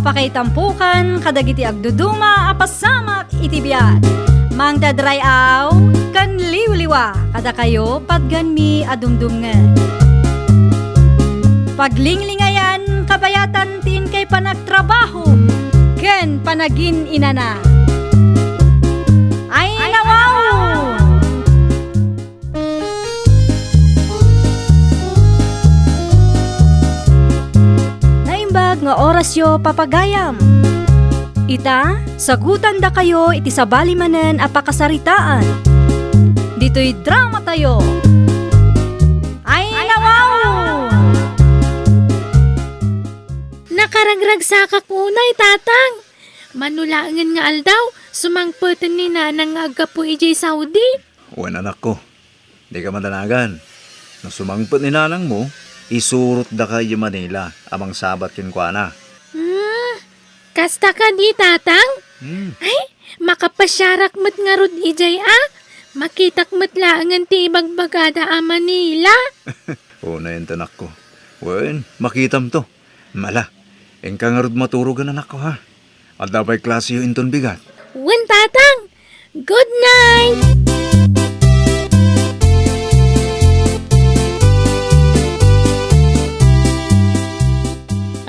Apakaitampukan, kadagiti agduduma, apasamak itibiyat. Mang dadrayaw, kan liwliwa, kada kayo patganmi adumdumngan. Paglinglingayan, kabayatan tin kay panagtrabaho, ken panagin inana. Ay nawaw! Naimbag nga orasyo papagayam. Ita, sagutan da kayo iti sabali manen apakasaritaan. Dito'y drama tayo. Ay nawaw! Nakaragrag sa kakunay, tatang. Manulaangan nga aldaw, sumangputan ni nanang nga agapu ijay Saudi. Wan anak ko, di ka madanagan. Nang sumangpot ni nanang mo, isurot da kayo Manila, amang sabat kinkwana. Kasta ka di, tatang? Ay, makapasyarak mo't nga rod ijay Makitak mo't laangan ti ibagbagada a Manila. Oo na yun tanak ko. Wan, makitam to. Mala, engka nga rod maturugan anak ko ha. At dapat klase yung inton bigat. Wen, tatang! Good night!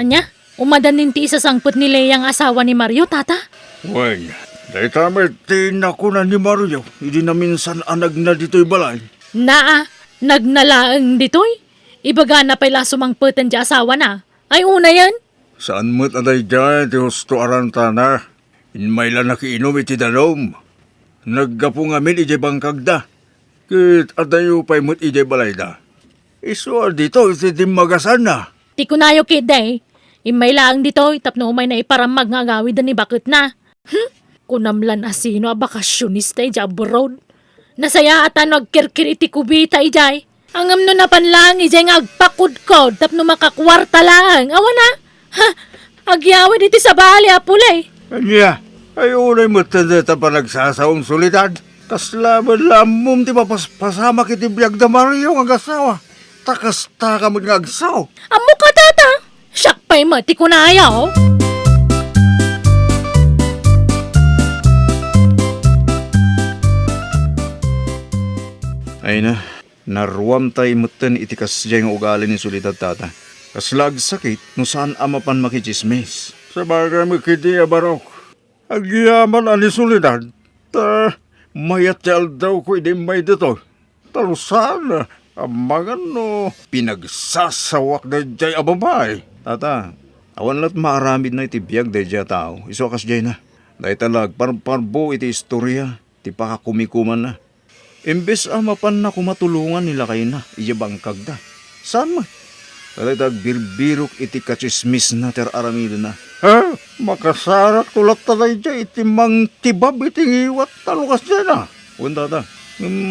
Anya? Umadanin ti isa sangput ni Lea ang asawa ni Mario, tata? Wan, dahil tamit tinako na ni Mario. Hindi na minsan anag na dito'y balay. Nagnalaang ditoy? Ibaga na pala sumangputan di asawa na. Ay una yan? Saan mo't aday dyan, ti husto arantana. Inmay lang nakiinom iti dalom. Naggapo nga min iti bangkagda. Kit adayo pa'y mo't iti balay da. Iso dito iti dimagasan na. Ti kunayo kid day. Imay laang ditoy, tapno umay na iparamag nga agawid ni bakit na. Kunamlan asino a bakasyonista ija abroad. Nasaya ata nagkirkir iti kubita ijay. Angam no napanlang ijay nga agpakudkod tapno makakwarta lang. Awa na. Agyawid iti sabali apulay. Anya, ay unay mo't tanda pa nagsasaong solidad. Kaslaman lamom ti paspasama kiti biyag da Mario ang asawa. Takasta ka mo nga agsaw. Amo ka tata. Siyak pa'y mati kunayaw. Ay na, naruam tayo mutan iti kasya yung ugali ni Solidad tata. Kaslag sakit no saan amapan makichismis. Sa bagay mo kiti abarok. Agyaman ani Solidad. Mayat yal daw ko hindi may dito. Talusan, amangan no. Pinagsasawak na jay ababay. Tata, awan lat maaramid na iti biyag da jay tao. Iso kas jay na. Dahil talag parbo iti istorya. Ti pakakumikuman na. Imbes mapan na kumatulungan nila kayo na, iyabangkag da. Saan mo? Talagang birbirok iti kachismis na ter-aramido na. Makasarak tulat talay dyan, iti mang tibab iti iwat talukas dyan na. Wanda da,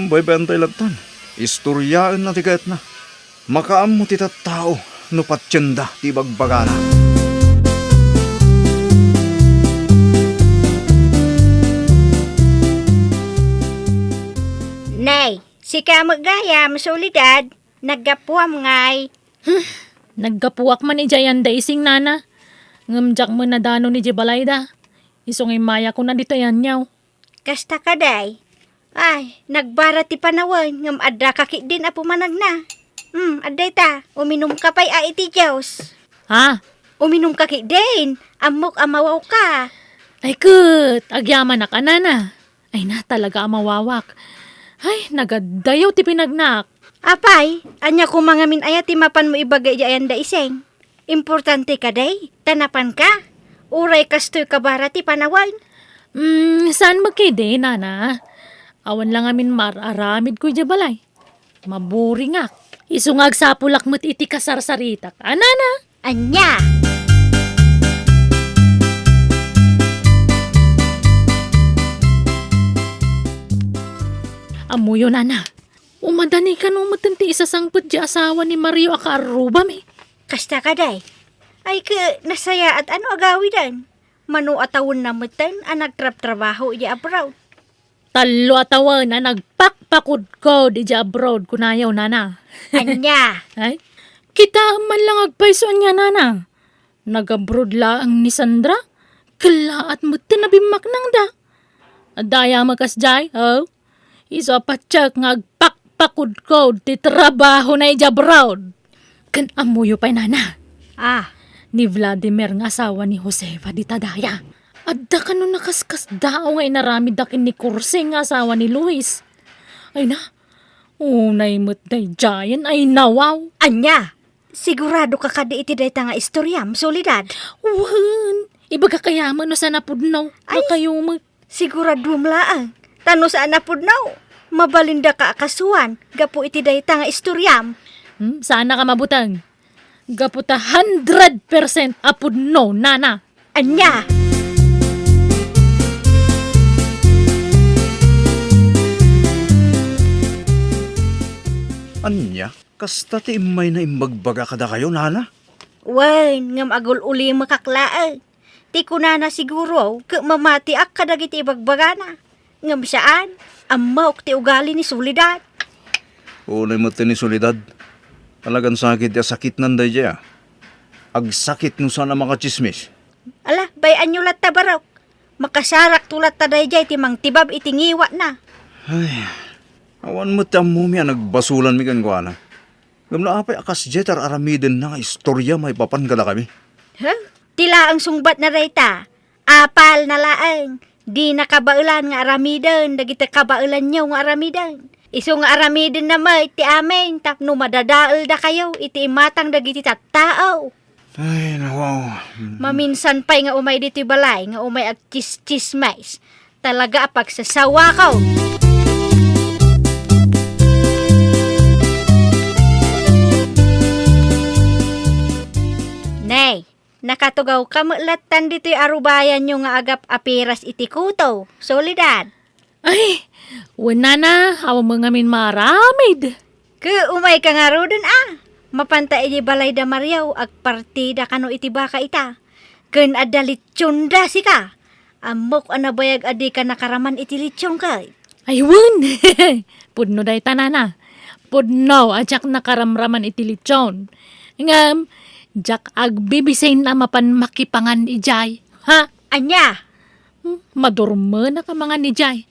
baybantay lagtan. Istoryaan na tigayat na. Makaam mo tita tao, no patsyenda ti bagbagana. Nay, si Kamagaya, Solidad, naggapuam ngay. Naggapuak man ni Jayan da ising nana. Ngamjak mo na dano ni Jibalayda. Isong maya ko na dito yan nyaw. Kasta ka day. Ay, nagbara ti panawan, ngam adda kakit din apo manag na. Adday ta, uminom ka pa'y iti Diyos. Ha? Uminom ka kit din, amok amawaw ka. Ay kut, agyaman na ka nana. Ay na talaga amawawak. Ay, nagadayaw ti pinagnak. Apay, anya ko mga minaya ti mapan mo ibagay jayan da iseng. Importante ka day, tanapan ka. Uray kastoy kabara ti panawan. Saan magkide, nana? Awan lang amin mararamid ko balay. Maburi nga. Isungag sapulak mo't iti kasarsaritak. Nana? Anya! Amuyo, nana. Umadani ka nung matanti isa sangput di asawa ni Mario akarubam eh. Kasta ka day. Ay nasaya at ano agawidan. Manu atawon na matan ang nagtrap-trabaho di abroad. Talo atawan na nagpakpakod ko di abroad kunayaw, nana. Anya! Ay, kita man lang agpaiso niya, nana. Nagabroad laang ni Sandra. Kalaat mo tinabimak nang da. Adaya makasjay, oh. Iso patsak nga agpakpakod-kod ti trabaho na ijabroad. Kan amuyo pa'y nana. Ah, Ni Vladimir nga asawa ni Josefa di Tadaya. Adda ka no nakaskas dao nga inaramid dakin ni Kurse nga asawa ni Luis. Ay na, unay mo't day giant ay nawaw. anya. Sigurado ka kadi iti dayta nga istoryam, Soledad. Wan, iba ka kayaman no sa napudnaw. Ay. Kayo mag... Sigurado mlaang. Tano saan na pudnaw. Mabalinda ka akasuan. Gapo iti dayta nga istoryam. Sana ka mabutang. Gaputa 100% apudno, nana. Anya. Anya, kasta ti imay na imbagbaga kada kayo, nana? Wan, ngam agul uli makaklaang. Ti kunana siguro, ke mamati ak kadagiti ibagbagana. Ngam saan, amok ti ugali ni Soledad. Unay mo ni Soledad. Talagang sakit ya sakit nanday dya. Agsakit no sana makachismis. Ala, bayan nyo lat tabarok. Makasarak tulat taday jay timang tibab itingiwa na. Ay, awan mo tamumi nagbasulan mi kan ko ana. Gamla apay akas jetar aramiden na nga istorya may papan kada kami. Huh? Tila ang sungbat na reyta. Apal na laang. Di nakabaulan nga aramiden. Dagita kabaulan nyo nga aramiden. Iso nga aramiden na may ti amin. Tapno madadaal da kayo. Iti imatang dagiti tattao. Ay, nawaw. Maminsan pa'y nga umay dito balay. Nga umay at chis-chismais. Talaga apag sasawa ko. Nay, nakatugaw ka mulatan dito'y arubayan nyo nga agap apiras iti kuto. Soledad. Ay, wala na. Hawa mo nga min maramid. Ke umay ka nga rodon Mapanta iti balay da Mariaw ag partida kano iti baka ita. Ken adda litsyon si ka. Amok anabayag adi ka nakaraman iti litsyon ka. Ayun! Pudno day tanana. Pudno, ajak nakaramraman iti lechon. Ngam, jak agbibisain na mapan makipangan ijay. Ha? Anya, Madurma na ka mga ni Jay.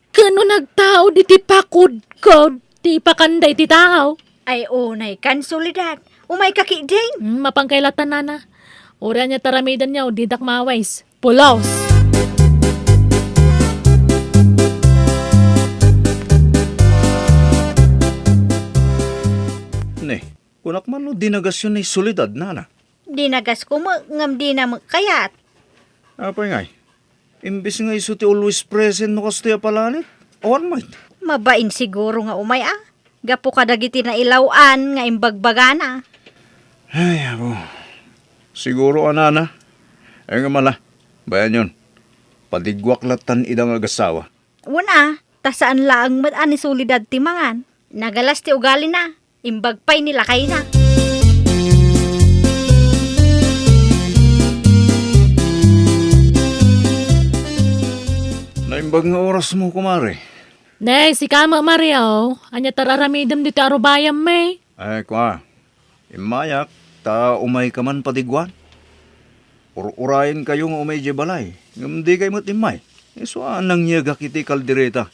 Kano nagtao di ti pakod ko, ti pakanday ti tao. ay unay kan Soledad. Umay kaki din. Mapangkailatan na. Ura niya taramidan niya, didak maways. Pulaos! Ne, kunak man no dinagasyon ni Soledad, nana. Dinagas ko mo, ngam di na kayat. Apay ngay. Imbis nga iso ti always present no kasto palanit. Awan may. Mabain siguro nga umay Gapo ka dagiti na ilawan nga imbagbagana. Ay, ako. Siguro, anana. Ay nga mala. Bayan yun. Padigwak latan idang agasawa. Una, tasaan laang ni Soledad timangan. Nagalas ti ugali na. Imbagpay nila kay na. Naimbag nga oras mo, kumare. Nay, si Kama Mario, anya tararamidam dito arubayam may. Ay, kwa. Imayak, ta umay ka man padigwan. Urayin kayo nga umay balay. Ngam di kayo mo't imay. So, anang niyaga kiti kaldireta.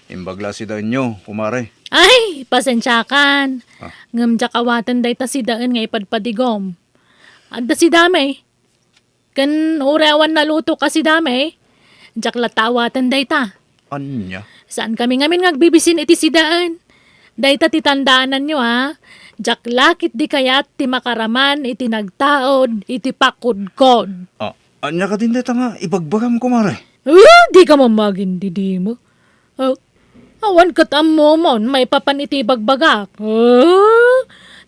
Imbagla si daan nyo, kumare. Ay, pasensyakan. Ah. Ngamjak awatan day ta si daan nga ipadpadigom. Anda si damay. Kan urawan na luto ka si damay. Jak latawatan day ta. Anya? Saan kami ngamin ngagbibisin iti si daan? Day ta titandaanan nyo ha. Jak lakit di kayat ti makaraman iti nagtaod iti pakod-kod. Ah, anya ka din deta nga, ibagbagam, kumare. Di ka mamagin di mo. Awan kat amomon, may papan iti bagbagak.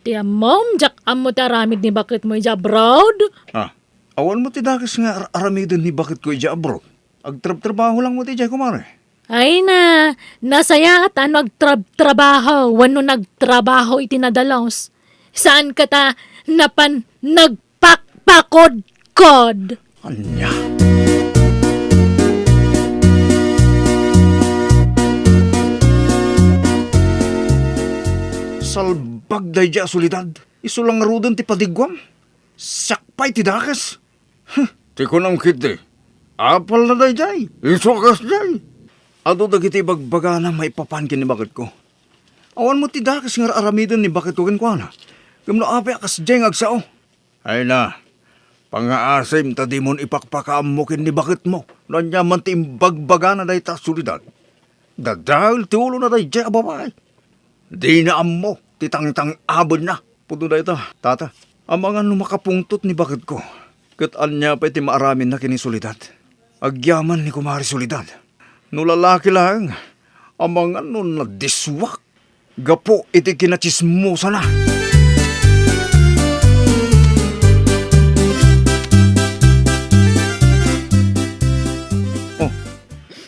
Ti amom, jak amo taramid ni bakit mo abroad? Ah, awan mo ti dakis nga aramidon ni bakit ko ija abroad. Agtrab-trabaho lang mo ti jay, kumare. Ay na, nasaya at ano agtrabaho, wano nagtrabaho iti nadalos. Saan ka ta napan nagpakpakod-kod? Anya? Salbag day ja, Soledad. Iso lang rudon ti padigwam. Sakpay ti dakas. Ti ko nang kiti. Apal na day jay. Isukas jay. Ado dagiti bagbaga na may papankin ni bakit ko. Awan mo ti dakas nga aramidan ni bakit ko na. Gamno api akas jay ngagsao. Ay na. Pangaasim ta di mon ipakpakamukin ni bakit mo. Nanyaman ti imbagbaga na day ta sulidad. Dadahil ti ulo na day jay ababay. Di na ammo. Ti tangtang abod na. Puto day ta, tata. Ang mga numakapungtot ni bakit ko. Kataan niya pa iti maaramin na kinisulidad. Agyaman ni kumari sulidad. Nulalaki lang. Ang mga nun nagdiswak. Gapo iti kinachismusa na. Oh,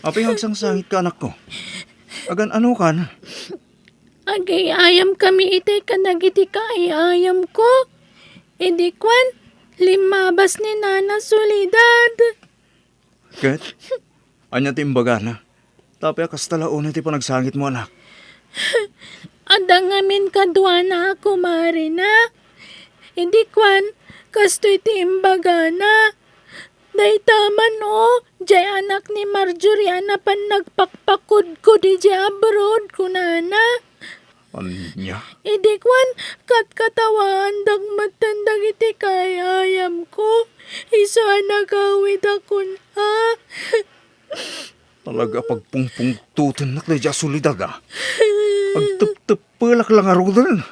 aping hagsang sangit ka anak ko. Agan ano ka na? Agay ayam kami ite kanagiti ka ay ayam ko. Hindi kwan, limabas ni Nana Solidad. Ket? Anya timbaga na. Tapi akas talaon iti panagsangit mo anak. Ada ngamin kadwa na ako, Marina. Hindi kwan, kasto iti imbaga na. Day taman o, jay anak ni Marjorie anapan nagpakpakod ko di jay abroad kunana. Anya? Hindi kwan, katkatawaan dagmatan dagiti kay ayam ko. Isa nagawid akon ha. Talaga pagpungpungtutin na kaya solidad ah. Agtep-tepelak lang arudan.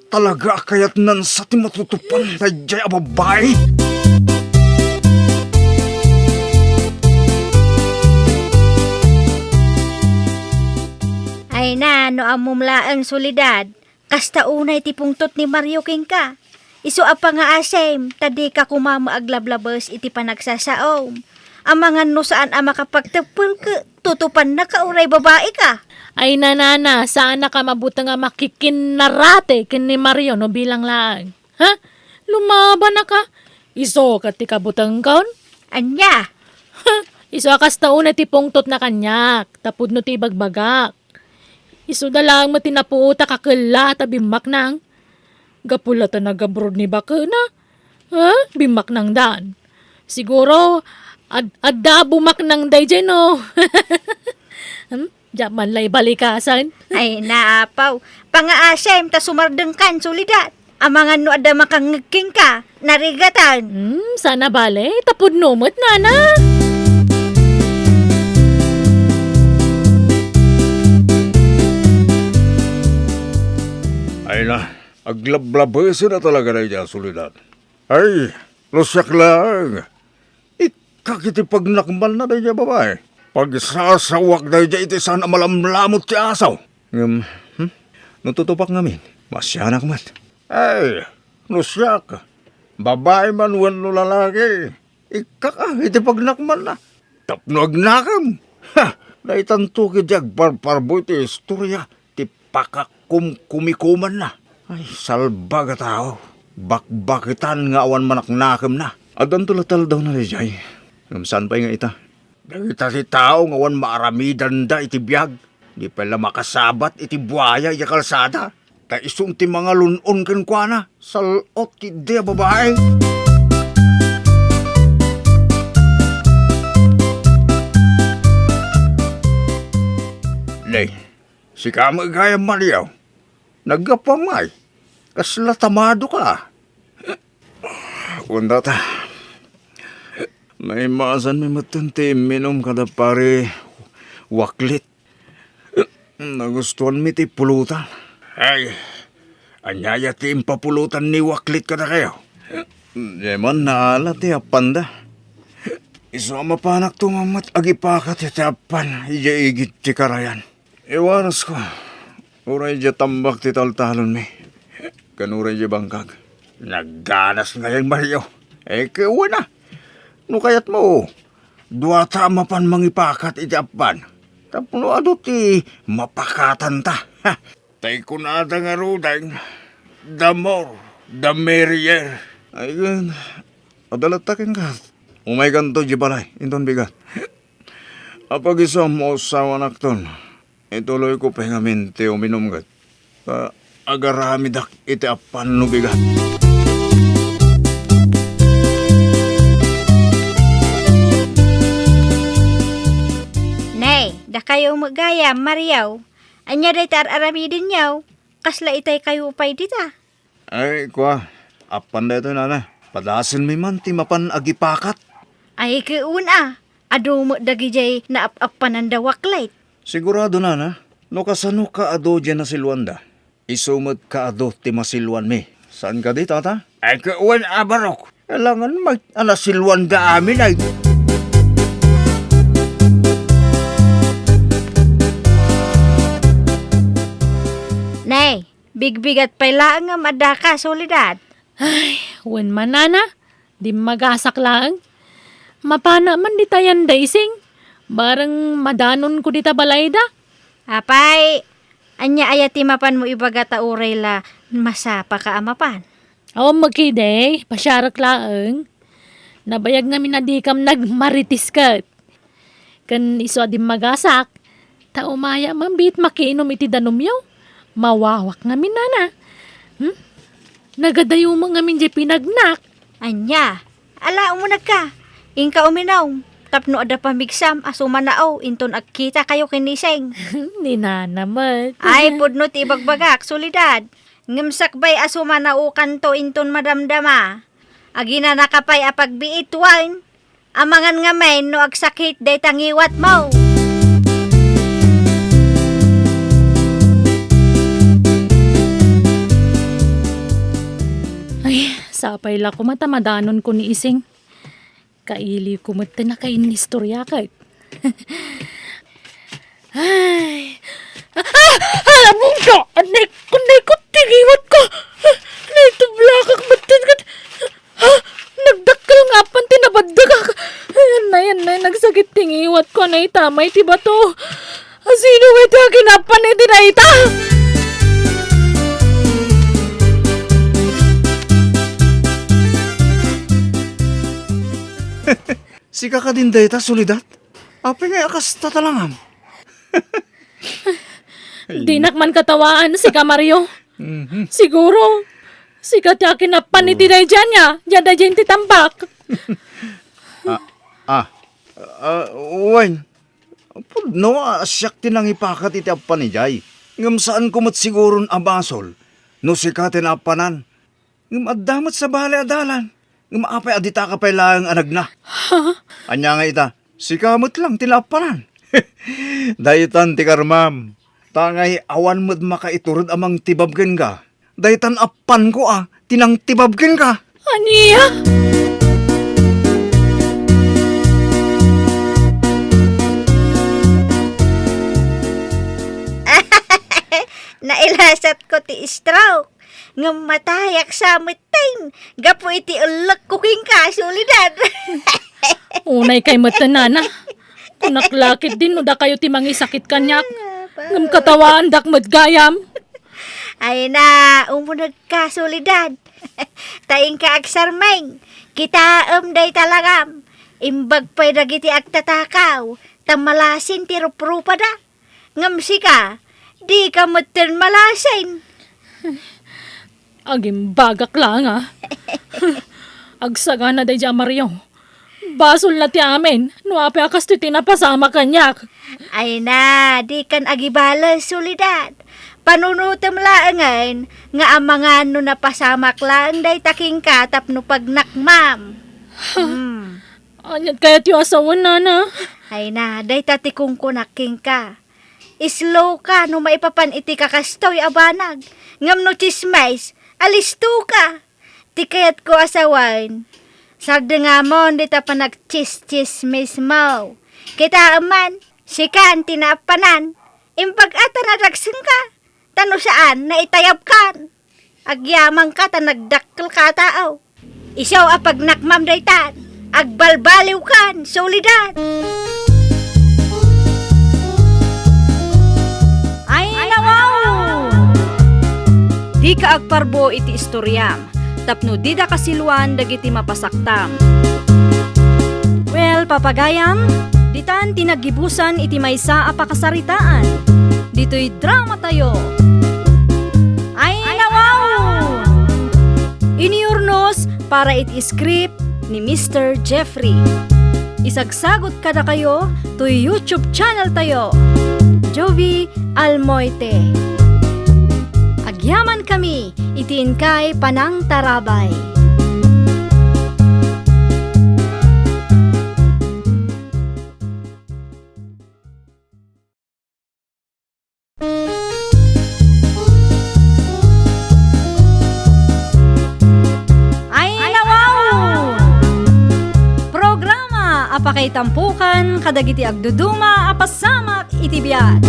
Talaga kayat nan sa ti matutupan na jay ababay. Ay na, no amumlaang solidad. Kasta unay ti pungtot ni Mario King ka. Isu apa nga asem, tadi ka kumama aglablabas iti panagsasaom. Ang mga no saan ang makapagtapal ka, tutupan na ka uray babae ka. Ay nanana, saan na ka mabuta nga makikinarate kin ni Mario no bilang laang? Ha? Lumaban na ka? Iso ka ti kabutang kaon? Anya, Ha? Iso akas taon na ti pungtot na kanyak, tapod no ti bagbagak. Iso na lang mo tinaputa kakala ta bimak nang. Gapulatan na gabrod ni baka na. Ha? Bimak nang daan. Siguro, adda bumak nang day dyan no. Diyan lay balikasan. ay naapaw. Pangaasem, ta sumardeng kan solidad. Ang mga no ada makangagking ka, narigatan. Sana bale, tapod numot nana. Ay na, aglablabese na talaga na dyan solidad. Ay, lusyak lang. Ikakiti pagnakmal na dyan babae. Pagsasawak na dyan iti sana malamlamot ti asaw. Nututupak ngamin, masyanak mat. Ay, lusyak. Babae man wano lalaki. Ikaka, iti pagnakmal na. Tapno agnakam. Ha, naitanto ki dyan parparbo iti istorya. Ti pakakumkumikuman na. Ay, salbaga tao. Bakbakitan nga awan manaknakam na. Adan tulatal daw na lijay. Saan pa nga ita? Dagita si tao nga awan maaramidan da iti biyag. Di pala makasabat iti buhaya iya kalsada. Ta isong ti mga lunon kan kwa na. Salot ti di babae. Lay, si kamagaya Mariaw. Nagapamay. Kasla tamado ka. Kunda ta. May maasan may matunti minom kada pare waklit. Nagustuhan mi ti pulutan. Ay, anyaya ti impapulutan ni waklit kada kayo. Yaman naala ti apanda. Isama panak tumamat agipakat ti apan iyaigit ti karayan. Iwaras ko. Uray di tambak ti taltalon mi. Kanuray di bangkag. Nagganas ngayon Mario. Kawa na. No kayat mo. Duwata mapan mangipakat iti apan. Tapno ado ti mapakatan ta. Tay kunada nga rudang. The more, the merrier. Ay gan. Adalat takin ka. Umay ganto di balay. Inton bigat. Apag iso mo sa wanakton. Ituloy ko pahingamente uminom gat. Agarami dak iti apan no bigat. da kayo magayam, Mariaw. Anya day tar aramidin yaw. Kasla itay kayo pay dita. Ay, kwa. Apan da ito, nana. Padasan may man, timapan agipakat. Ay kiuna. Ado mo dagi jay na apapan ang dawaklay. Sigurado, nana. No kasano ka ado dyan na silwanda. Isumod ka ado ti masilwan mi. Saan ka di, tata? Ay, kauwan abarok. Kailangan silwanda amin ay. Nay, bigbigat pay lang nga madaka solidad. Wen man nana, di magasak lang. Mapana man di tayan daising. Barang madanon ko dita balayda. Apay, anya ayati mapan mo ibagata uray la masapa ka amapan. Aw magkiday, pasyarak laeng. Nabayag nga minadikam nagmaritis ka. Kan iso di magasak. Taumaya mambit makiinom iti danumyaw. Mawawak nga minana. Nagadayo mo nga min di pinagnak. Anya, ala umunag ka. Inka uminaw. Tapno ada pamigsam asumanao inton agkita kayo kiniseng. Ni nana mat. Ay pudno ti ibagbagak solidad. Ngimsakbay asumanao kanto inton madamdama. Agina nakapay apagbiitwan. Amangan nga men no agsakit day tangiwat mo. Ay, sapay la ko matamadanon ko ni ising. Kaili ko mata na kain ni istorya ka. Ay. Alamong ka! Anay ko tigiwat ka! Anay tublakak matan ka! Nagdakkel nga pan tinabaddaga ka! Yan na, nagsakit tingiwat ko. Anay tamay tiba to. Sino ito kinapan iti na ita? Sika ka din dayta, solidad. Apa nga akas tatalangam. Di nakman katawaan si Mario. Siguro. Si Katyakin na panitiday dyan niya. Diyan na dyan titambak. Wain. Pudno, asyak tinang ipakat iti apan ni Jay. Ngam saan kumot siguron abasol. No sika tinapanan. Ngam addamat sa bahala adalan. Ngam apay adita ka pa'y lang anag na. Anya nga ita, sikamot lang tinapanan. Daytan ti karmam. Tangay awan mo't makaiturod amang tibabgen ka. Daytan apan ko tinang tibabgen ka. Aniya? Nailasat ko ti stroke. Ngam matayak sa mitin. Gapo iti ulak kuking ka, solidad. Unay kay matanana. Kunaklakit din no da kayo timang isakit kanyak. Ngam katawaan dakmat gayam. Ay na, umunag ka, solidad. Taing ka agsarmeng. Kita day talagam. Imbag pa'y dagiti agtatakaw. Tamalasin ti ruprupa da. Ngam sika, di ka matin malasin. Agim bagak lang Agsaga na day dyan Mario. Basol na ti amin. No api akas ti tinapasama kanyak. Ay na, di kan agibalas, solidad. Panunutam laangan, nga amangan no napasamak lang day taking ka tapno pagnakmam. Anyat kaya ti asawan nana. Ay na, day tatikong kunaking ka. Islow ka no maipapan iti kakastoy abanag. Ngam no chismais, alisto ka. Ti kayat ko asawan. Sarda nga mo, di ta pa nag-chis-chismis mo. Kita aman, sikan tinapanan. Impag ata nadagsing ka. Tano saan na itayap kan. Agyamang ka ta nagdakkel ka tao. Isaw apag nakmam daytan. Agbalbaliw kan, solidad. Ay nawaw! Di ka agparbo iti istoryam, tapno di da kasilwan dagiti mapasaktam. Well, papagayam, ditan tinagibusan iti maysa a pakasaritaan. Dito'y drama tayo. Ay nawaw! Iniurnos para iti script ni Mr. Jeffrey. Isagsagot kada kayo to YouTube channel tayo. Jovi Almoite. Agyaman kami, itiin kay Panang Tarabay. Ay nawaw! Programa apakay tampukan kadagiti agduduma apasamak itibiyat.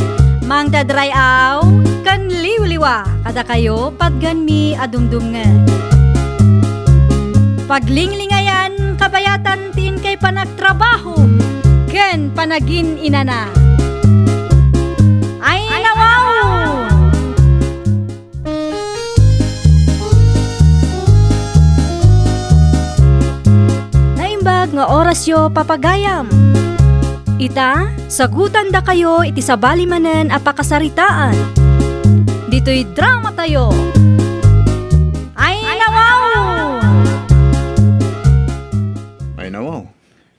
Mang dadray aw kan liwliwa kada kayo padganmi adumdumngan. Paglinglingayan kabayatan tin kay panagtrabaho ken panagin inana. Ay nawaw! Naimbag nga oras yo papagayam. Ita, sagutan da kayo iti sabali manen apakasaritaan. Dito'y drama tayo. Ay nawaw! Ay nawaw,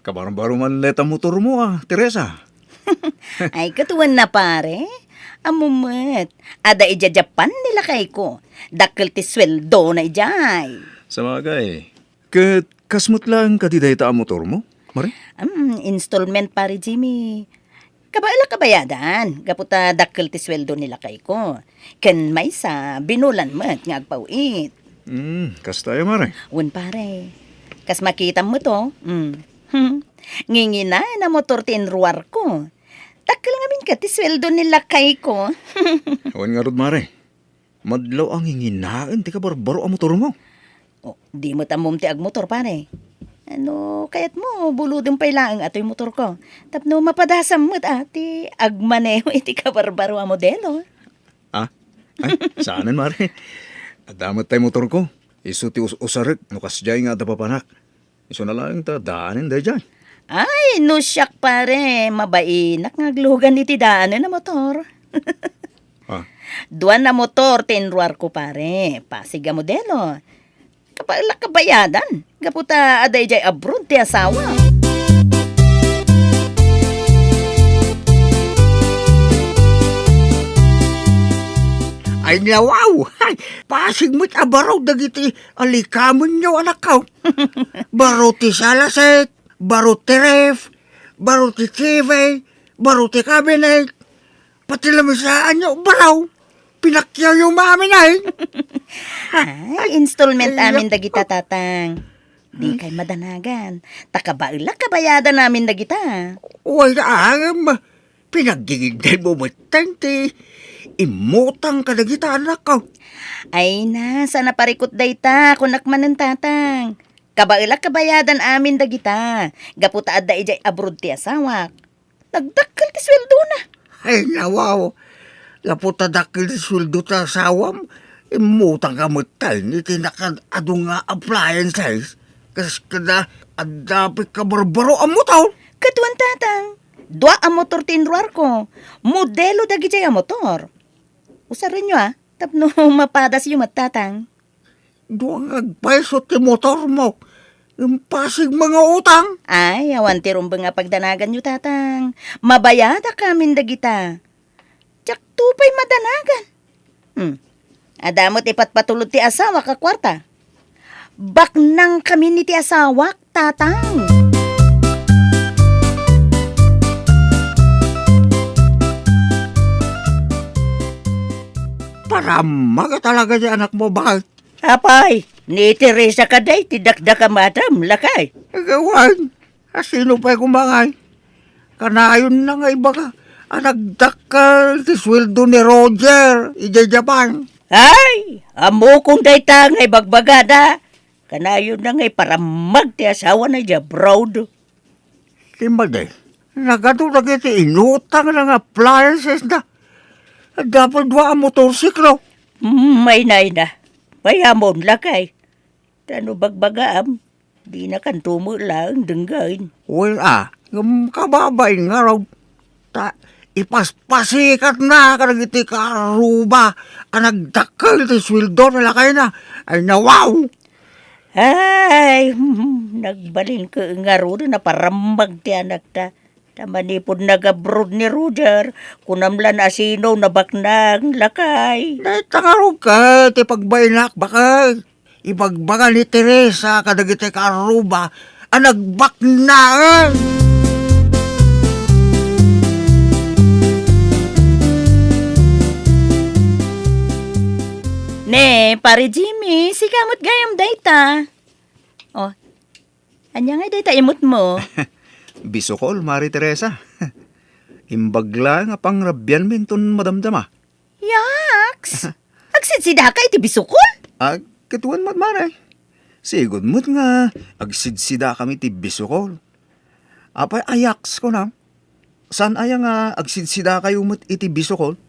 kabarong-baro man leta motor mo Teresa. Ay, katuwan na pare. Amumet. Ada ija Japan nila kay ko. Dakkel ti sweldo na ijay. Sa bagay, kasmut lang katiday ta ang motor mo, Mari? Installment pare Jimmy. Kabaila kabayadan. Gaputa dakkel ti sweldo nila kay ko. Ken may sa binulan met nga agpauit. Kas tayo, Mari. Un pare. Kas makita mo to. Ngingi na motor ti enruar ko. Dakkel ngamin ka ti sweldo nila kay ko. Awan nga rod, Mari. Madlaw ang hinginaan, ti ka barbaro ang motor mo. Oh, di mo tamom ti agmotor pare. Ano, kayat mo, buludin pa ilang ato'y motor ko. Tapno mapadasam mo't ati, agmaneho iti kabarbaro ang modelo. Ay, saanan, Mari? Adamat tayo motor ko. Isu ti usarik, nukas jay nga dapapanak. Isu na lang ta, daanin day jay. Ay, no siyak pare, mabainak ngaglugan iti daanan na motor. Duan na motor, tinruar ko pare, pasiga modelo. Kapag kabayadan, gaputa aday jay abroad ti asawa. Ay nawaw! Ay, pasig mo't abaraw dagiti alikamon nyo anak ko. Baro ti salaset, baro ti ref, baro ti TV, baro ti cabinet, pati lamisaan nyo, baraw. Pinakyaw yung mamin ay. Ay, installment amin dagita tatang. Di kay madanagan. Takabaila kabayadan namin dagita. Uy, pinagdigigday mo matang ti imutang kadagita anak ko. Ay na, sana parikot dayta, kunak manen tatang. Kabaila kabayadan amin dagita. Gaputa adda ijay abroad ti asawak. Nagdakkel ti sweldo na. Ay nawaw. Gaputa dakil ti sweldo ta asawam. Imutang ka matay ni tinakadado nga appliances. Kas kada adapit ka barbaro ang motor. Katuan tatang. Dua ang motor tinruar ko. Modelo dagiti ang motor. Usarin nyo tapno mapadas yung matatang. Duwang agpaiso ti motor mo. Yung pasig mga utang. Ay, awan ti rumba nga pagdanagan nyo tatang. Mabayada kamin dagita. Tsak tupay madanagan. Adamot ipatpatulod ti asawa ka kwarta. Baknang kami ni ti asawak, tatang. Para maga talaga di anak mo, bakit? Apay, ni Teresa ka day, tidakda ka madam, lakay. Gawan, sino pa'y kumangay? Kanayon na nga iba ka. Nagdakal ti sweldo ni Roger, Japan. Ay, amo kong dayta ngay bagbagada. Kanayon na ngay para magti asawa na abroad. Timbaday, nagatulag iti inutang ng appliances na. Dapat ba ang motorsiklo? May nay na. Mayamon lakay. Tano bagbagaam, di na kantumo lang denggain. Well, kababay nga raw. Ipaspasikat na kanag iti karuba. Nagdakal ti sweldo nila kayo na. Ay nawaw. Ay, nagbalin ko nga ro na parambag ti anak ta. Tamanipod nag-abroad ni Roger, kunamlan asino na baknang lakay. Dahil tangarog ka, ti pagbaynak baka ibagbaga ni Teresa kadagiti karuba ang nagbaknaan. Ne, pare Jimmy, si kamot gayam dayta. Oh, anya nga dayta imot mo. Bisokol, Mari Teresa. Imbagla nga pangrabyan minton madamdama. Yaks! Agsidsida ka iti bisukol? Katuan mat Mare. Sigod mo't nga, agsidsida kami ti Bisokol. Apay ayaks ko na. San aya nga agsidsida kayo mo't iti Bisokol?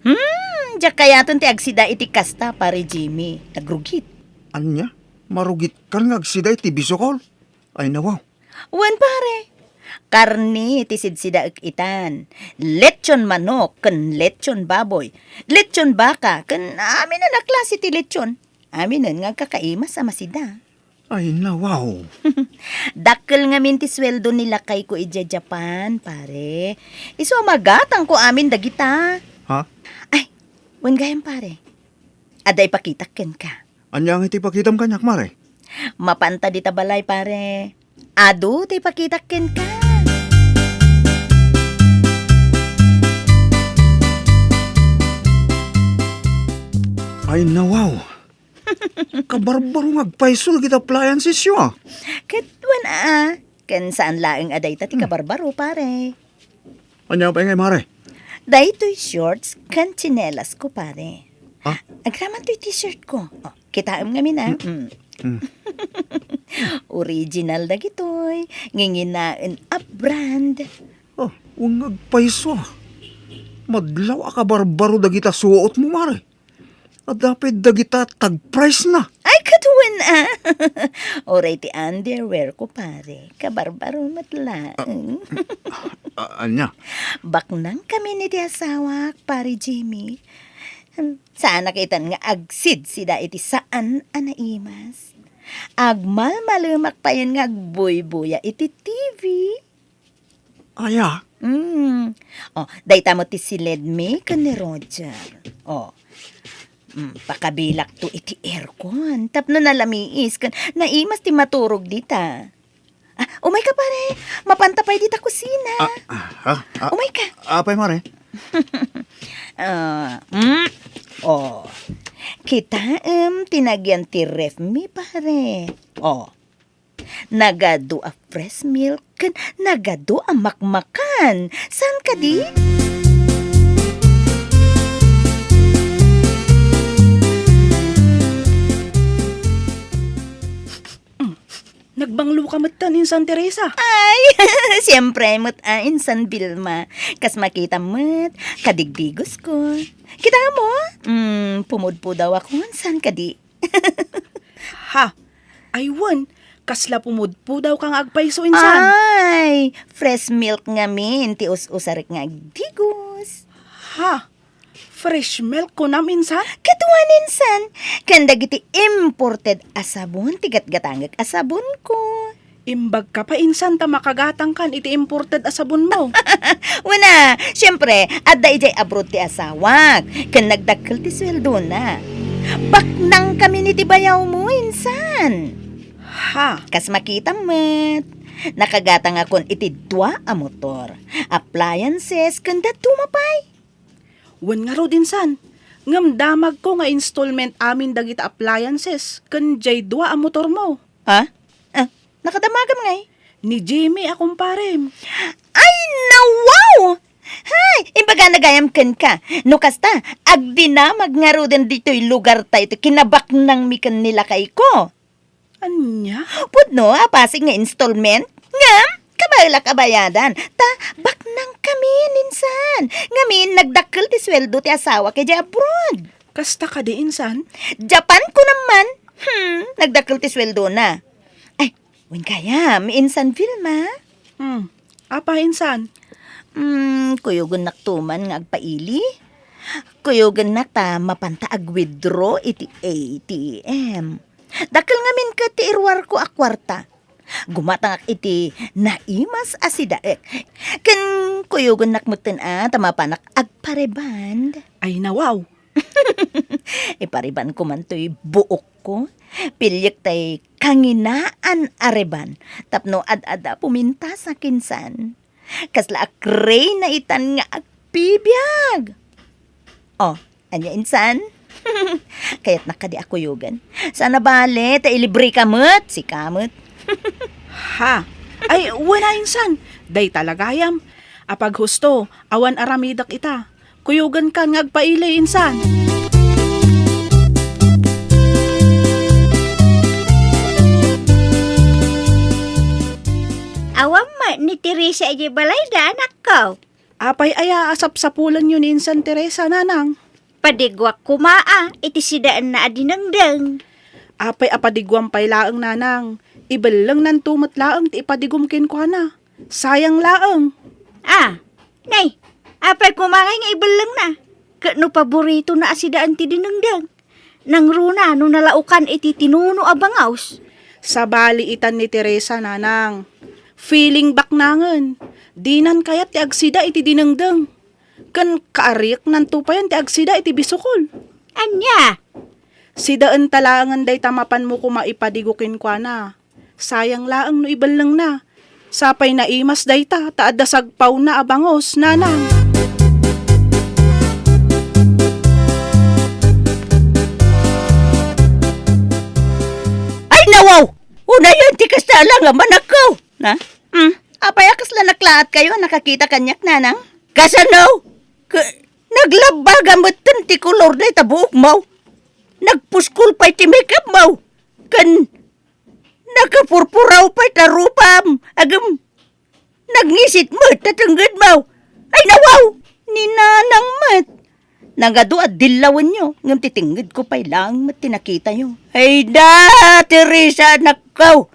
Diyak kayaton ti agsida iti kasta, pare Jimmy. Nagrugit. Anya? Marugit kan nga agsiday ti Bisokol. Ay nawaw. Wan pare. Karni ti sidsida itan. Lechon manok ken lechon baboy. Lechon baka ken amin na klase ti lechon. Amin nga kakaimas sa masida. Ay nawaw. Dakkel nga min ti sweldo nila kay ko ija Japan, pare. Iso magatang ko amin dagita. Ha? Ay, wan gayam pare. Aday pakitakken ka. Anya nga iti pakitam kanyak Mare? Mapanta di tabalay pare. Ado ti pakitakken ka. Ay nawaw. Kabarbaro nga agpaisol kita appliances yo ah. Katwan Ken saan laeng aday ta ti kabarbaro pare. Anya pa ngay Mare? Daytoy shorts kan tsinelas ko pare. Ah? Agraman to'y t-shirt ko. Oh, kitaam nga mina. Original da gitoy. Nginginaen a brand. Oh, wang agpaiso ah. Madlaw ka barbaro dagita suot mo Mare. At dapat dagita tag-price na. Ay, katuwan Oray ti underwear ko pare. Kabarbaro matlaang. Anya? Baknang kami ni ti asawak, pare Jimmy. Saan nakitan nga agsid sida iti saan anaimas. Agmalmalumak pa yun nga agboy-boya iti TV. Aya? Oh, dayta mo ti silid me kan ni Roger. Oh, pakabilak to iti aircon. Tapno nalamiis kan naimas ti maturog dita. Umay ka pare. Mapantapay dita kusina. Umay ka. Apay Mare? Oh, kita tinagyan ti ref mi pare. Oh, nagado a fresh milk kan nagado a makmakan. San ka di? Nagbanglo ka matanin San Teresa. Ay, siyempre mo't San Vilma. Kas makita mo't kadigdigos ko. Kita mo? Pumudpo daw ako. San ka di? Ha? Aywan, kasla pumudpo daw kang agpaiso insan. Ay, fresh milk nga min. Ti us-usarik nga agdigos. Ha? Fresh milk ko nam insan? Katuan insan. Kandag iti imported asabon. Tigat-gatangag asabon ko. Imbag ka pa insan ta makagatang kan iti imported asabon mo. Wana, siyempre, adda ijay abroad ti asawak. Kan nagdakkel ti sweldo na. Baknang kami ni ti bayaw mo, insan. Ha? Kas makita mo't. Nakagatang akon iti dua a motor. Appliances, kanda tumapay. Wan nga ro dinsan. Ngam damag ko nga installment amin dagita appliances. Kan jay dua ang motor mo. Ha? Nakadamagam ngay. Ni Jimmy akong parem. Ay, nawaw! Hay, imbaga nagayam ken ka. No kasta, agdinamag nga ro din dito'y lugar tayo. Kinabak nang mikan nila kay ko. Anya? Pudno, apasig nga installment. Ngam, kabayla kabayadan. Ta, baknang kami, ninsan. Ngamin, nagdakkel ti sweldo ti asawa kay abroad. Kasta ka di insan? Japan ko naman. Nagdakkel ti sweldo na. Ay, wen kaya, miinsan Vilma. Apa insan? Kuyogan naktuman nga agpaili. Kuyogan nak ta mapanta ag-withdraw iti ATM. Dakal ngamin ka ti irwar ko a kwarta. Gumatang iti naimas asidaek. Ken kuyugon nakmutin tamapanak agpareband. Ay nawaw. Ipariban ko man to'y buok ko. Pilyek tay kanginaan areban. Tapno ad-ada puminta sa kinsan. Kasla akray na itan nga agpibiyag. Oh, anya insan? Kaya't nakadi ako yugan. Sana bale, ta ilibre kamot, si kamot. Ha? Ay, wala insan. Day talagayam. Apag husto, awan aramidak ita. Kuyugan ka ngagpailay insan. Awam ma ni Teresa aja balay da anak ko. Apay aya asap sapulan yun insan Teresa nanang. Padigwak kumaa, iti sidaan na adinangdang. Apay apadigwam pay laang nanang. Ibalang nan tumot laang ti ipadigum kin ko na. Sayang laang. Nay, apay kumangay nga ibalang na. Kano paborito na asidaan ti dinangdang. Nang runa, no nalaukan iti tinuno abangaws. Sa bali itan ni Teresa nanang. Feeling back nangan. Dinan kayat ti agsida iti dinangdang. Kan kaarik nan tupayan ti agsida iti bisukol. Anya? Si daan talangan day tamapan mo kumaipadigokin kwa na. Sayang laang no ibalang na. Sapay na imas day taadda sagpaw na abangos, nanang. Ay nawaw! Una yun, ti kasala nga manak ko. Na? Apay akas la naklaat kayo, nakakita kanyak nanang. Kasano? Naglabag amutan ti kolor na itabuok mo. Nagpuskul pa'y ti makeup mo. Nakapurpuraw pa'y tarupam. Agam, nagngisit mo, tatanggad mo. Ay nawaw! Ni nanang mat. Nangado at dilawan nyo. Ngam titinggad ko pa'y lang mat tinakita nyo. Ay da, Teresa, nakaw.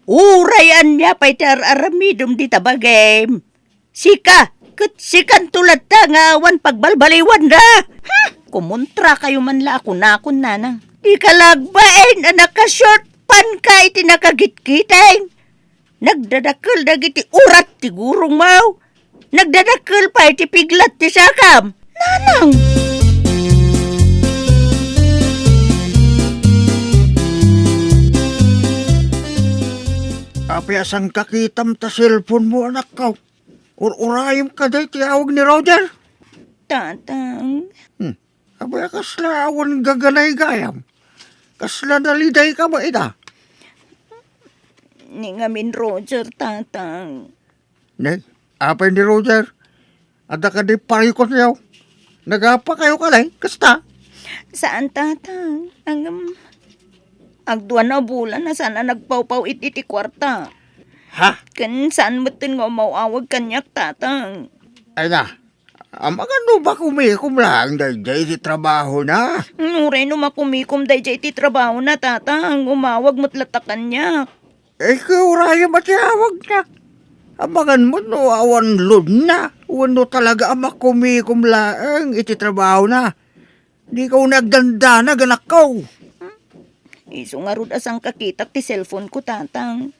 Urayan niya pa'y tararamidom di tabagem. Sika, sikan tulad ta nga awan pagbalbaliwan da. Kumontra kayo man la ako na akong nanang. Di ka lagbain na naka-short pan ka iti nakagit-kiteng. Nagdadakil dagiti urat ti gurong mau. Nagdadakil pa iti piglat ti sakam. Nanang! Apyasang kakitam ta cellphone mo anak ka. Urayim ka day tiyawag ni Roger. Tatang. Abay kasla awan gaganay gayam. Kasla daliday ka ba ita? Ni ngamin Roger, tatang. Ne, apay ni Roger. Ada ka di parikot niyaw. Nagapa kayo kalay, kasta. Saan, tatang? Agduan na bulan na sana nagpawpaw iti kwarta. Ha? Kan saan mo tin nga mauawag kanyak, tatang? Ay na, amagano ba kumikom lang day di trabaho na? Nuray no makumikom day iti trabaho na, tatang. Umawag mo't latakan niya. Kauraya matiyawag na. Amangan mo no awan lod na. Wano talaga kumikom lang iti trabaho na. Di ka nagdanda na ganak ko. Iso nga rod asang kakitak ti cellphone ko, tatang.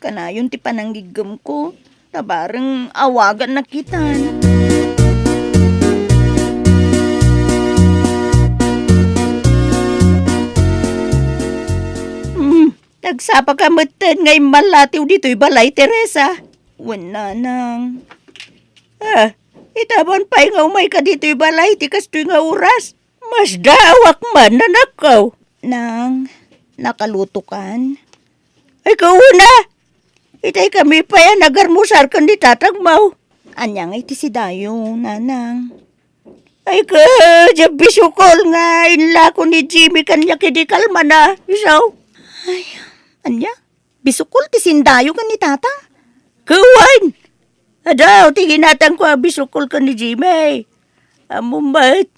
Kanayon ti pananggigam ko. Tabarang awagan na kitan. Nagsapa ka matan ngay malatiw dito'y balay, Teresa. Wala nang. Itabon pa'y nga umay ka dito'y balay, tikas to'y nga oras. Mas dawak man na nakaw. Nang, nakaluto kan? Ay, kauna! Itay kami pa yan, nagarmusar kan di tatagmaw. Anya nga iti si Dayo, nanang. Ay ka, bisukol nga, inla ko ni Jimmy kanya kidikalma na. Isaw? Ay, anya? Bisukol ti sindayo kan ni tatang? Kawan! Adaw, tiginatang ko bisukol kan ni Jimmy. Amumat,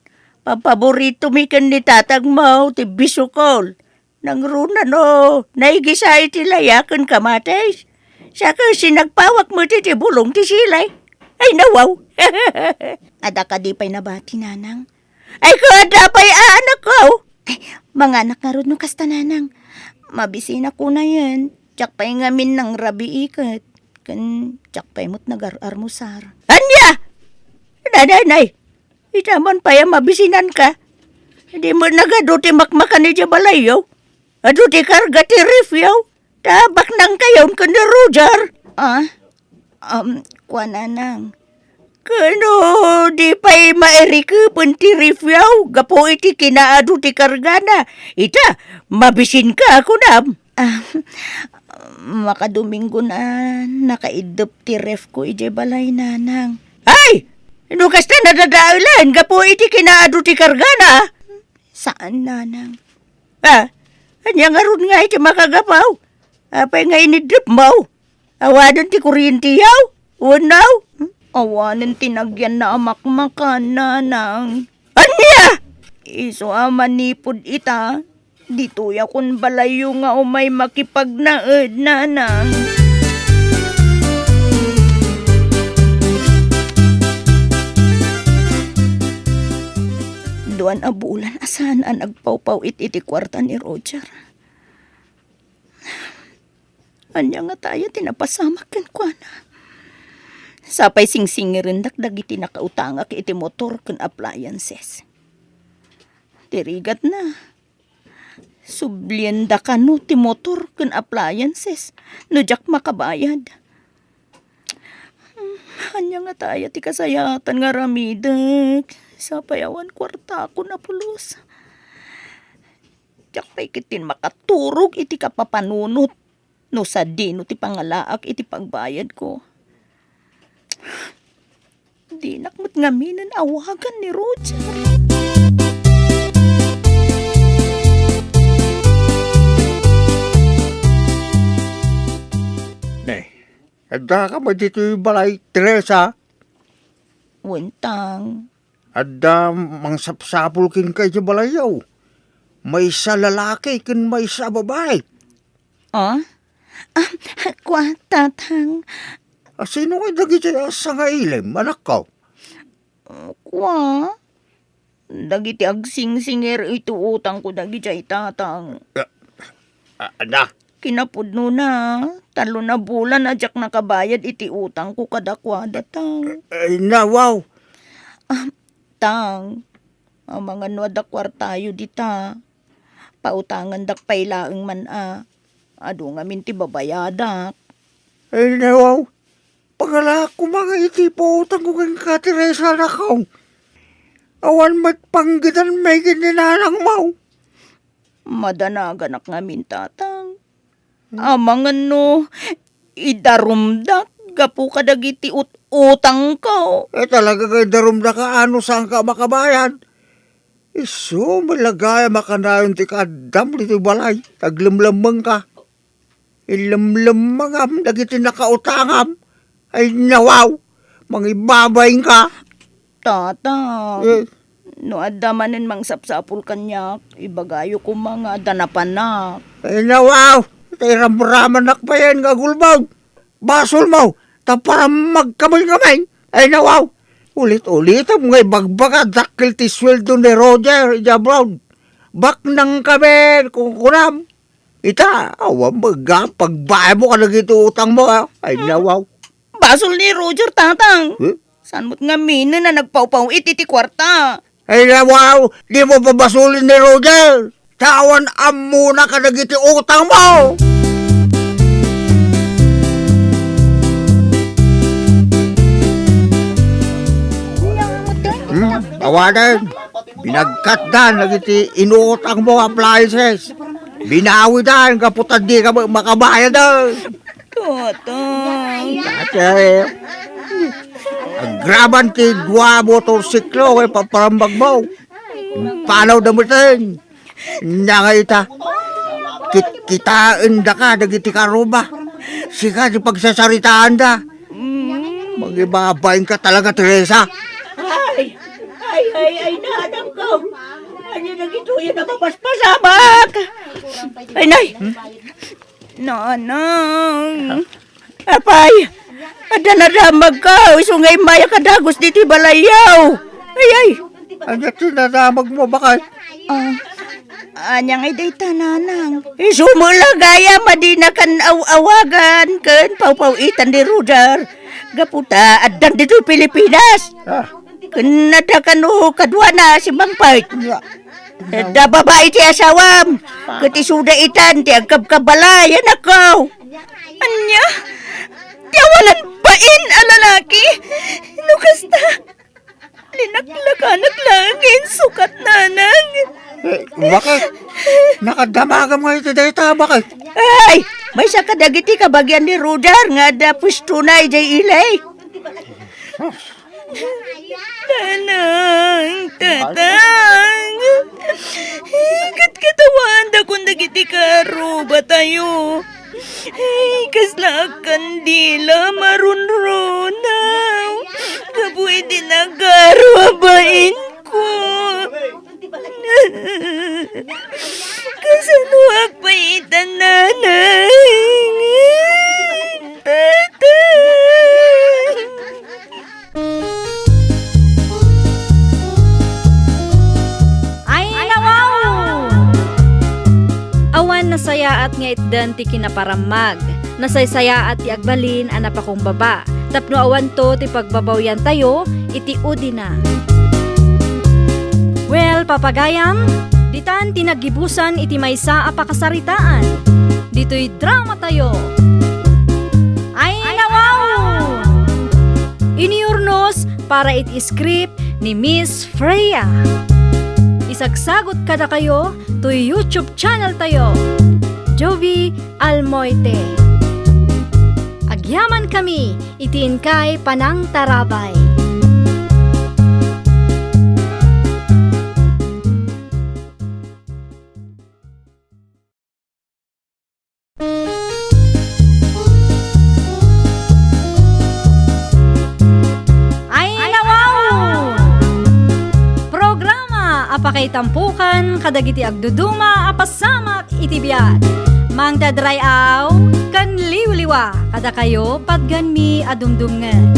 paborito mi kan ni tatang mo, ti bisukol. Nang runa no, naigisa iti layakan kamates. Saka sinagpawak mo ti bulong ti silay. Ay nawaw. Ada ka di pa'y nabati, nanang. Ay kada pa'y anak ko. Mga anak nga ron no kasta nanang. Mabisin ako na yan. Tsak pa'y ngamin ng rabi ikat. Kan tsak pa'y mo't nagar-armusar. Anya! Nanay! Itaman pa yung mabisinan ka. Hindi mo nagaduti makmakan ni Jabalayo. Aduti karga ti rifyaw. Tabak nang kayon ka ni Roger. Kwa nanang. Kano, di pa'y maerikapon ti rifyaw. Gapo iti kinaado ti kargana. Ita, mabisin ka ako na. Makadomingo na nakaidop ti ref ko ije balay nanang. Ay! Nukas na nadadailan. Gapo iti kinaado ti kargana. Saan nanang? Anya nga ron nga iti makagapaw. Apay nga inidop mo. Awanan ti kuryente yaw. Unaw. Awanan tinagyan na amakmakan, nanang. Anya! Iso amanipod ita. Dito ya kun balayo nga umay makipagnaed, nanang. Duan abulan asan ang nagpawpaw iti kwarta ni Roger. Anya nga tayo tinapasamak ken kuana. Sapay singsingirin dagiti nakautangak iti motor ken appliances. Tirigat na. Sublienda ka no ti motor ken appliances. No jak makabayad. Anya nga tayo ti kasayatan nga ramidag. Sapay awan kwarta ako na pulos. Jak pa'y kitin makaturog iti kapapanunot. No sa dino ti pangalaak iti pagbayad ko. Di nakmat ngaminan awagan ni Roger. Adda ka ba dito yung balay, Teresa? Wentang. Adda mangsapsapul kin kay sa balayaw. May isa lalaki kin may isa babae. Kwa, tatang. Sino kay dagiti sa nga ilim, anak ko? Kwa. Dagiti agsing-singer ito utang ko dagiti tatang. Anak. Kinapudno na. 3 na bulan na jak nakabayad iti utang ko kadakwa datang. Wow. Tang. Ang mga nuadakwar tayo dita. Pautangan dak pailaeng man Ado nga minti babayadak. Wow. Pagala ko mga iti po utang ko kang Teresa na ko. Awan matpanggitan may gininanang mo. Madanagan ak ngamin tatang. Amangan no, idarumdak, gapu kadagiti utang ko. Talaga kay darumda ka ano saan ka makabayan. Iso, malagaya makanayon ti kadam dito balay. Taglamlamang ka. Ilamlamangam, dagiti nakautangam. Ay nawaw, mangibabayin ka. Tatang, no adamanin mang sapsapul kanyak, ibagayo ko mga danapanak. Ay nawaw. Tay ramraman nakpayan nga gulbag. Basol mo. Tapara magkamay-kamay. Ay nawaw. Ulit-ulit ang ngay bagbaga dakil ti sweldo ni Roger Jabron. Bak nang kami kukunam. Ita, awan baga pagbae mo ka nagito utang mo. Ay nawaw. Basol ni Roger, tatang. Saan mo't nga mina na nagpaupaw iti kwarta? Ay nawaw. Di mo pabasulin ni Roger. Tawan muna ka nagiti utang mo. Awanan. Binagkat dan nagiti inuutang mo appliances. Binawi dan kaputad di ka makabayad dan. Tatang. Ate. Agraban ti 2 motorsiklo kay paparambag mo. Panaw damutin. Nangayta. Kitaan da ka dagiti karuba. Sika di pagsasaritaan da. Magibabayin ka talaga, Teresa. Ay, nanang ko. Ano na gito yan na mapaspasamak? Ay, nay. Nanang. Apay. Ada na damag ka. Isungay maya kadagos diti balayaw. Ay. Ano tinadamag mo bakit? Anyang ay dayta nanang. Sumula gaya madina kan awagan kan pau-pauitan di Roger. Gaputa adan dito Pilipinas. Kanada kan kadwa na si Mang Pait. Da babae ti asawam. Kati suda itan ti agkabkabalayan ako. Anya? Tiawalan pain a lalaki. Nukasta. Linaklakanak langin sukat nanang. Bakit? Nakadamagan mo ito dayta, bakit? Ay, may sakadagiti kabagyan ni Roger nga da pustunay jay ilay. Tanang, tatang. Katawan da kung dagiti karo ba tayo? Ay, kasla kandila marunrunaw. Kabuhay din nagaro abain ko. Kasanuak pa itan nanay. Tatang. Ay, nawaw! Awan nasaya at nga itdan ti kinaparamag. Nasaysaya at ti agbalin anap akong baba. Tapno awan to ti pagbabawyan tayo, iti udi na. Well, papagayam, ditan tinagibusan iti maysa a pakasaritaan. Dito'y drama tayo. Ay, nawaw! Iniurnos para iti script ni Miss Freya. Isagsagot kada kayo to YouTube channel tayo, Jovi Almoite. Agyaman kami, itiin kay Panang Tarabay. Apakay tampukan, kadagiti agduduma, apasamak, itibiyat. Mang dadrayaw, kan liwliwa, kada kayo, patganmi, adumdumngan.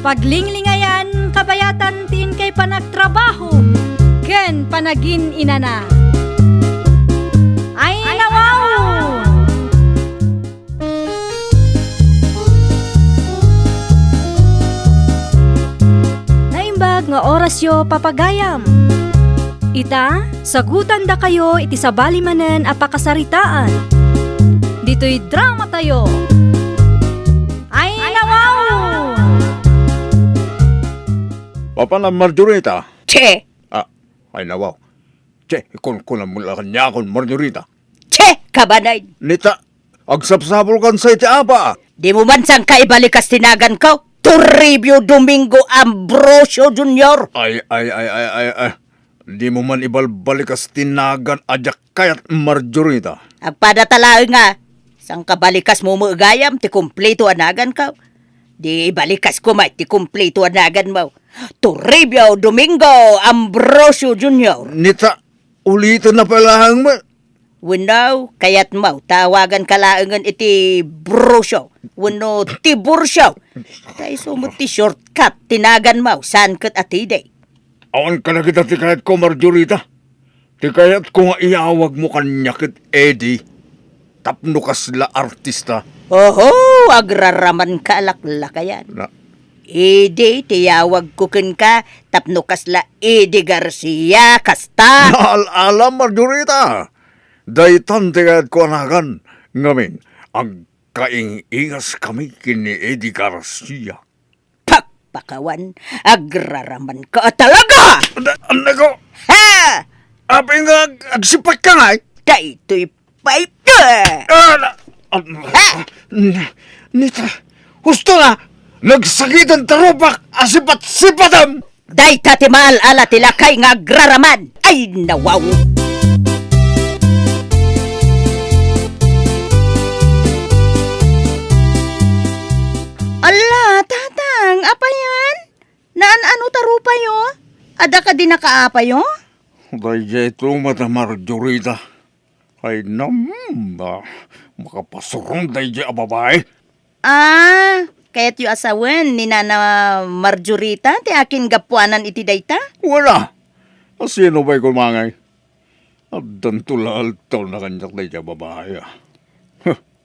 Paglinglingayan, kabayatan, tin kay panagtrabaho, ken panagin inana. Ay, nawaw! Nga oras yo papagayam. Ita, sagutan da kayo iti sabali manen a pakasaritaan. Dito'y drama tayo. Ay, nawaw! Papa na Marjorita. Che! Ay nawaw. Che, ikon ko na mula kanya akong Marjorita. Che! Kabanay! Nita, agsapsapol kan sa iti apa. Di mo man sang kaibalikas tinagan ko? Toribio Domingo Ambrosio Jr. Ay. Di mo man ibalbalikas tinagan ajak kayat Marjorita. Agpadatalae nga. Sang kabalikas mo maagayam, ti kumpleto anagan ka. Di balikas ko may ti kumpleto anagan mo. Toribio Domingo Ambrosio Jr. Nita, ulitin na palahang mo. Wino, kayat mo, tawagan kalaangan iti brosyo. Wino, ti bursyo. Tayo sumot ti shortcut, tinagan mo, sangkat at ide. Awan ka na kita ti kayat ko, Marjorita. Ti kayat ko nga iawag mo kanya kit Eddie. Tapno kasla artista. Oho, agraraman ka alaklakayan. Na, Ede, tiyawag ko kin ka, tapno kasla Ede Garcia, kasta. Naal-alam, Marjorita. Daytan ti kayat ko anagan. Ngamin, ang kaing-ingas kami kini Eddie Garcia. Pakawan, agraraman ka talaga! Ano ko? Ha! Apin nga, agsipak ka nga eh. Daytoy pipe! Nita, husto na, nagsakitan tarupak, asipat-sipatam! Day tatimal ala tilakay nga agraraman! Ay nawaw! Ala, tatang, apa yan? Naan-ano tarupa yo? Ada ka din nakaapa yo? Daya ito mata Marjorita. Ay makapasurong daya babae. Kaya't yung asawan ni Nana Marjorita, ti akin gapuanan iti dayta? Wala. Sino ba'y kumangay? At dan tulal taon na kanyak na siya babae.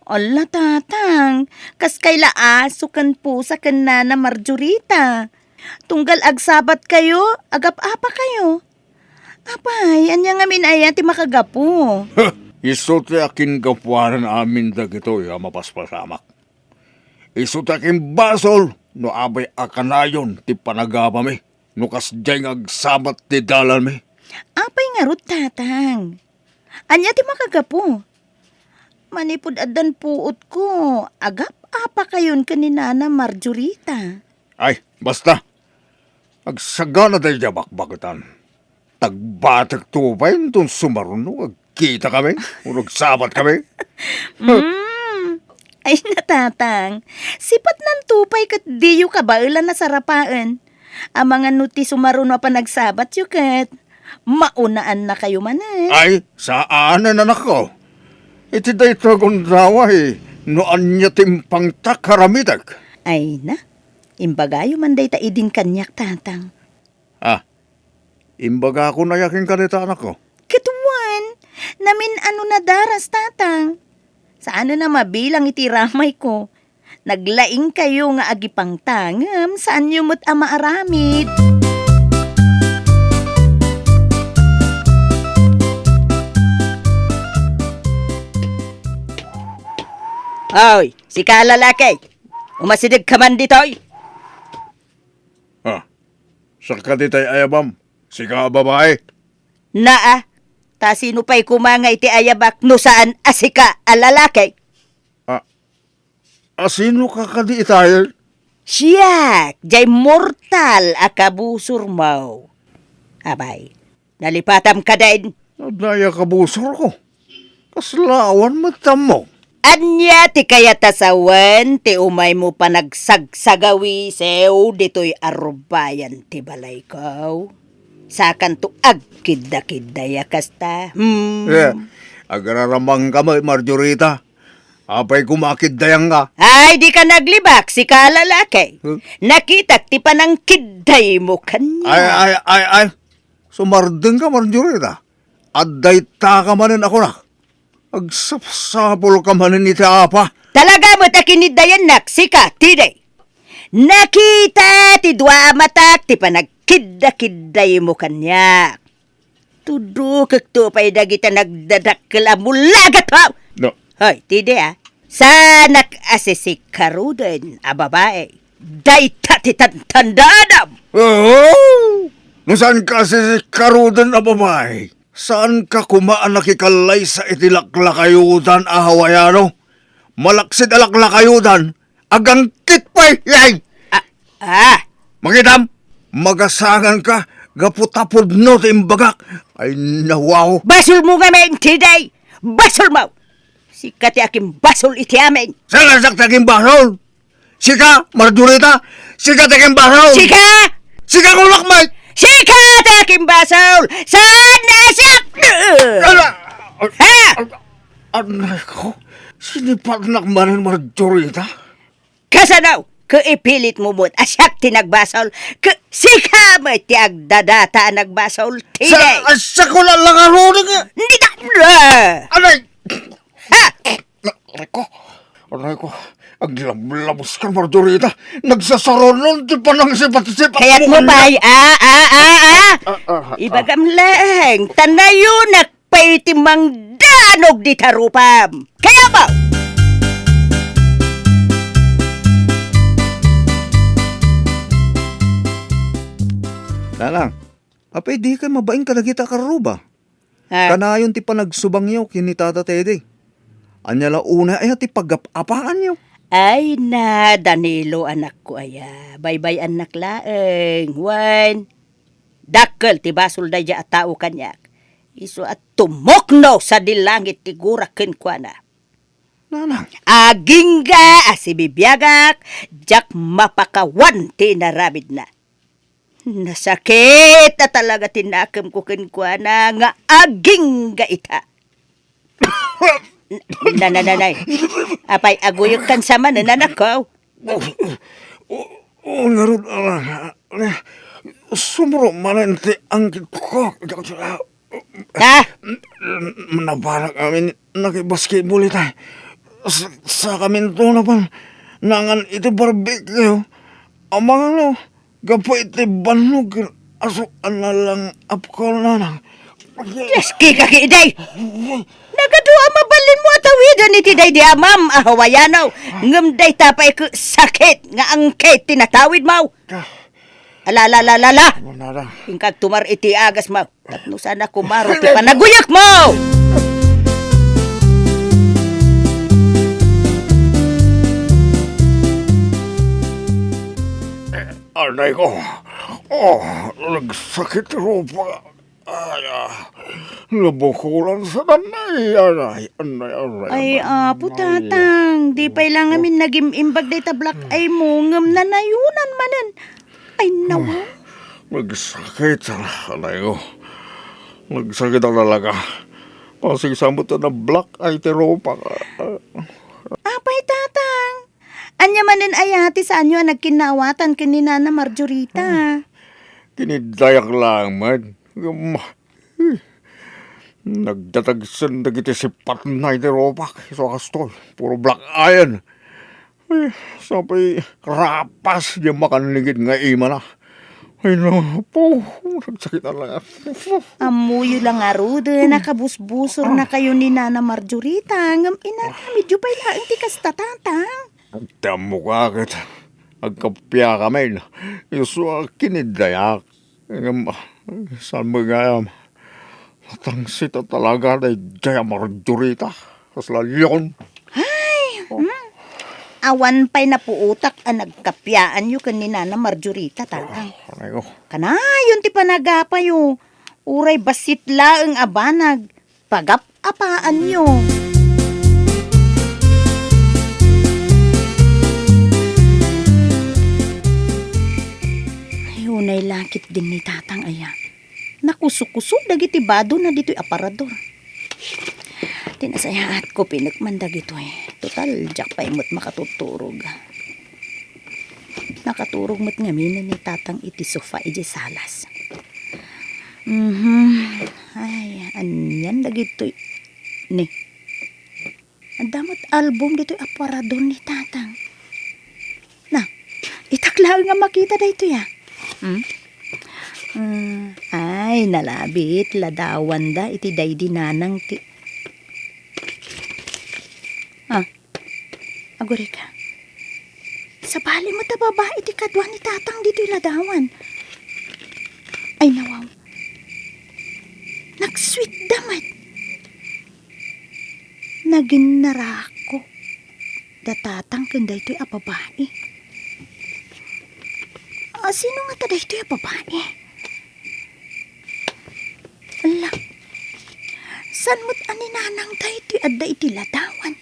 Ala, tatang. Kas kayla asukan po sa kanana Marjorita. Tunggal agsabat kayo, agap-apa kayo. Apay, anya nga minaya ti makagapo. Iso ti akin kapuanan amin dagito mapaspasamak. Iso ti akin basol no abay akanayon ti panagapami. No kasjay agsabat ti dalan mi. Apay nga rut, tatang. Anya ti makagapo. Manipod adan puot ko. Agap-apa kayon kaninana Marjorita. Ay, basta. Agsagana tayo siya bakbakitan. Tagbatak tupay itong sumaruno. Agkita kami. Urog sabat kami. Ay natatang, sipat nan tupay kat diyo kabailan na sarapaan. Ang mga nuti sumaruno pa nagsabat yukat. Maunaan na kayo manan. Ay, saan na nanak ko? Iti day tagundawa noan niya timpang takaramidag. Ay na, imbagayo man day taidin kanyak, tatang. Imbaga ako na yaking kanita anak ko. Kituan, namin ano na daras, tatang. Saan na mabilang iti ramay ko. Naglaing kayo nga agipang tangam, saan yung mo't ama aramid. Hoy, si kalalaki. Umasidig ka man ditoy. Sa kaditay ayabam, sika babae. Naa, ta sino pa'y kumanga iti ayabak no saan asika alalaki. Asino ka kadi tayo? Siyak, jay mortal akabusur mo. Abay, nalipatam ka din. Nadaya kabusor ko. Kaslawan matam mo. Anya ti kaya tasawan, ti umay mo pa nagsagsagawi sew dito'y arubayan ti balay ko. Sakan to agkida-kidaya kasta. Agararamang ka Marjorita. Apay kumakid dayang ka. Ay, di ka naglibak, si kalalaki. Nakitak ti panang kiday mo kanya. Ay. Sumardeng ka Marjorita. Adday ta ka manin ako na. Agsapsapol ka manin iti apa. Talaga mo ta kinidayan nak, sika, tiday. Nakita ti dua matak, ti panagkida-kiday mo kanya. Tudukak to pa'y dagita nagdadakkel amulagat pa. No. Hoy, tiday sanak asisik karuden a babae. Day tatitandadam. Oh! Saan ka si karudan na babae? Saan ka kumaan nakikalay sa itilaklakayudan a Hawaiano? Malaksid alaklakayudan, agang kitpay, yay! Magitam, magasangan ka, gaputapod no timbagak. Ay nawaw. Basol mo nga men, tiday. Basol mo. Sikat aking basol iti amin. Salasak taking basol. Sika, Marjorita, sika taking basol. Sika! Sika kulakmay. Sikat aking basol. Saan nasak? Ha? Anay ko, sinipat nakmanin Marjorita. Kasanaw, kaipilit mo mo't asyak tinagbasol. Sika mo ti agdadata nagbasol. Tiday. Sa ko lang arunin nga. Hindi ta. Anay! Ha? Aray ko, aglabos ka, Marjorita. Nagsasaronon, di pa nang sipat-sipat. Kaya't mo ba? Ibagam lang, tanayo nakpaitimang danog di tarupam. Kaya ba? Lalang, apay di ka mabaing kadagita karuba. Ha? Kanayon ti panagsubang yaw, kinitata tede. Anya la una ay ti pagapapaan yaw. Ay na, Danilo anak ko aya. Bye-bye anak laeng. Wan. Dakkel ti basol da at tao kanyak. Iso at tumokno sa dilangit ti guraken kwa na. Lalang, Agingga asibibiyagak, jak mapakawan ti narabid na. Nasakit na talaga tinakam ko kinkwa na nga agingga ita. Nanay. Apay aguyok kan sama nanakaw. narod, sumuro manente ang ko. Ha? Nabalak kami nakibasketball itay. Sa kami to na pa. Nangan iti barbecue. Amang ano, gapo iti banog. Asukan na lang apkol na lang. Yaski ka kiday! Nagaduwa mabalin mo at awidan iti day di amam, ahawayanaw. Ngam day tapay ko sakit nga angkit tinatawid mo. Alalalala! Wala na. Hingkag tumar iti agas mo. Tapno sana kumaro ti panaguyak mo! Anay ko. Oh, nagsakit rupa. Ay, nabukulan sa nanay. Anay. Ay, apo tatang, di pa ilang amin nagim-imbag day tablak ay mo ngam na nayunan manan. Ay, nawa. Nagsakit. Anay ko. Nagsakit ang lalaga. Pasig samot na black ay teropa. Apay tatang. Anya manan ayati sa anyo ang nagkinawatan kanina na Marjorita. Kinidayak lang man. Nagdatagsan na kita si Patnay teropa. So kastol. Puro black iron. Ay, sapay rapas di makanligid nga ima na. Ay no, po, nagsakit na lang. Amuyo lang aruda, nakabusbusor na kayo ni Nana Marjorita. Ngam medyo pa ilaang tikas tatang. Tamo ka agad. Agkapya kami na. Iso kinidayak. Saan mo gayam? Tangsita talaga na Jaya Marjorita. Kaslalyon. Awan pa'y napuutak ang nagkapyaan yu kanina na Marjorita tatang. Anay ko. Kanayon ti panagapa yu. Uray basit laeng abanag. Pagap-apaan yu. Ayunay lakit din ni tatang aya. Nakusuk-kusuk dagiti bado na dito'y aparador. Tinasayaat ko pinagmandag ito eh. Total, jak pa imot makatuturog. Nakaturog mo't ngamin ni tatang iti sofa iti salas. Ay, anyan dagito ni. Ang damot album dito'y aparador ni tatang. Na, itakla nga makita na ito ya. Ay, nalabit, ladawan da, iti day dinanang ti... Aguri ka. Sa bali mo ta babae ti kadwa ni tatang dito'y ladawan. Ay, nawaw. Nag-sweet damat. Naging narako. Da tatang kanda ito'y ababae. Sino nga tada ito'y ababae? Ala. San mo't ani nanang da ito'y adda iti ladawan?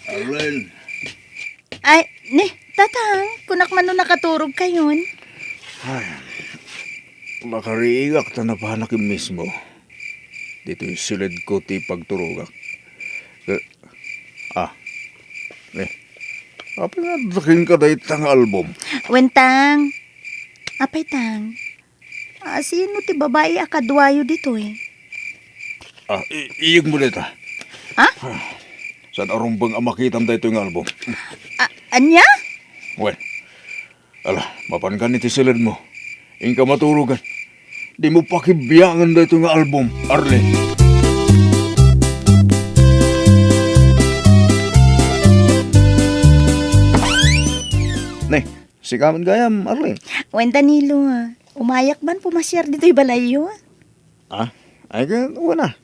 Arlen. Ay, tatang, kunak man nun nakaturog kayon. Ay, makariigak na napahanakin mismo. Dito yung silid ko ti pagturugak. Apa nga daking ka da itang album? Wentang, apay tang, sino ti babae akadwayo dito eh? Iyag mo nita. Ha? Saan arumbang amakitam da ito yung album? Anya? Well, mapan ka niti silid mo. Ingka maturugan. Di mo pakibiyangan da ito yung album, Arlen. Sikaman gayam, Arlen. Wen Danilo, umayak man pumasyar dito'y balayo? Ay ka, wala.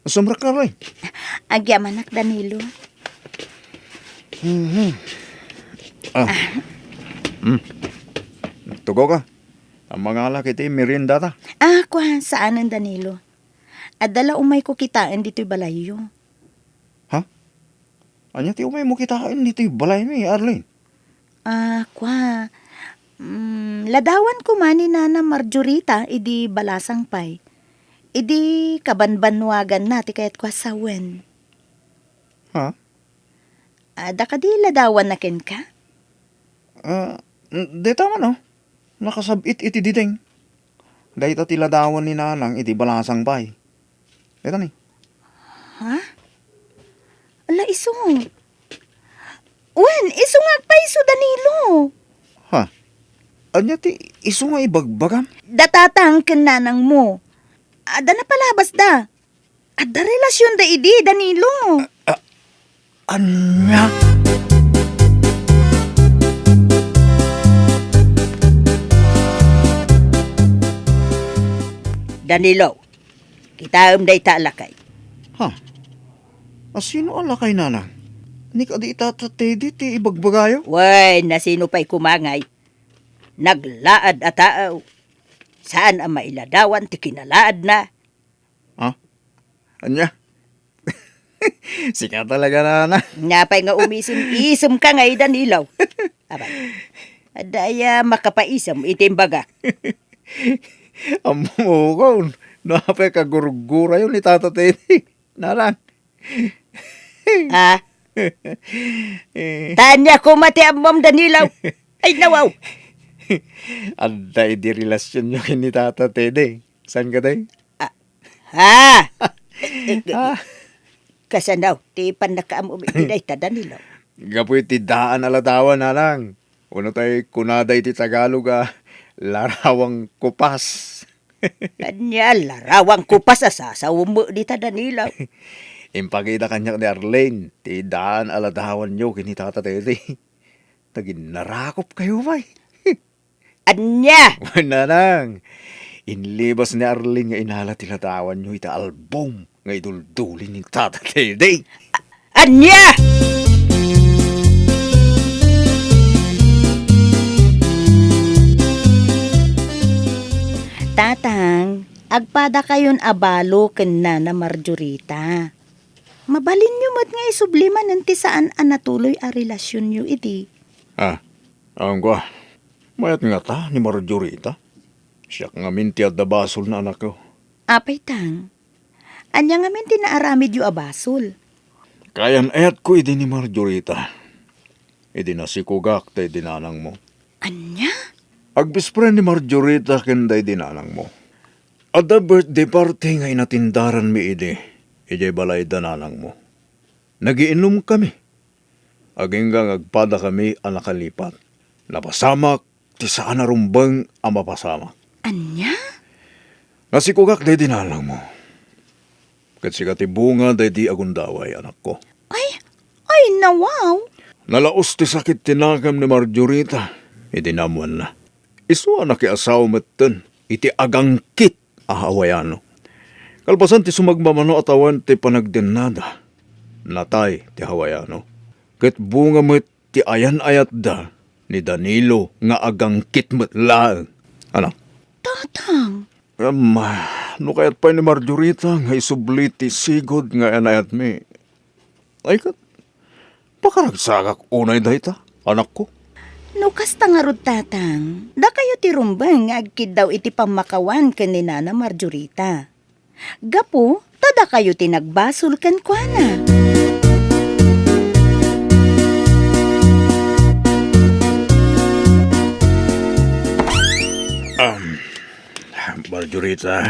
Sumra ka, Arlen. Agyamanak Danilo. Tugo ka. Ang mga alak iti merinda ta. Kwa, saan ang Danilo? Adala umay ko kitaan dito'y balayo. Anya ti umay mo kitain dito yung balay mi, Arlen. Kwa. Ladawan ko man ni Nana Marjorita, idi balasang pay. Idi kabanbanwagan na, ti kayat kwa sawen. Da ka di ladawan na ken ka? Dito man, nakasabit iti dideng. Dahil ti ladawan ni Nanang iti balasang pay. Ito ni. Ala, isong. Wen, isong agpaiso, Danilo. Ha? Anya ti iso nga ibagbagam? Datatang kananang mo. Ada na palabas da. Ada relasyon da idi, Danilo. Anya? Danilo, kita day ta alakay. Ha? Sino alakay nanang? Ni ka di itatatedi ti ibagbagayo? Wen, na sino pa'y kumangay. Naglaad at tao. Saan ang mailadawan ti kinalaad na? Ha? Anya? Sika talaga nanang. Napay nga umisim-isim ka ngay, Danilo. Abay, adaya makapaisam itimbaga. Amo ko. Napay kagurugura yun ni tatatedi. Nanang. Ha? Tanya ko mati amom, Danilo. Ay, nawaw. Anda di relasyon nyo ni tatatedi. Saan ka day? Ha? Kasanaw, ti panakaamom itiday ta, Danilo. Gapoy ti daan aladawan nanang. Uno tayo kunaday ti Tagalog larawang kupas. Kanya, larawang ko pa sa sasaw mo di ta, Danilo. Impakita kanya ni Arlene, ti daan aladawan nyo kini tatatedi. Tagin narakop kayo bay. Anya! Nanang, inlibas ni Arlene nga inala tilatawan nyo ita album nga idulduli ni tatatedi. Anya! Tatang, agpada kayon abalo ken na Marjorita. Mabalin nyo mat nga isubliman nanti saan anatuloy a relasyon nyo iti. Ang ko, mayat nga ta ni Marjorita. Siya nga minti at dabasol na anak ko. Apay tang, anya nga min tinaaramid yu abasol. Kayan ayat ko idi ni Marjorita. Idi na si Kugak tay dinanang mo. Anya? Agbispre ni Marjorita kenday dinanang mo. Ada birthday party nga inatindaran mi idi. Ijay balay dananang mo. Nagiinom kami. Aginggang agpada kami ang nakalipat. Napasamak, ti saan na rumbang ang mapasamak. Anya? Nasikugak day dinanang mo. Kat si katibunga day di agundaway anak ko. Ay, nawaw. Nalaos ti sakit tinagam ni Marjorita. Idinamuan na. Isu anak asaw metten. Iti agangkit ahawayano. Kalpasan ti sumagmamano atawan ti panagdenada. Natay ti hawayano. Ket bunga met ti ayan-ayat da ni Danilo nga agangkit met laeng. Anak. Tatang. No kayat pa ni Marjorita nga isubli ti sigod nga anayat mi. Ay kat, baka nagsagak unay dahita, anak ko. No kasta nga rod tatang, da kayo ti rumbang nga agkid daw iti pamakawan ken ni Nana Marjorita. Gapo, tada kayo ti nagbasol ken kuana. Marjorita,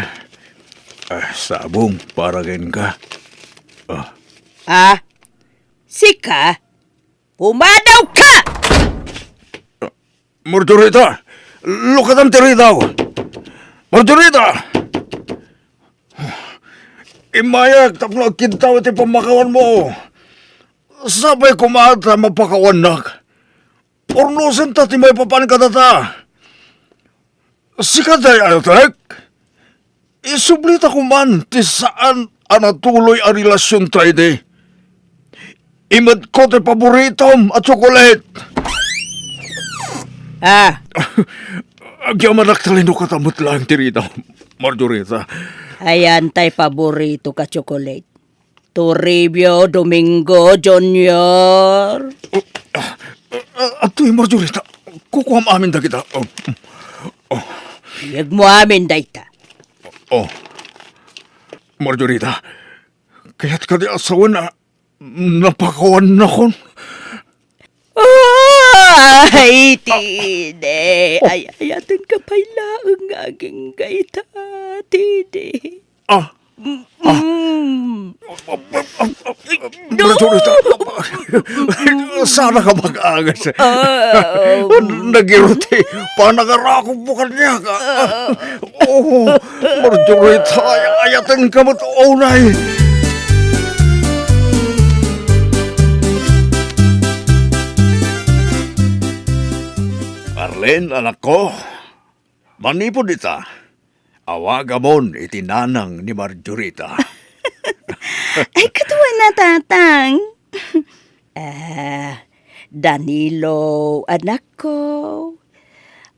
sabong para ken ka. Sika, pumadaw ka! Marjorita, lukatan tiri daw. Marjorita! Imayag, tapno kintaw iti pamakawan mo. Sabay kumata mapakawanak. Ornusin ta ti may papan katata. Sikaday ayatek. Isublita ko man ti saan anatuloy a relasyon trade. Imad ko ti paboritom at chocolate. Agyaman talino katamot lang ti rito, Marjorita. Ayan tay paborito ka chocolate. Toribio Domingo Jr. Ato'y Marjorita, kukuham amin da kita. Iyag mo amin dayta. Marjorita, kaya't ka di asawa na napakawan na kon. Ay, tide. Ay, ayatin ka pala ang aging gaita, tide. Marjorita, sana ka mag-angas. Nagiruti, panagarako po kanya ka. Oh, Marjorita, ayatin ka mo't unay. Arlen, anak ko, manipod ita. Awagamon itinanang ni Marjorita. Ay, katuwa na, tatang. Danilo, anak ko.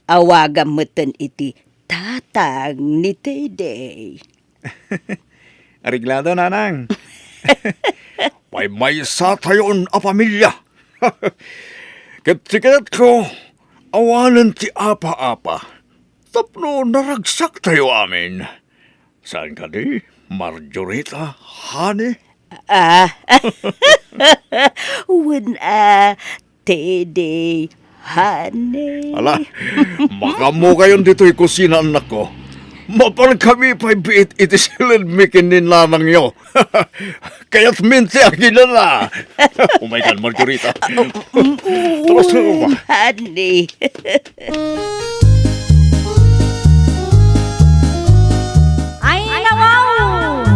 Awagan mo tan iti tatang ni Tede. Ariglado, nanang. May sa tayon a pamilya. Katikat ko, awanan ti apa-apa. Tapno naragsak tayo amin. Saan ka di, Marjorita, honey? When Tede, honey. Ala, makamo kayon dito'y kusina, anak ko. Mapal kami pa'y biit iti silid mikinin lamang nyo. Kaya't minti ang ginala. Umaykan, Marjorita. Tapos na ba? Honey. Ay nawaw!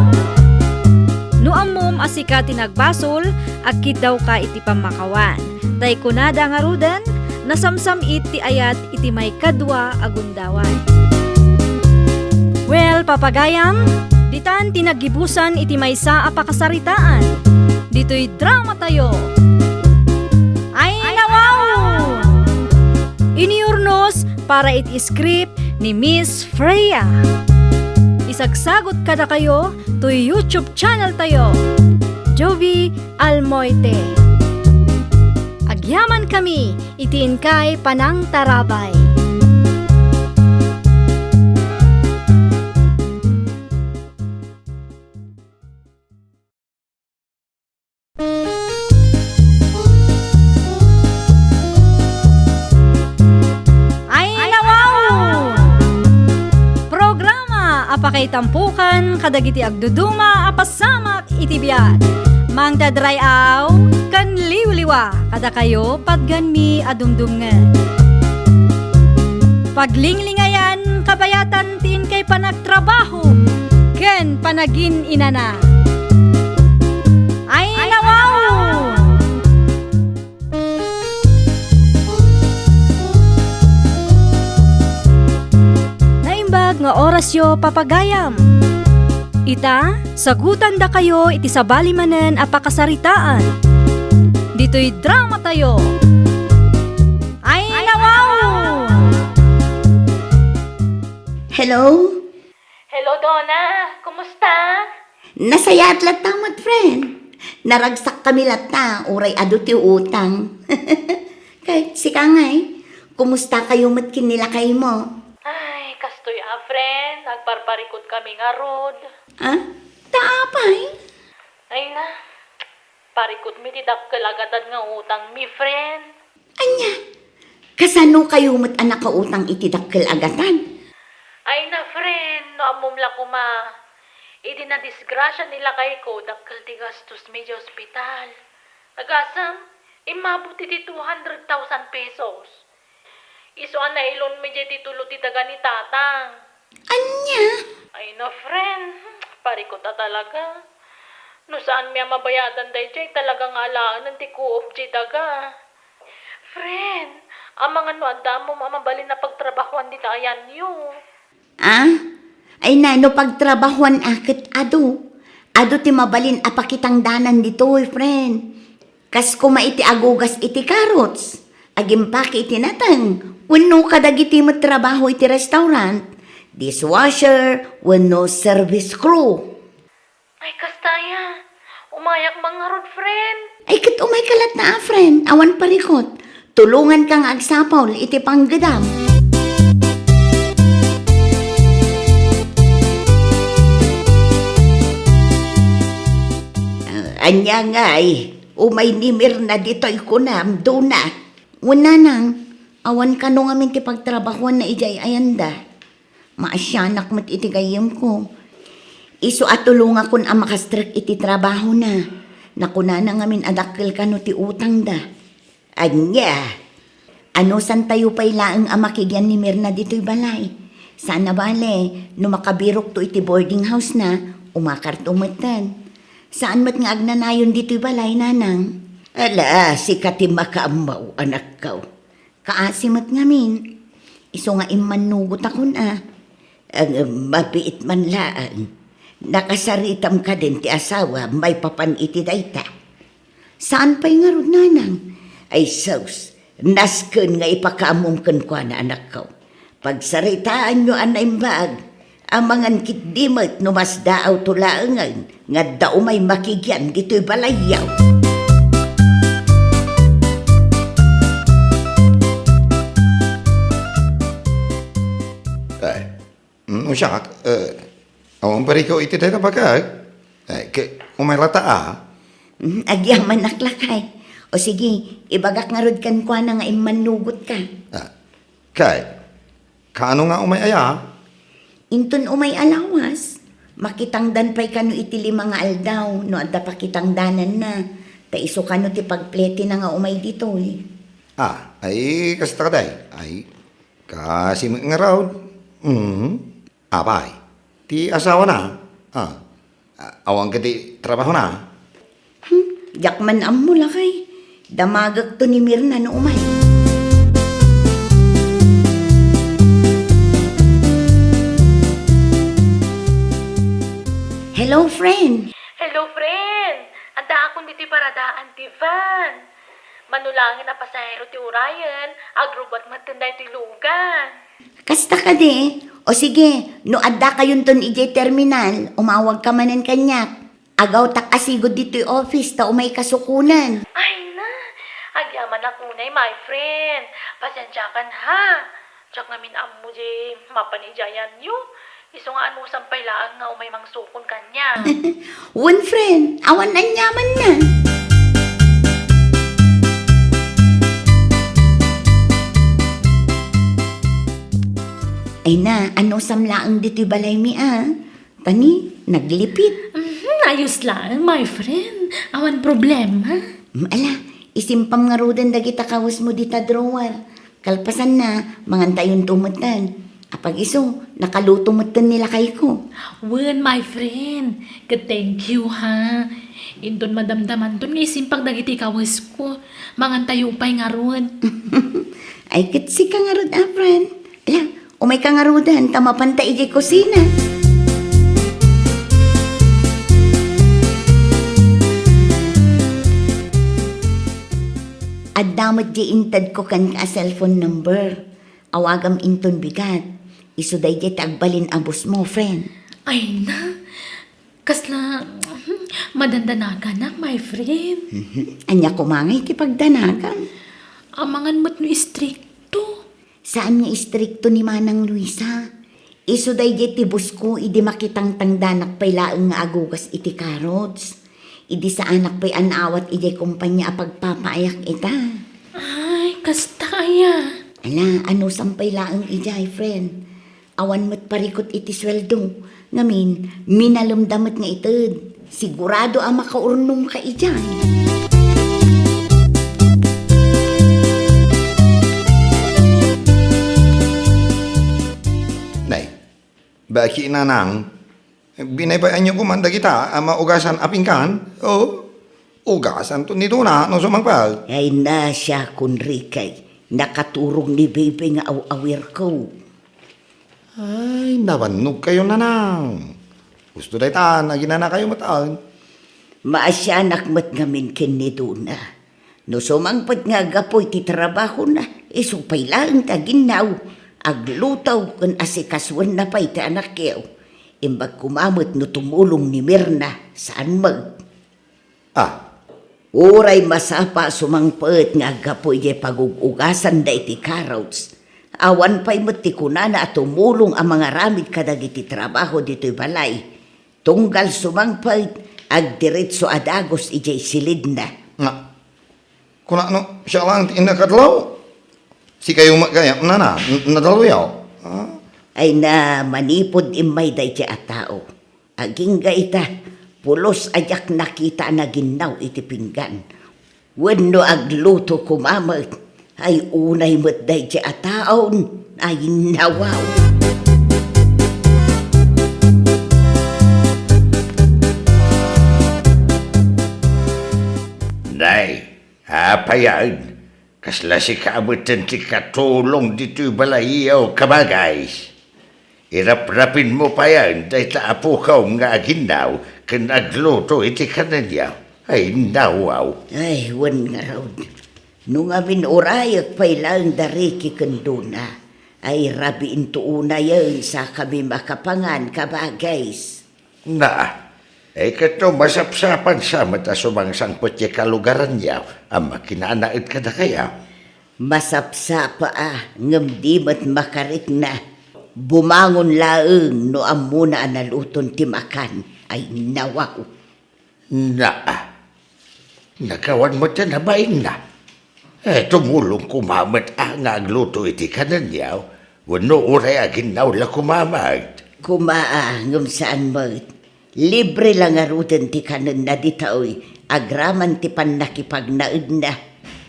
Nuamom asika tinagbasol, agkid daw ka iti pamakawan. Tay kunada nga rudan, nasamsam iti ayat iti may kadwa agundawan. Well, papagayam, ditan tinagibusan iti maysa a pakasaritaan. Dito'y drama tayo. Ay nawaw! Iniurnos para iti script ni Miss Freya. Isagsagot kada kayo to YouTube channel tayo, Jovi Almoite. Agyaman kami, itiin kay Panang Tarabay. Ay nawaw! Programa apakay tampukan kadagiti agduduma apasamak iti biag. Mang dadray aw kan liwliwa kada kayo padganmi adumdumngan. Paglinglingayan kabayatan tin kay panagtrabaho ken panagin inana. Ay nawaw! Naimbag nga orasyo papagayam. Ita, sagutan da kayo iti sabali manen apakasaritaan. Dito'y drama tayo. Ay nawaw! Hello? Hello, Donna. Kumusta? Nasayat lat tamat, friend. Naragsak kami lat na, uray ado ti utang. Kahit si Kangay, kumusta kayo matkin nila kay mo? Ay, kastoy friend. Nagparparikot kami nga rod. Ah? Taapay? Ay na. Parikot mi ti dakkel agatan nga utang mi, friend. Anya, kasano kayo mat anak ka utang iti dakkel agatan? Ay na, friend. No amumla ko ma. Idi na disgrasya nila kay ko dakkel ti gastos mi di ospital. Nagasam, imabuti ti 200,000 pesos. Isuan na ilon mi di titulo ti daga ni tatang. Anya? Ay na, friend. Parikot na talaga. No saan miya mabayadan day jay talagang alaan ng ti kuop jay daga. Friend, ang mga nuanda mo mamabalin na pagtrabahuan di tayan nyo. Ah? Ay na, no pagtrabahuan akit ado. Ado ti mabalin apakitang danan dito, friend. Kas kuma iti agugas iti karots. Agimpaki iti natang. Wano kadagiti mo trabaho iti restaurant. Dishwasher, wano service crew. Ay, kastaya. Umayak mga rod, friend. Ay kat umay kalat na friend. Awan parikot. Tulungan kang agsapaw iti panggadam. Anya nga umay nimir na dito'y kunam, doon na. Una nang, awan ka nung amin ti pagtrabahuan na ijay ayanda. Maasyanak mat iti gayem ko. Isu atulunga kun ang makastrak iti trabaho na. Nakuna na ngamin adakkel ka no ti utang da. Anya, ano san tayo pa ilaang ang makigyan ni Mirna dito'y balay? Sana bale, no makabirok to iti boarding house na, umakar tumatan. Saan mat nga agnanayon dito'y balay, nanang? Ala, si kati makaamaw, anak ko. Kaasimat ngamin. Iso nga imanugot ako na. Ang mabiit man laan. Nakasaritam ka din ti asawa, may papan iti dayta. Saan pa'y nga rod, nanang? Ay sus, nasken nga ipakaamumken ko na anak ko. Pagsaritaan nyo anay bag, ang mga kitdimot no mas daaw tulaangan, nga daw may makigyan dito'y balayaw. Siya, awang pariko iti tayo na bagay. Umay lata Agyaman naklakay. O sige, ibagak nga rod kan kwa na nga imanugot ka. Kay, kaano nga umay aya? Inton umay alawas, makitangdan pa'y kano iti 5 nga aldaw, no adda pa kitangdanan na. Ta iso kano ti pagplete na nga umay dito eh. Ay, kasta ka day. Ay, kasi nga raw. Apay, ti asawa na. Awang kati trabaho na. Yakman am mo lakay. Damagag to ni Mirna no umay. Hello, friend. Hello, friend! Anda akong diti paradaan ti van. Manulangin na pasahero ti Urayan, agrubat matinday ti lugan. Kasta ka de. O sige, no adda kayon ton ije terminal, umawag ka manen kanyak. Agaw tak asigod dito'y office, ta umay kasukunan. Ay na, agyaman ako na my friend. Pasensyakan ha. Tsak namin amo di mapanijayan nyo. Iso nga ano sampay laang nga umay mangsukon kanya. One friend, awan na nyaman na. Ay na, ano samlaang dito'y balay mi Tani, naglipit. Ayos lang, my friend. Awan problema. Ala, isimpam nga rodan dagita kawas mo dita drawer. Kalpasan na, mangantayon tumutan. Apag iso, nakaluto mutan nila kay ko. Wen, my friend. Thank you, ha. Indon madamdaman ton nga isimpag dagiti kawas ko. Mangantayo pa'y nga ron. Ay, kitsi ka nga rod, friend. Ala, umay ka nga rodan, tamapanta ije kusina. At damot di intad ko kan ka cellphone number. Awagam inton bigat. Isuday di tagbalin abos mo, friend. Ay na. Kasla, madandanagan na, my friend. Anya kumangay ti pagdanagan. Amangan mo't no istrikto. Saan nga istrikto ni Manang Luisa? Isuday di tibus ko, idi makitang tangdanak pa'y laeng nga agugas iti karots. Idi sa anak pa'y anawat iti kumpanya pagpapaayak ita. Ay, kastaya. Ala, ano sampay laeng ijay, friend? Awan mo't parikot iti sweldo. Ngamin, minalumdamot nga itid. Sigurado ang makaurnong ka ijay. Nay, baki na nang, binaybayan niyo kumanda kita, ama ugasan apingkan, ugasan to nito na, no sumangpal. Ay na siya kunrikay. Nakaturong ni baby nga awir ko. Ay, nabanog kayo na nang. Gusto dahi ta, nagina na kayo mataan. Maasya anak mat ngamin kinito na. No sumangpad nga gapoy ti trabaho na. Isupay lang taginaw. Aglutaw kun asikaswan na pa'y ti anak yaw. Imbag kumamot no tumulong ni Mirna. Saan mag? Uray masapa sumangpet nga gapoy jay pagugugasan da iti karots. Awan pa'y matikunana at tumulong ang mga ramid kadagiti trabaho dito'y balay. Tunggal sumangpet agdiretso adagos ijay silid na. Nga, kuna no, siya lang inakadlaw. Si kayo magkaya, nadalaw yaw. Ay na manipod imay da iti a tao. Aging gaita, pulos ajak nakita na ginaw iti pinggan. Wenno agluto kumamag, ay unay matday di ataon, ay nawaw. Nay, apa yan? Kasla si kamutan ti katulong dito'y balayaw kabagay. Irap-rapin mo pa yan, dahil taapukaw nga aginaw, kan agluto iti kananyaw. Ay, nawaw. Ay, wan nga raw. Nung amin orayak pa'y lang dariki kanduna, ay rabiin tuuna yan sa kami makapangan kabagays. Na, ay kato masapsapan sa mata sumangsang putya kalugaran yaw, ang makinanaid ka na kaya. Masapsa pa ngam di mat makarik na. Bumangon laeng no amuna analuton ti makan ay nawaw. Na, nagawan mo dyan na baing na. Tumulong kumamat ang agluto iti kananyaw, wano uray aginaw la kumamag. Kumaangam saan mo. Libre lang arudan ti kanan na ditaoy, agraman ti panakipagnaid na.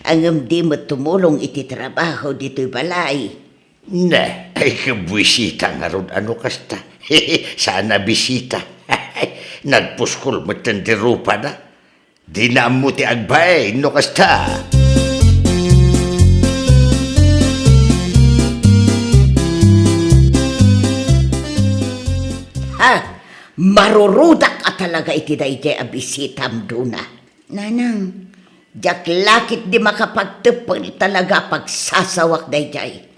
Angam di mo tumulong iti trabaho dito'y balay. Na, ay kabwisita nga ron ano kasta. Sana bisita. Nagpuskol mo tandirupa na. Di na mo ti agbay, no kasta. Ha? Marurudak ka talaga iti dayjay abisitam duna. Nanang, jak lakit di makapagtepel talaga pagsasawak dayjay.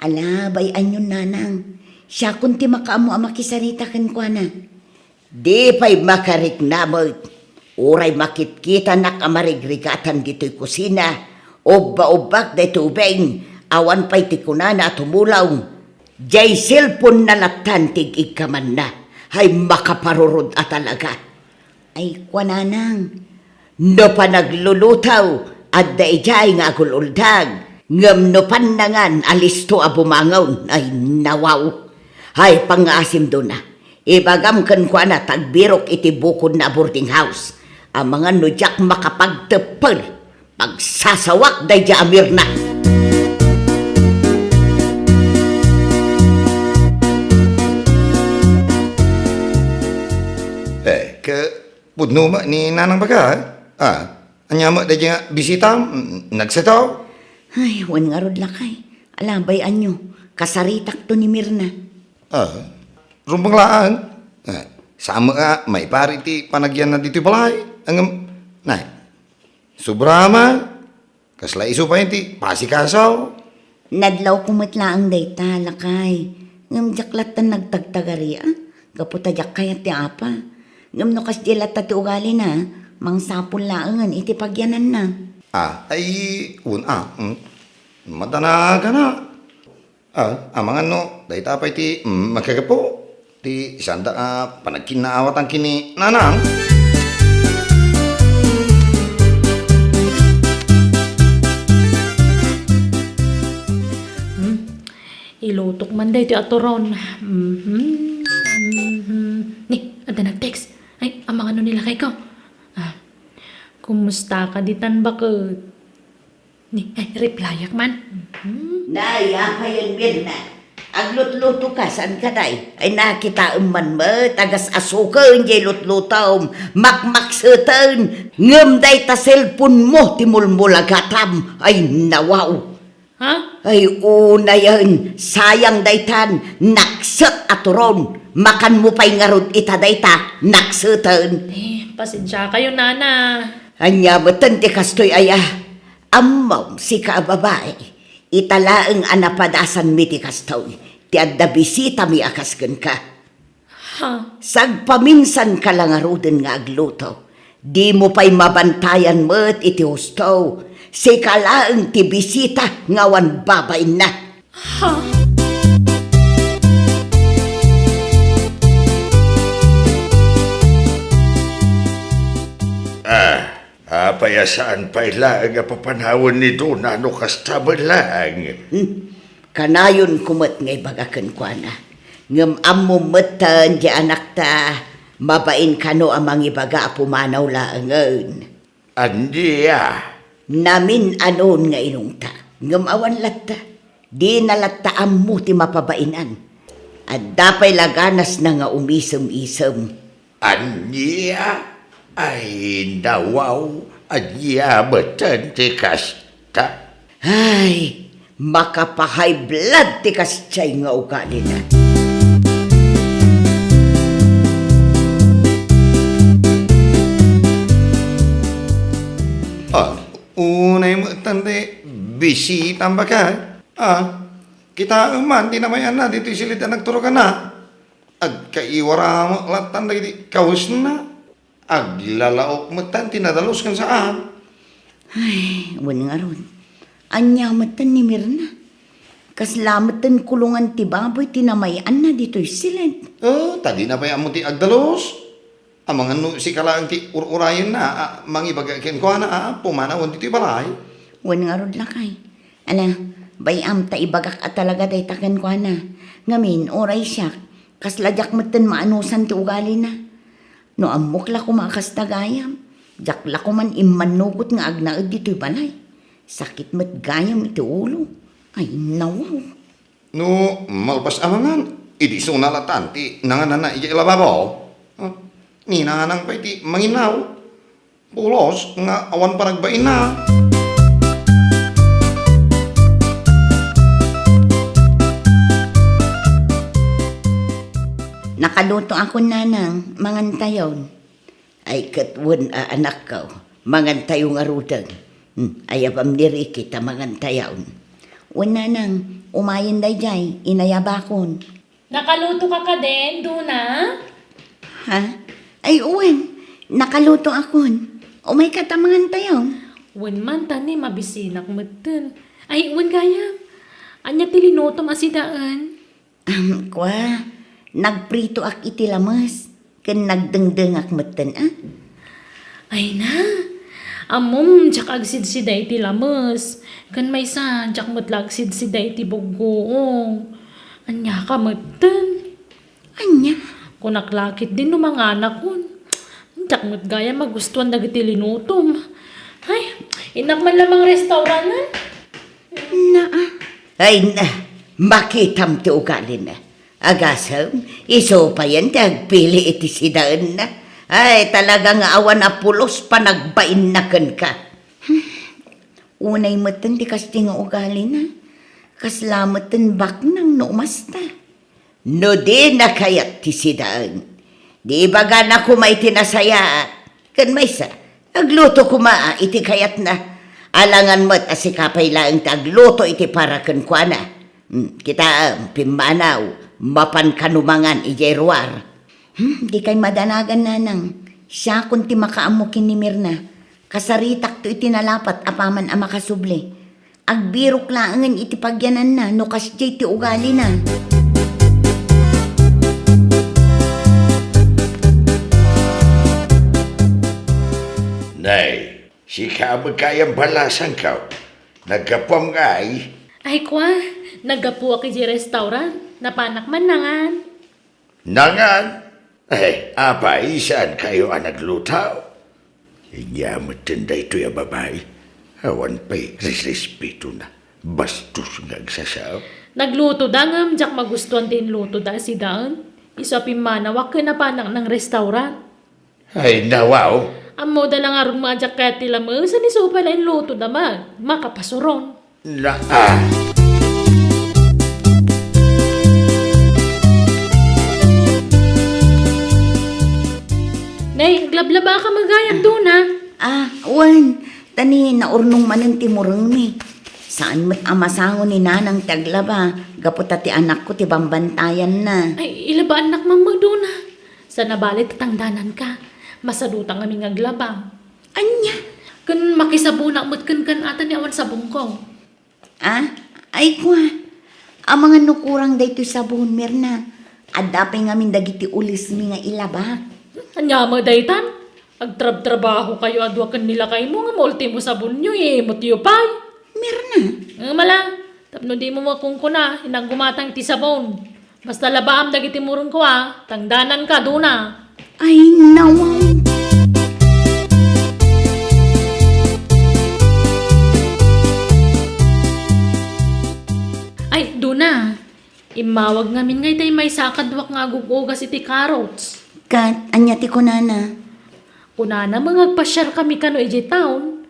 Alabay anyon nanang, siya kunti makaamu ang makisarita kan kwa na. Di pa'y makarik namot. Uray makitkita nak amarigregatan dito'y kusina. Obba-obbak day tubeng, awan pa'y tikunana tumulaw. Jay cellphone na latantig ikaman na. Ay makaparurod at talaga. Ay kwananang, no pa naglulutaw at daijay nga agululdag. Ngam no pandangan alisto a bumangaw ay nawaw. Ay pangasim do na. Ibagam kan kwa na tagbirok iti bukod na boarding house. Ang mga nudyak makapagtepel. Pagsasawak day amir na. Pudno ma ni nanang baga? Anya mo da nga bisita, nagsetaw? Ay, wan nga rod lakay. Alabay anyo, kasaritak to ni Mirna. Rumpang laan. Sama nga, may pari ti panagyan na dito balay. Ang, nay, sobrama, kasla iso pa yun ti pasikasaw. Nadlaw kumatlaang dayta lakay. Ngam jaklatan nagtagtagari Kaputadyak kaya ti apa. Ngam no kas dilata ti ugali na, mangsapon laangan iti pagyanan na. Madana ka na. Amangan no, dahi tapay ti magkagapo. Ti isanda panagkinaawat ang kini nanang. Ilutok man day ti atoron. Ni, ada nag-text. Ay, ang mga ano nila kay ikaw. Kumusta ka ditan bakit? Ni, ay, replyak man. Nay, apayan Mirna. Aglutluto ka, saan ka day? Ay nakita man mo, tagas asukan, jay lutlutaw, makmaksutan. Ngam day ta cellphone mo, timulmulagatam. Ay nawaw. Ha? Ay una yan, sayang daytan, naksat aturon. Makan mo pa'y ngarod ita dayta, naksatan. Pasensya kayo, nana. Anya matan ti kastoy aya, amaw si kaababae. Italaang anapadasan mi ti kastoy, ti adda bisita mi akasken ka. Ha? Sagpaminsan ka lang aruden nga agluto. Di mo pa'y mabantayan mo't iti husto. Si kalaang ti bisita ngawan babain na. Ha? Payasaan pa'y lang ang papanahon ni Duna no kastabal lang. Kanayon kumat ngay bagakan kwa na. Ngam amo matan di anak ta. Mabain kano amang ibaga pumanaw laangan. Andiya. Namin anon nga inungta. Ngamawan latta. Di nalatta mo ti mapabainan. At dapay laganas na nga umisem-isem. Andiya. Ay, nawaw. Andiya betan ti kasta. Ay, makapahay blood ti kastsay nga ugali na. Unay mo tante, bisita ba ka? Kita man, di namayan na, dito silid na nagturo ka na. Kaiwara mo, latan na giti, kawas na. Lalaok mo tan, tinadalos kan saan. Ay, wan nga ron. Anyamatan ni Mirna. Kaslamatan kulungan ti baboy, tinamayan na dito'y silid. Tadi na pa mo ti agdalos. Amang ano si kalaang ti urayan na, mangibagakin ko na, pumanawan dito'y balay. Wan nga ron lakay. Bayam ta ibagak at talaga day takan ko na. Ngamin, oray siya. Kasladyak matan maanusan ti ugali na. No amok la ko makastagayam. Jak la ko man imanugot nga agnaad dito'y balay. Sakit mat gayam iti ulo. Ay, nawaw. No, malpas amangan. Idi so nalatan ti nanganana iya ilababo. Ninanang pa iti manginaw. Pulos nga awan panagbain na. Nakaluto ako nanang, mangantayon. Ay katwan anak ko, mangantayo nga rutang. Ayabam diri kita mangantayon. Wan nanang, umayin day jay, inayabakon. Nakaluto ka din, Duna? Ha? Ay uwan, nakaluto akon. Umay kata mangantayon. Wan man tani mabisinak matan. Ay, wan gayam. Anya tilinutom asidaan. Kwa, nagprito ak iti lamas. Kan nagdengdeng ak matan, Ay na. Amom, jak agsid-sida iti lamas. Kan may sa, jak matlagsid-sida iti bugoong. Anya ka matan. Anya? Kung naklakit din no mga anak ko. Jak matgaya magustuhan dagiti linutom. Ay, inak man lamang restaurantan. Ay na, makitam ti ugali na. Agasam, iso pa yan, tagpili iti sidaan na. Ay, talaga nga awan na pulos pa nagbain na kan ka. Unay matan di kasti nga ugali na. Kaslamatan bak nang numasta. No di na kayat ti sidaan. Di baga na kumay tinasaya. Kan may sa, agluto kuma iti kayat na. Alangan mo't asikapay lang tagluto iti para kan kwa na. Kita pimanaw, mapan kanumangan ijeruar. Di kay madanagan nanang. Siya kunti makaamukin ni Mirna. Kasaritak to itinalapat apaman ang makasubli. Agbirok laangan iti pagyanan na no kasjay ti ugali na. Nay, si kabagayang balasan ka. Nagkapam nga ay. Ay kwa, nagapu ako di restaurant. Napanak man nangan. Nangan. Ay, apa isan kayo ang naglutaw? Inyamatan da ito yung babae. Awan pa'y respeto na. Bastos nga agsasaw. Nagluto da ngam, jak magustuhan din luto da si Daan. Isapin manawak ka na panak ng restaurant. Ay, nawaw. Amo da lang aron mga jak kaya tila mo, sa niso pala yung luto da makapasuron. Nay, glablaba ka magayam doon ha. Wan, tani naurnong manan ti murang mi. Saan mo't amasango ni nanang taglaba, gaputa ti anak ko ti bambantayan na. Ay, ilaba anak mamag doon ha. Sa nabalit tangdanan ka, masadutang aming aglaba. Anya? Kun makisabunak mo't kan ata ni awan sabong ko. Ay kwa, ang mga nukurang dayto sabon, Mirna. Adapay ngamin dagiti ulis mi nga ilabak. Anya mo daytan? Agtrab-trabaho kayo adwa kan nila kay mo nga multi mo sabon nyo mutiyo pay. Mirna. Nga mala, tapno di mo makungkuna, hinang gumatang ti sabon. Basta labaam dagiti murong ko tangdanan ka duna. Ay, nawaw. Ay, Duna. Imawag ngamin ngay tay may sakadwak nga gugugas iti carrots. Kat, anya ti kunana. Kunana mangagpasyar kami kano iti town.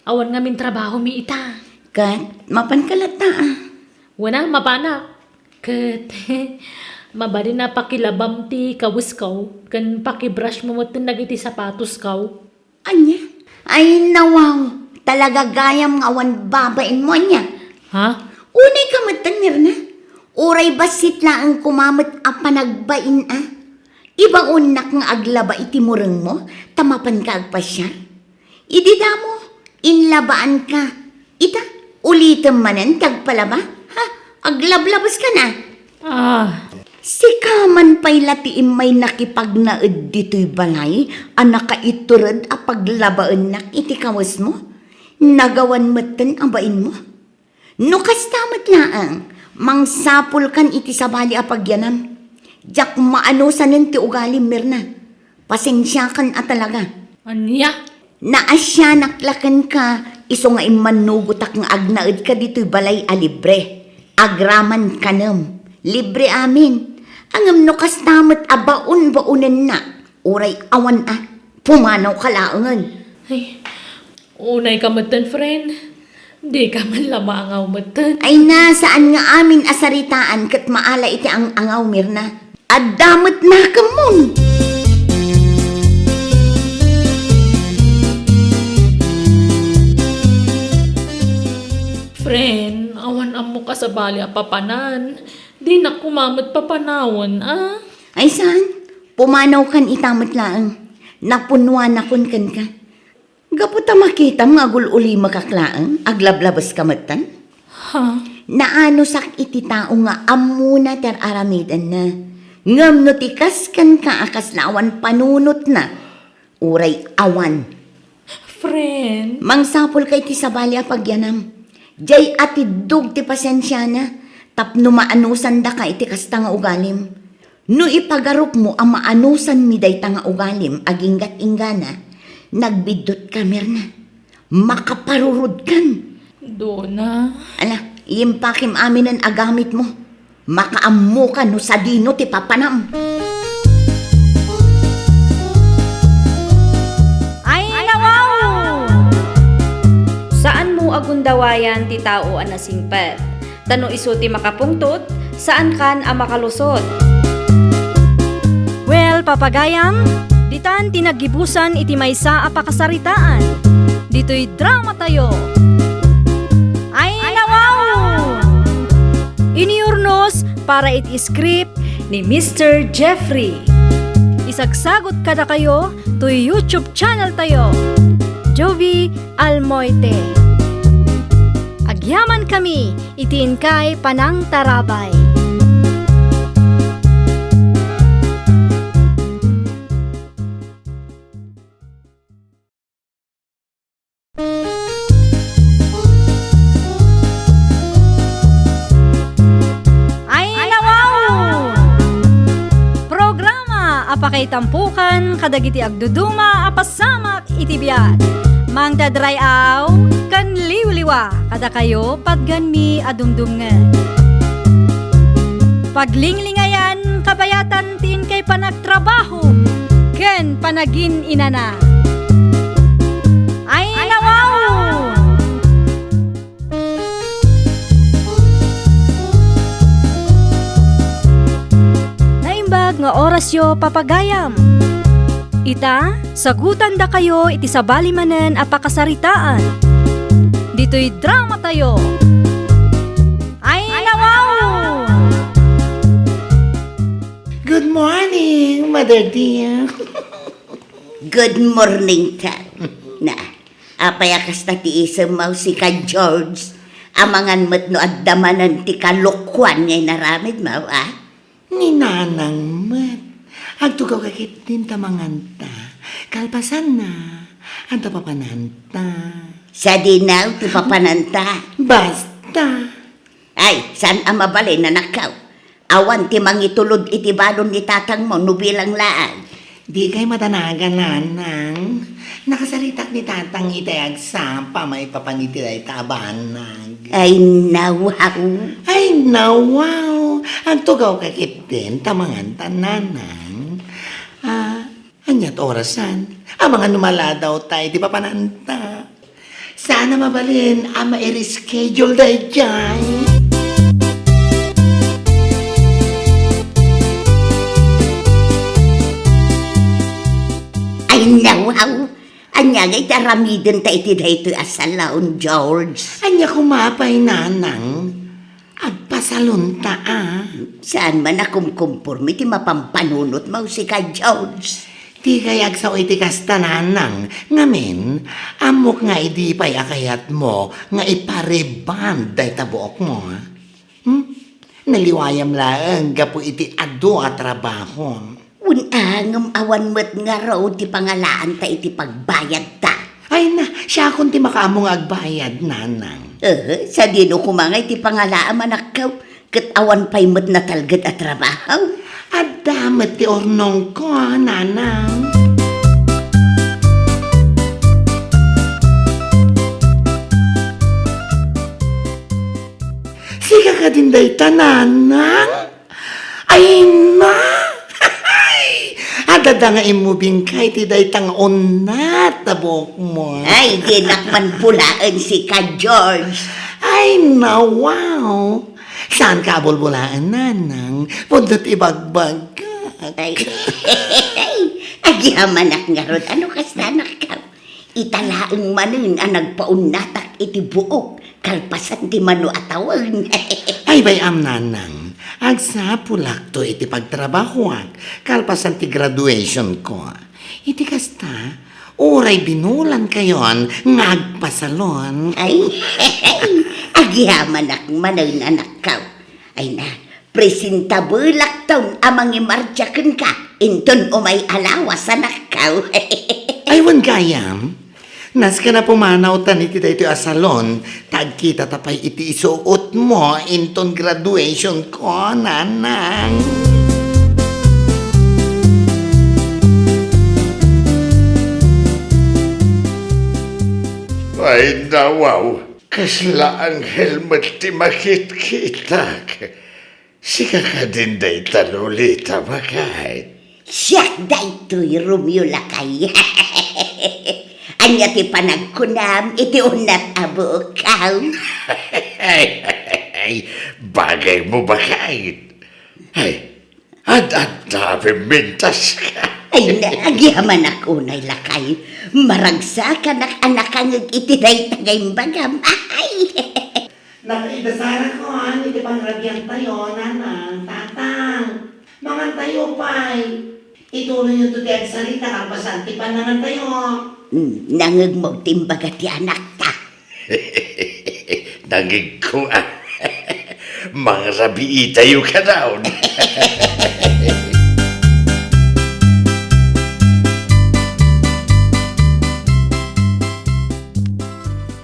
Awan ngamin trabaho mi ita. Kat, mapan kalata ah. Wana, mapana. Kat, mabari na pakilabam ti kawis kaw. Kan pakibrush mo mo nagiti sapatos kaw. Anya? Ay, nawaw. Talaga gayam nga awan babain mo niya. Ha? Unay ka matanir na. Uray basit na ang kumamit a panagbain ah. Iba unak nga aglaba iti mureng mo, tamapan ka agpasya. Idida mo, inlabaan ka. Ita, ulitin manan kagpalaba. Ha? Aglablabas ka na. Ah, Si kaman pa'y latiim may nakipagnaed dito'y balay, anak ka iturad a paglabaan nak iti kawas mo. Nagawan matan ang bain mo. No kastamat laang, mangsapul kan iti sabali a pagyanam. Jak maano sanin ti ugali mirna. Pasensya kan a talaga. anya? Naasya naklakan ka, iso nga imanugutak nga agnaed ka dito'y balay a libre. Agraman kanam. Libre amin. Angam no kastamat a baun-baunan na. Uray awan a. Pumanaw kalaangan. Ay, unay ka matan, friend. Di ka man lamangaw matan. Ay nasaan nga amin asaritaan kat maala iti ang angaw mirna. Adamot na kamon. Friend, awan amo ka sa bali a papanan. Di na kumamot papanawon, ah. Ay saan? Pumanaw kan itamot laang. Napunwan akon kan ka. Gaputa makita nga agul-uli makaklaang. Aglablabas kamatan. Ha? Naano sak iti tao nga amuna ter aramidan na. Ngam no tikas kan ka akas na awan panunot na. Uray awan. Friend, Mangsapol kay ti sabali a pagyanam. Jay atidug ti pasensya na. Tapno maanusan da ka iti kasta nga ugalim. No ipagarup mo ang maanusan mi day nga ugalim aginggat ingana. Nagbidot ka mirna. Makaparurod kan. Dona. Ala, iimpakim amin ang agamit mo. Makaammo ka no sa dino ti papanam. Ay, nawaw! Saan mo agundawayan ti tao ang nasingpet? Tano iso ti makapungtot, saan kan ang makalusot? Well, papagayam, ditan tinagibusan iti maysa a pakasaritaan. Dito'y drama tayo. Ay, nawaw! Iniurnos para iti script ni Mr. Jeffrey. Isagsagot kada kayo to YouTube channel tayo. Jovi Almoite. Agyaman kami, itiin kay Panang Tarabay. Ay, nawaw! Programa apakay tampukan kadagiti agduduma apasamak iti biag. Mang dadrayaw kan liwliwa kada kayo padgan mi adumdumngan. Paglinglingayan kabayatan tin kay panagtrabaho ken panagin inana. Ay, nawaw! Naimbag nga orasyo papagayam. Ita, sagutan da kayo iti sabali manen a pakasaritaan. Dito'y drama tayo. Ay, nawaw! Good morning, Mother dear. Good morning, ta. Na, apayakas na ti isamaw si ka George. Amangan mo't no addamanan ti kalukwan niya naramid mo, ah? Ni nanang mat. Agto ka kakit din tamanganta. Kalpasan na. Anta papananta. Sa dinaw, ti papananta. Basta. Ay, saan ang mabalin na nakaw? Awan ti mangitulod iti balon ni tatang mo, nubilang laan. Di kay madanagan nanang. Nakasalitak ni tatang itayag sa may papanitiday tabanag. Ay, nawaw. Ay, nawaw. Ang tugaw kakitin, tamangan tananang. Anyat orasan. Ang mga numala daw tayo, di pa pananta. Sana mabalin, ama i-reschedule dahi dyan. Ay, nawaw. Anyagay taramidin ta iti dayto asalaon, George. Anya kumapay nanang. Agpasalunta Saan man akumkumpurmi ti mapampanunot mo si ka, George? Di kayag sa iti kastananang. Ngamin, amok nga idi pay akayat mo nga ipareband day tabuok mo. Naliwayam laang gapu iti ado at trabaho. Unangam awan mo't nga raw ti pangalaan ta iti pagbayad ta. Ay na, siya akong ti makaamong agbayad, nanang. Sa dino kumangay ti pangalaan manakaw, kat awan pa'y mo't natalgad at trabaho. At damat ti ornong ko, nanang. Sika ka din day tananang? Ay na! Adada nga imubing kay ti day tang unat tabok mo. Ay, di nakman pulaan si ka, George. Ay na, wow! Saan ka bulbulaan, nanang? Pundot ibagbag ka. Ay, agyaman ak nga rod. Ano kasta nakaw? Italaang manin ang nagpaunatak iti buok. Kalpasan ti mano atawag. Ay bayam, nanang. Agsapulak to iti pagtrabahuak. Kalpasan ti graduation ko. Iti kasta, oray binulan kayon ngagpasalon. Ay, agyaman ak manin anak kaw. Ay na, presentabulak taon amang imartyakan ka. Inton umay alawas anak kaw. Aywan gayam. Nas ka na pumanaw tan iti dayto asalon, tagkita tapay iti isuot mo inton graduation ko, nanang. Ay, nawaw. Kasla ang helmet ti makit-kitak. Sika ka din day talulita bakit? Siyak daytoy Romeo lakay. Anya ti panagkunam iti unat abo kaw. Ay, bagay mo bakit? Ay, at mintas ka. Ay naagyaman ako unay lakay. Maragsakan ak anakangag iti day tagay bagam. Ay! Nakaidasara ko, iti pangragyan tayo, nanang, tatang. Mangan tayo, pay. Ituloy yung tutiyag salita, kalpasan ti panangan tayo. Nangag mo timbaga ti anak ta. Nangig ko Mga rabi tayo ka daw.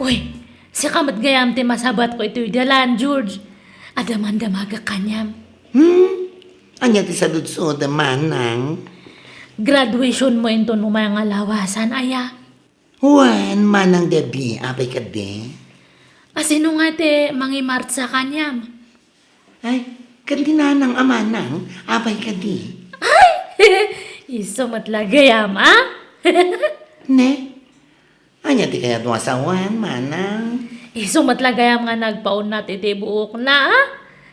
Uy, si kamat gayam ti masabat ko ito'y dalan, George. Adaman-damaga kanyam. Anya ti sadudso, manang. Graduation mo ito nung mga lawasan, aya. Wan, manang debi, apay ka de. Asino nga te, mangimart sa kanyam. Ay, kantinanang amanang, apay ka di. Iso matlagayam, ha? Ne? Anya ti kaya tuwasawan, manang. Iso matlagayam nga nagpaun nat iti buok na, ha?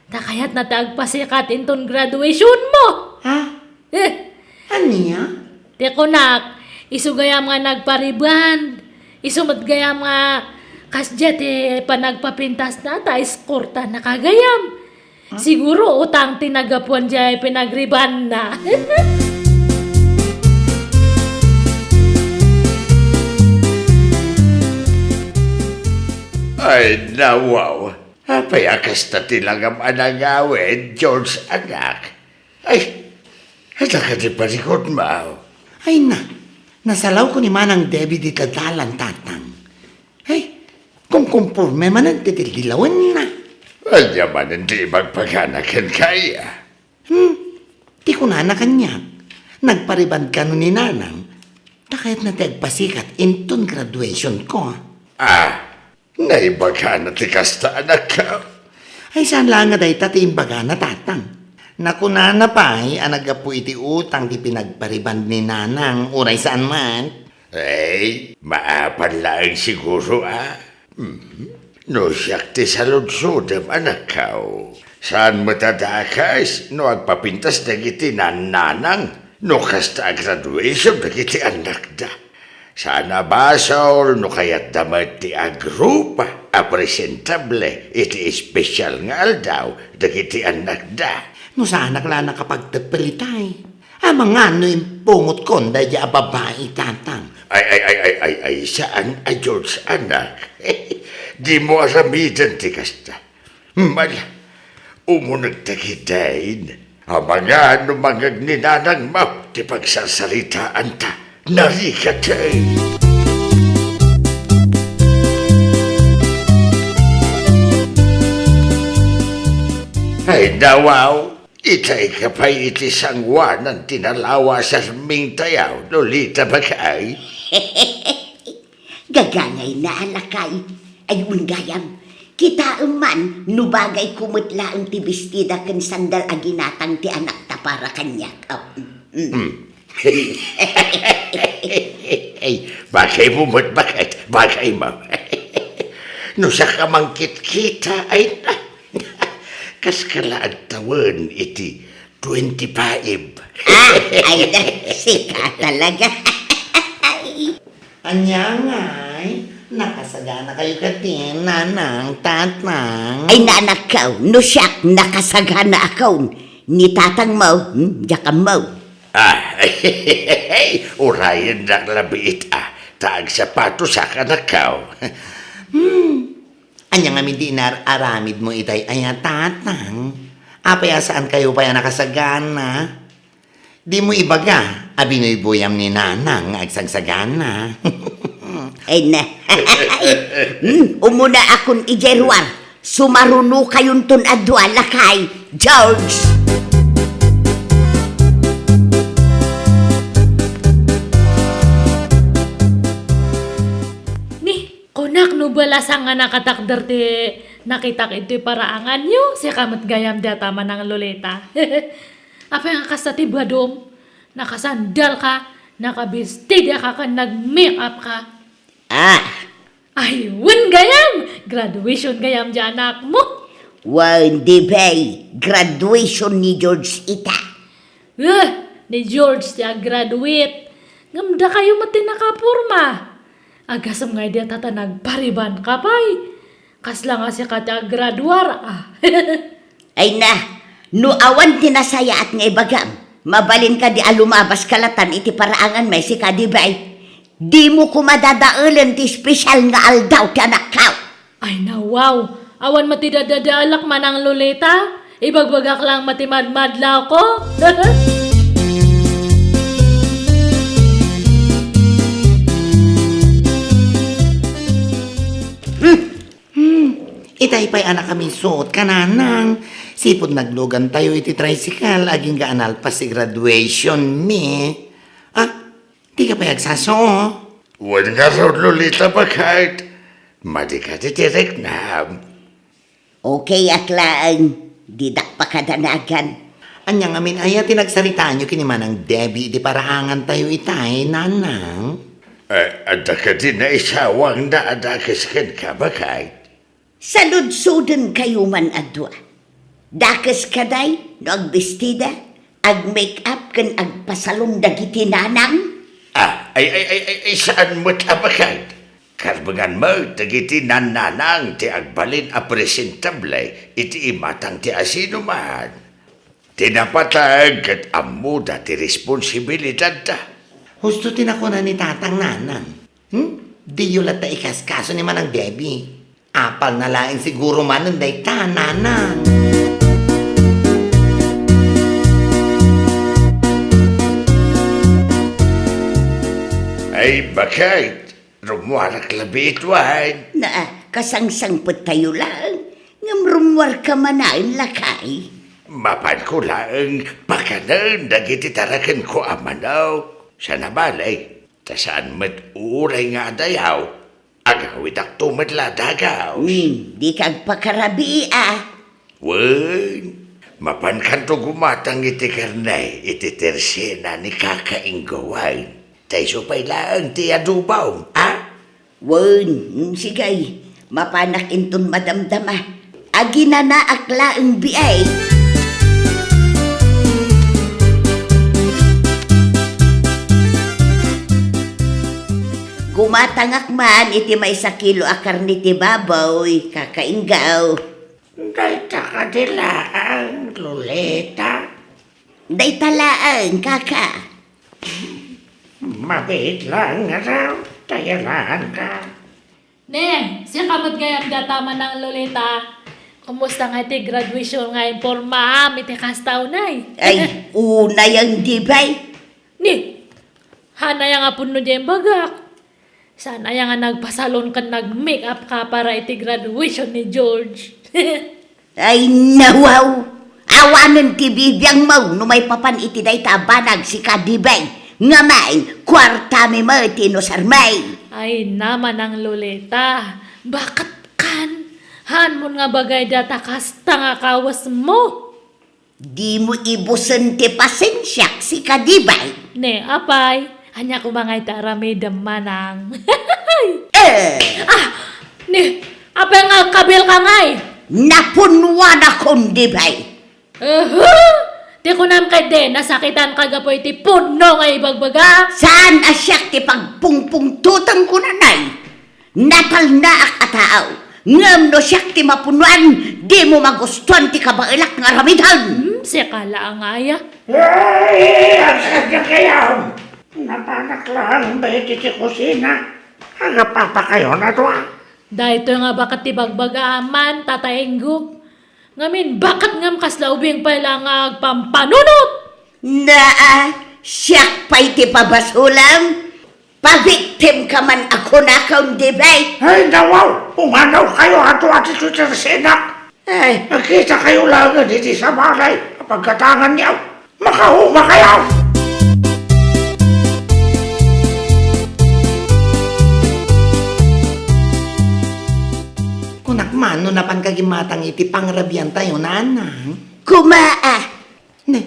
Takayat na tagpasikat inton graduation mo. Ha? Anya? Teko nak, isugayam nga nagpariband. Isumat-gayam nga kasjet panagpapintas na ta eskorta na kagayam. Siguro utang tinagapuan dyan pinagriban na. Ay, nawaw. Apay akas na tilagam anangawin, George anak. Ay, hata ka di palikod mo. Ay na, nasalaw ko ni manang Debbie di tadalan, tatang. Ay, kung kumpurme man ang titildilawan na. Ay, yaman hindi magpaganakan kaya. Di ko na nakanyak. nagpariband ka nun ni Nanang, takayat na tagpasikat inton graduation ko. Naibaga na ti kasta anak ka. Ay saan lang nga day tatimbaga na tatang. Nakunana pa ay anagapu iti utang di pinagpariband ni Nanang, uray saan man. Maapan lang siguro No siyak ti saludsudem anak ka. Saan mo tadakas no agpapintas dagiti nananang no kasta graduation dagiti anak da. Sana basol no kayat damat ti agrupa presentable iti espesyal nga aldaw dagiti anak da. No sa anak lang nakapagtapilitay. Amang nga no yung pungot konda di babae tatang. Ay, saan ay George anak? Di mo aramidan ti kasta. Mala, umunag tagidain. Mga numangag ni nanang mo, ti pagsasalitaan ta, narikatay. Ay, nawaw, itay ka pa iti sangwanan tinalawa sa ming tayaw, lolita bagay. Gagangay na alakay. Ayun gayam. Kita man, nubagay kumutla ang tibistida kan sandal aginatang ti anak ta para kanyak. Bagay mo mo't bakit? Bagay mo. No sa kamangkit kita ay na. Kas kalaad taon iti 25. Ay na, sika talaga. Anyangay, nakasagana kayo katin, Nanang, tatang. Ay naanak ka, no siyak nakasagana akaw. Ni tatang mo, yakam mo. Urayan na labiit taag sapato sa kanakaw. Anyang amin dinar aramid mo itay, ay tatang. Apaya saan kayo pa nakasagana? Di mo ibaga, abinoy buyam ni Nanang agsagsagana. Ay na. Umuna akong ijerwar. Sumaruno kayon ton adwa lakay, George. Ni, konak no balasa nga nakatakder ti nakita iti paraangan nyo. Siya kamat gayam data man ng loleta. Apa yang kasta ti badom? Nakasandal ka, nakabistida ka nag-make up ka. Ayun gayam! Graduation gayam di anak mo. Di bay, graduation ni George ita. Ni George siya graduate. Ngamda kayo mati nakapurma. Agasam nga dia tata nagpariban kapay. Kasla nga siya kata graduar. Ay na, no awan tinasaya at nga ibagam. Mabalin ka di alumabas kalatan iti paraangan may si kadibay. Di mo ko madadaulan ti special nga aldaw ti anak ka. Ay na wow, awan matidadadaalak man ang loleta. Ibagbagak lang matimadmadlaw ko. Itay pa'y anak kami suot ka, Nanang. Sipod naglugan tayo iti tricycle, aging gaanal pa si graduation mi. Di ka pa yagsaso? Huwag nga raw lolita bakit. Madi ka titirek na. Okay at laang, didak pa kadanagan. Anyang amin ay tinagsalitaan nyo kiniman ng Debbie di paraangan tayo itay, Nanang. Ada ka din na isawang na adakaskan ka bakit? Salud-sudon kayo man adwa. Dakas kaday, no agbestida, ag-make-up kan agpasalong dagiti nanang. Ay, saan mo tabakit? Karbangan mo, tagiti nananang ti agbalin a presentable, iti imatang ti asino man. Tinapatag at amuda ti responsibilidad ta. Husto tinakuna ni tatang Nanang. Di yulat ta ikaskaso ni manang Debbie. Apal na laing siguro man ng dayta, Nanang. Ay, bakit? Rumuarak labi ituan. Na kasangsangpot tayo lang. Ngamrumwar ka manain lakay. Mapan ko lang pakanan dagiti tarakan ko amanaw. Sa nabalay, tasaan mat uray nga dayaw. Agawid ak tumadla dagaw. Di kag pakarabi Wen, mapan kanto gumatang iti karnay, iti tersena ni kakainggawan. Tay supay laang ti adubaw, ha? Sigay, mapanak intun madamdama. Agi na naakla ang biay. Gumatangak man iti may 1 kilo akar ni ti babaw, kakainggaw. Dalta ka dilaang, Loleta. Day talaan, kaka. Mabait lang nga raw, tayalaan ka. Ne, siya kamot ngayang datama ng Lolita. Kumusta nga iti graduation nga informa, iti kastaw nay. Ay, una yung dibay. Ni, hana yang apun no dyan bagak. Sana yang nga nagpasalon ka nag-makeup ka para iti graduation ni George. Ay, nawaw. Awanan ti bibiyang mo, no may papan iti day tabanag si kadibay. Nga may, kwarta mi mo tinusarmay. Ay naman ang Loleta. Bakit kan? Han mo nga bagay data kasta nga kawas mo. Di mo ibusan ti pasensyak si kadibay. Ne, apay. Hanya ko mga itarami damanang. Ne, apay nga kabil ka ngay. Napunwan akong dibay. Di ko nam kay de, nasakitan ka gapoy ti puno nga ibagbaga. Saan asyak ti pagpungpung tutang ko nanay? Napal na ak ataaw. Ngam no siyak ti mapunuan, di mo magustuhan ti kabailak nga ramidan. Siya kala ang aya. Ay, ang sadya kayo. Napanak lang ba iti ti kusina? Agapapa kayo na to, Dahito nga bakat ti bagbagaman, tataenggo. Ngamin, bakit ngam kaslaubing pala nga agpampanunot? Siyak pa'y ti pabasulam. Pabiktim ka man ako na kaun dibay. Ay, nawaw! Umanaw kayo ato ati sa tersenak! Ay, Nakita kayo lang dito sa balay. Pagkatangan niyo, makahuma kayo! Kunakmano na pan kagimatang iti pangrabian tayo, nanang. kumaa. Ne,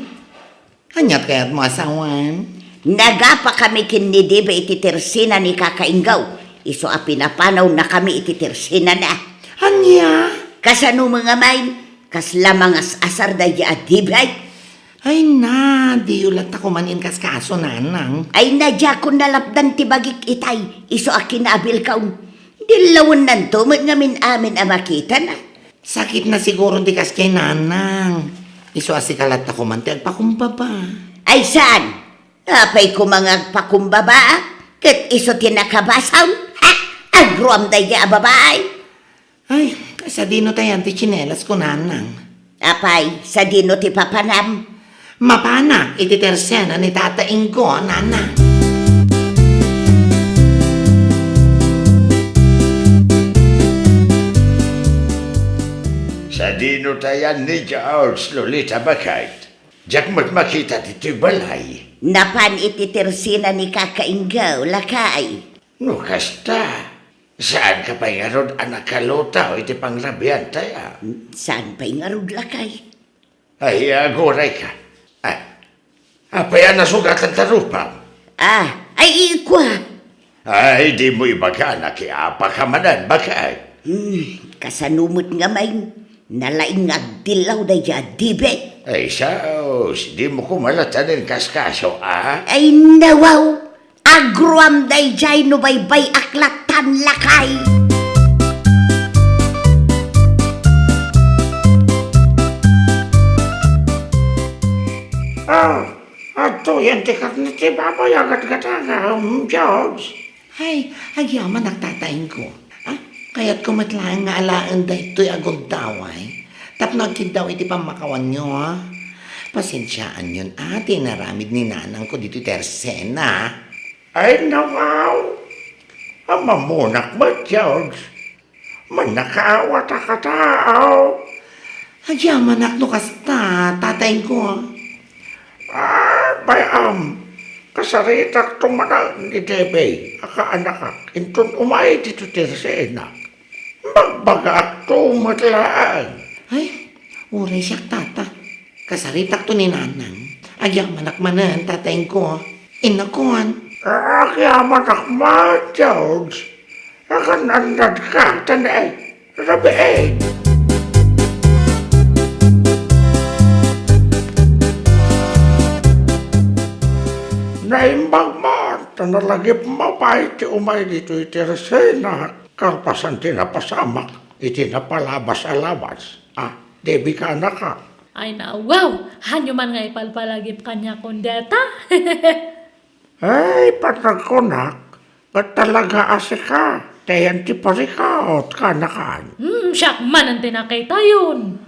hanyat kaya't mo asawan. Nagapa kami kinidiba iti tersina ni kakainggaw. Iso a pinapanaw na kami iti tersina na. Hanya? Kasano mga main, kas lamang as asar da adibay. Ay na, di ulat ako manin kas kaso, nanang. Ay nadya ko nalapdan ti bagik itay. Iso a kinaabil kaun. Dilawon nanto, ngamin amin a makita na. Sakit na siguro di kas kay nanang. Iso asikalat ako man, ti agpakumbaba. Ay saan? Apay ko mga pakumbaba. Kat iso tinakabasaw. Ha? Agruam da babaay. Ay, sa dino tayan ti chinelas ko, nanang. Apay, sa dino ti papanam. Mapana, iti tersena ni tataing ko, nanang. Sa dino tayan ni George, Lolita bakit? Diyak mo't makita dito balay. Napan iti tersina ni kakainggaw, lakay. No, kasta. Saan ka pa nga rod anak kalota o iti pangrabian tayo? Saan pa'y ngarud lakay? Ay, agoray ka. Apay nasugatan tarupang. Ay ikwa. Ay, di mo ibaga na kiapa ka manan, bakit? Kasanumot nga may nalaing agdilaw da dibe. Ay, saos, di mo kumalatanin kaskaso, Ay nawaw, agruam day jay no baybay aklatan lakay. Ato yan tikat na ti babay agat-gataga, George. Ay, agyaman nagtataing ko. Kaya't kumatlaan nga alaan da ito'y agong daway. Tapno agkid daw iti pamakawan nyo, ha? Pasensyaan yun, tinaramid ni nanang ko dito tersena. Ay, nawaw. Mamunak ba, George? Manakaawat ka tao. Agyaman ak no kasta, tatay ko. Bayam, kasaritak tumanang ni Debe, anak intun umay dito tirsena. Magbaga to matlaan. Ay, uray siyak tata. Kasaritak to ni nanang. Agyaman ak manan, tatay ko. Inakuan. Kaya manak George. Akan andad ka, tanay. Rabi Naimbang mo, tanalagip mapay ti umay dito itirsena. Karpasan tinapasamak, itinapalabas-alabas. Debi ka anak ka. Ay na, wow! Hanyo man nga ipalpalagip kanya kundeta. Ay, patagkonak, ba't talaga asika? Tayan ti parikaot kanakan. Siyak man ang tinakita yun.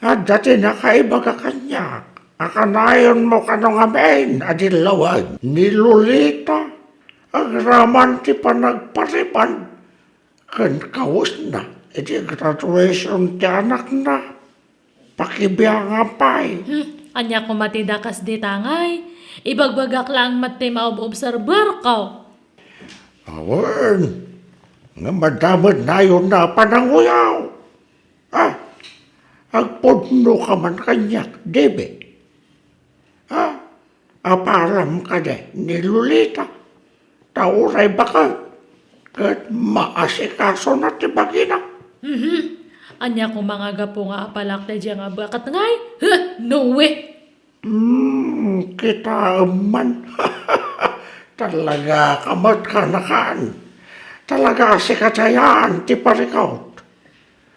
At dati nakaibaga kanyak. Akanayon mo kanong amin, adilawag. Ni Lolita, ang raman ti panagpariban. Kan kawas na, iti graduation ti anak na. Pakibiyang apay. Anya ko matidakas di tangay. Ibagbagak lang mati maobserver ko. Awan, nga madamad na yun na pananguyaw. Agpudno ka man kanyak, Debe. Aparam ka de ni Lolita. Tauray baka. Kat maasikaso na ti bagina. Anya ko mga gapo nga apalak na dyan nga bakat ngay. No way. Kita man. Talaga kamat kanakan. Talaga sikatayan ti parikaw.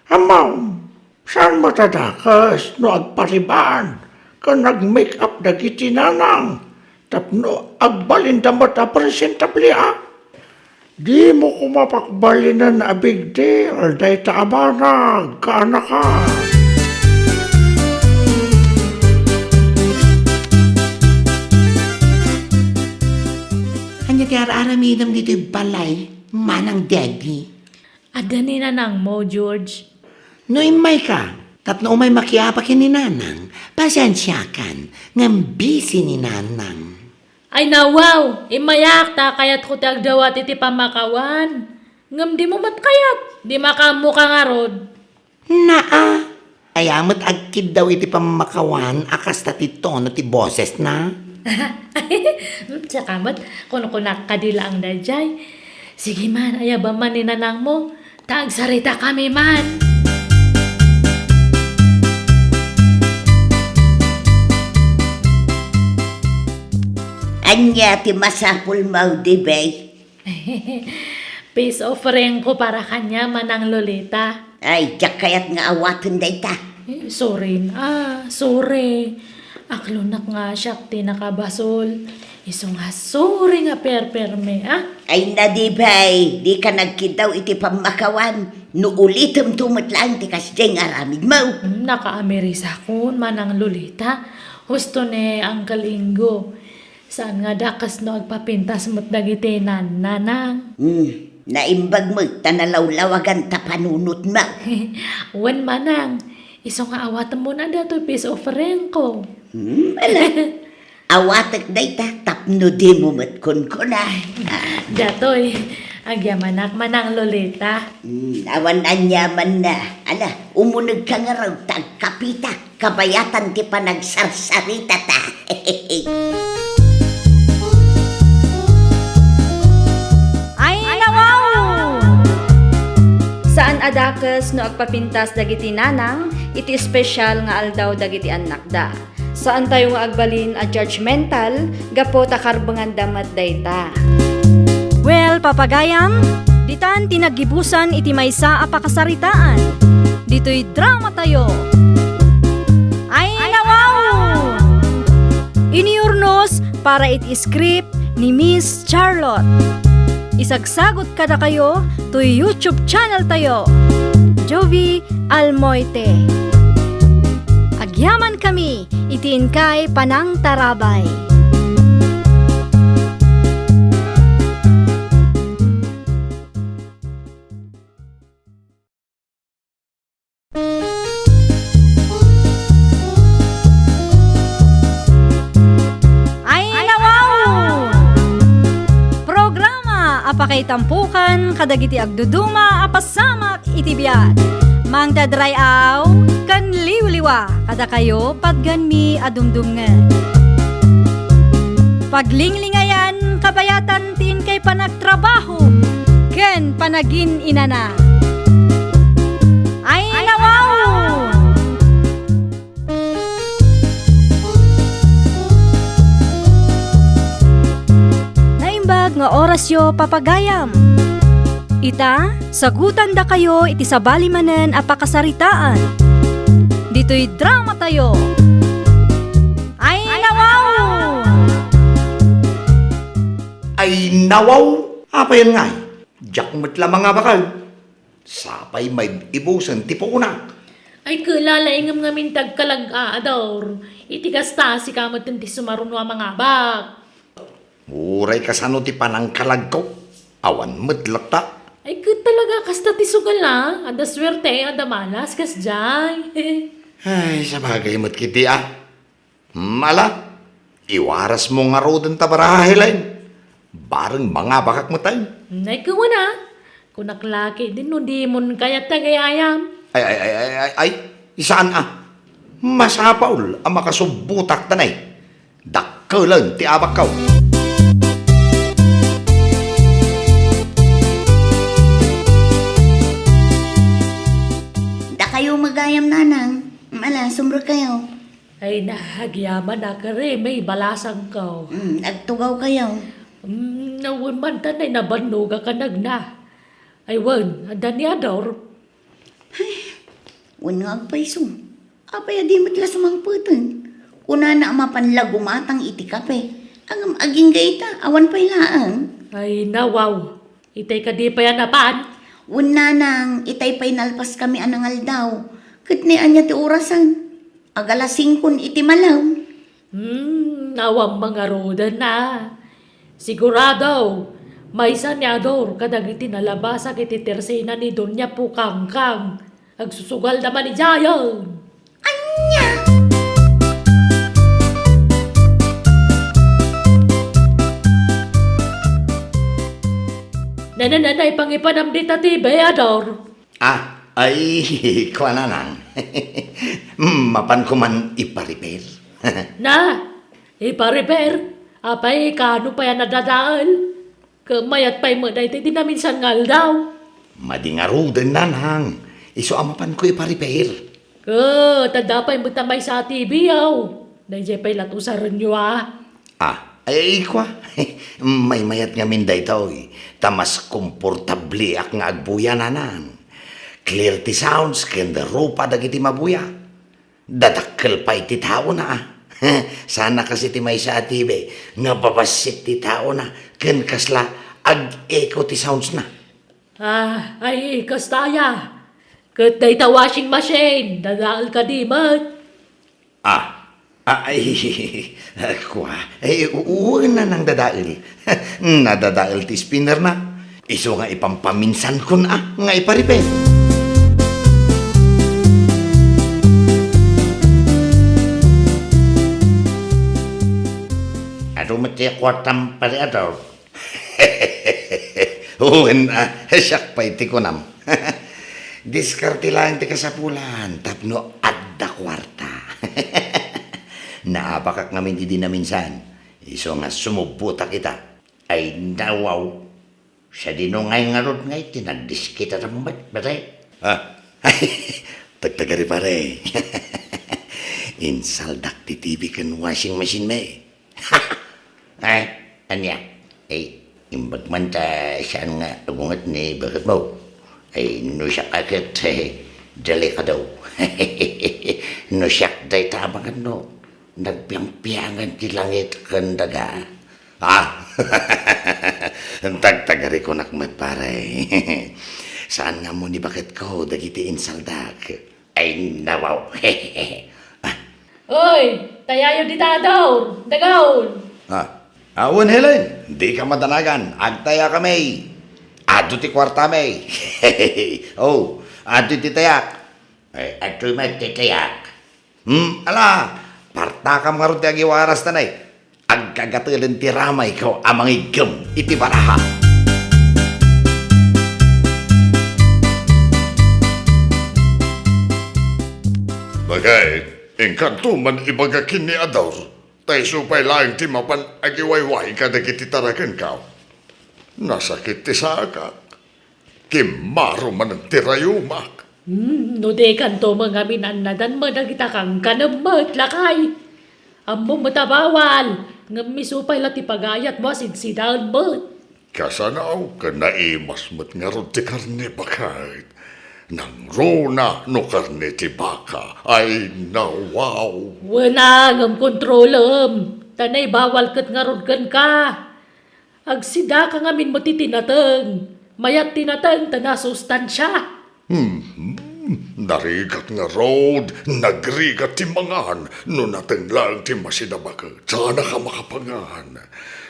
Amaw, saan matadakas no agpariban? Ka nag-make up dagiti nanang. Tapno agbalindamot a presentable Di mo kumapakbalinan a big deal. Day taabanag ka anakan. Anya ti aramidam dito yung balay, manang Debbie. Adani na nang mo, George. No imay ka, tapno umay makiapak ni nanang, pasensya kan, ngam busy ni nanang. Ay na wow! Imayak ta kayat ko tagdawat iti pamakawan. Ngam di mo matkayat. Di makamu ka nga rod. Naa, ayamot agkid daw iti pamakawan, akas ta ti tono ti boses na. Tsaka mat, kuno kadila ang dajay. Sige man, ayaba man ni nanang mo. Tagsarita kami man. Anya ti masapul mau di bay. Peace offering ko para kanya manang Lolita. Ay, jak kayat nga awaten day ta. Sorry na, sorry. Aklunak nga siya ti nakabasol. Iso nga sorry nga perperme, Ay na di bay, di ka nagkidaw iti pamakawan. No ulitem tumatlang ti kasjeng aramid mo. Naka-amerisa ko manang Lolita. Husto ne ang kalinggo. Saan nga dakas no agpapintas mo't dagiti nanang. Naimbag mo, tanalawlawagan tapanunot mo. Wen manang, iso nga awatan mo na dato peace offering ko. Ala, awatak day ta, tapno di mo matkon ko na. Datoy, agyamanak manang Lolita. Awan anyaman na. Ala, umunag ka nga raw tagkapita. Kabayatan ti panagsarsarita ta. Saan adakas no agpapintas dagiti nanang, iti special nga aldaw dagiti anak da. Saan tayo nga agbalin a judgmental, gapo takarbangan damat dayta. Well, papagayam, ditan tinagibusan iti maysa a pakasaritaan. Dito'y drama tayo. Ay nawaw! Iniurnos para iti script ni Miss Charlotte. Isagsagot kada kayo to YouTube channel tayo, Jovi Almoite. Agyaman kami, itiin kay Panang Tarabay. Pakaitampukan kadagiti agduduma apasamak iti biag. Mangdadrayaw kan liwliwa kada kayo padgan mi adumdumngen. Paglinglingayan kabayatan tin kay panagtrabaho ken panagin inana. Ay nawaw! Naimbag nga orasyo papagayam. Ita, sagutan da kayo iti sabali manen apakasaritaan. Dito'y drama tayo. Ay nawaw! Ay nawaw! Apa yan nga? Diyak mo't lamang nga bakal. Sapay may ibusan tipo unak. Ay kilala ingam nga mintag kalag-aador. Itigas ta si kamot ti sumarunwa mga bak. Uray kasano ti panang kalag ko. Awan medlak ta. Ay talaga kasta ti sugal na. Ada swerte, ada malas kas jay. Ay, sa bagay mo't kiti ah. Mala, iwaras mo nga rodan tabarahilain. Barang mga bakak mo tayo. Nay ko na. Kunaklaki din no di mon kaya tagayayam. Ay, isaan ah? Masapaul ang makasubutak tanay. Dakkelan ti abak kaw. Da kayo magayam nanang. Mala, sumbro kayo. Ay nahagyaman na kare may balasang ko. Agtugaw kayo. Nawan man tanay na banuga ka nagna. Ay wan, anda ni Ador. Nga agpaiso. Apay adi matla sumangputan. Kuna na mapanlag umatang iti kape. Ang aging gaita, awan pa'y laang. Ay nawaw. Itay ka di pa yan napan. Una nang itay pa'y nalpas kami anangal daw. Kat ni anya ti orasan. Agalasing kun iti malaw. Nawang mga roda na. Sigurado, may sanyador kadagiti nalabasa kiti tersena ni Donya Pukangkang. Agsusugal naman ni Jayon. Anya! Nanananay pangipanam di tatibe, Ador. Ah, ay, kwa na nang. Mapan ko man iparipir. Na, ipa-repair. Apay, kano pa yan nadadaal? Kamayat pa'y mo na iti di namin sangal daw. Madingarudan na nang. Iso amapan ko iparipir. Tanda pa'y mo tamay sa TV, yaw. Nandiyan pa'y latusaran nyo, ah. Ah, ay, kwa. May mayat nga minday tao eh. Tamas komportable ak nga agbuya na nang. Clear ti sounds, kenda rupa dagiti mabuya. Dadakkel pa iti tao na ah. Sana kasi ti may sa atibe, nga babasit ti tao na, ken kasla ag-echo ti sounds na. Ay, kastaya. Kat day ta washing machine, dadaal ka di mat. Kwa, uwan na nang dadail. Nadadail ti spinner na. Iso nga ipampaminsan ko na, nga iparipen. Mati kwartam pari Ador. Uwan na, siyak pa iti ko nam. Diskarte lang ti kasapulan, tapno adda kwarta. Naapakak namin di naminsan. Iso nga sumubuta kita. Ay nawaw. Sa dinungay nga rod ngay, tinagdiskita rambat, pare. Tagtagari pare. Insaldak ti TV kan washing machine me. Ay, anya? Ay, imbag man ta saan nga agungat ni bakit mo? Ay, nusak agad, dali ka daw. Nusak day tabangan no. Nagpiyang-piyangan ti langit kan daga. Tagtagari ko nakmat pare. Saan nga mo ni bakit ko dagiti insaldak? Ay, nawaw. Hoy, tayayo di Ador. Dagaon. Awan Helen, di ka madanagan. Agtaya kami. Ado ti kwarta may. Oh, ado ti tayak. Ay, ato matitayak. Ala, parta ka mga ti agiwaras tanay. Agkagatulan ti ramay ko amang igam iti baraha. Bagay, engkanto man ibagakin ni Ador, tay supay lang ti mapan agiwayway ka dagiti tarakan ka. Nasakit ti saka, kimaro man ang tirayumak. No de kanto mga minanadan mo dagita kang kanamat lakay. Amo matabawal, nga misupay lati pagayat mo sidsidaan mo. Kasanaw ka naimas mo't nga ron ti karne bakay. Nang rona no karne ti baka ay nawaw. Wala ngam kontrolam. Tanay bawal kat nga rodgan ka. Agsida ka ngamin mo titinateng. Mayat tinateng tana sustansya. Narigat nga road, nagrigat ti mangan, no nateng lang ti masinabagat. Sana ka makapangan.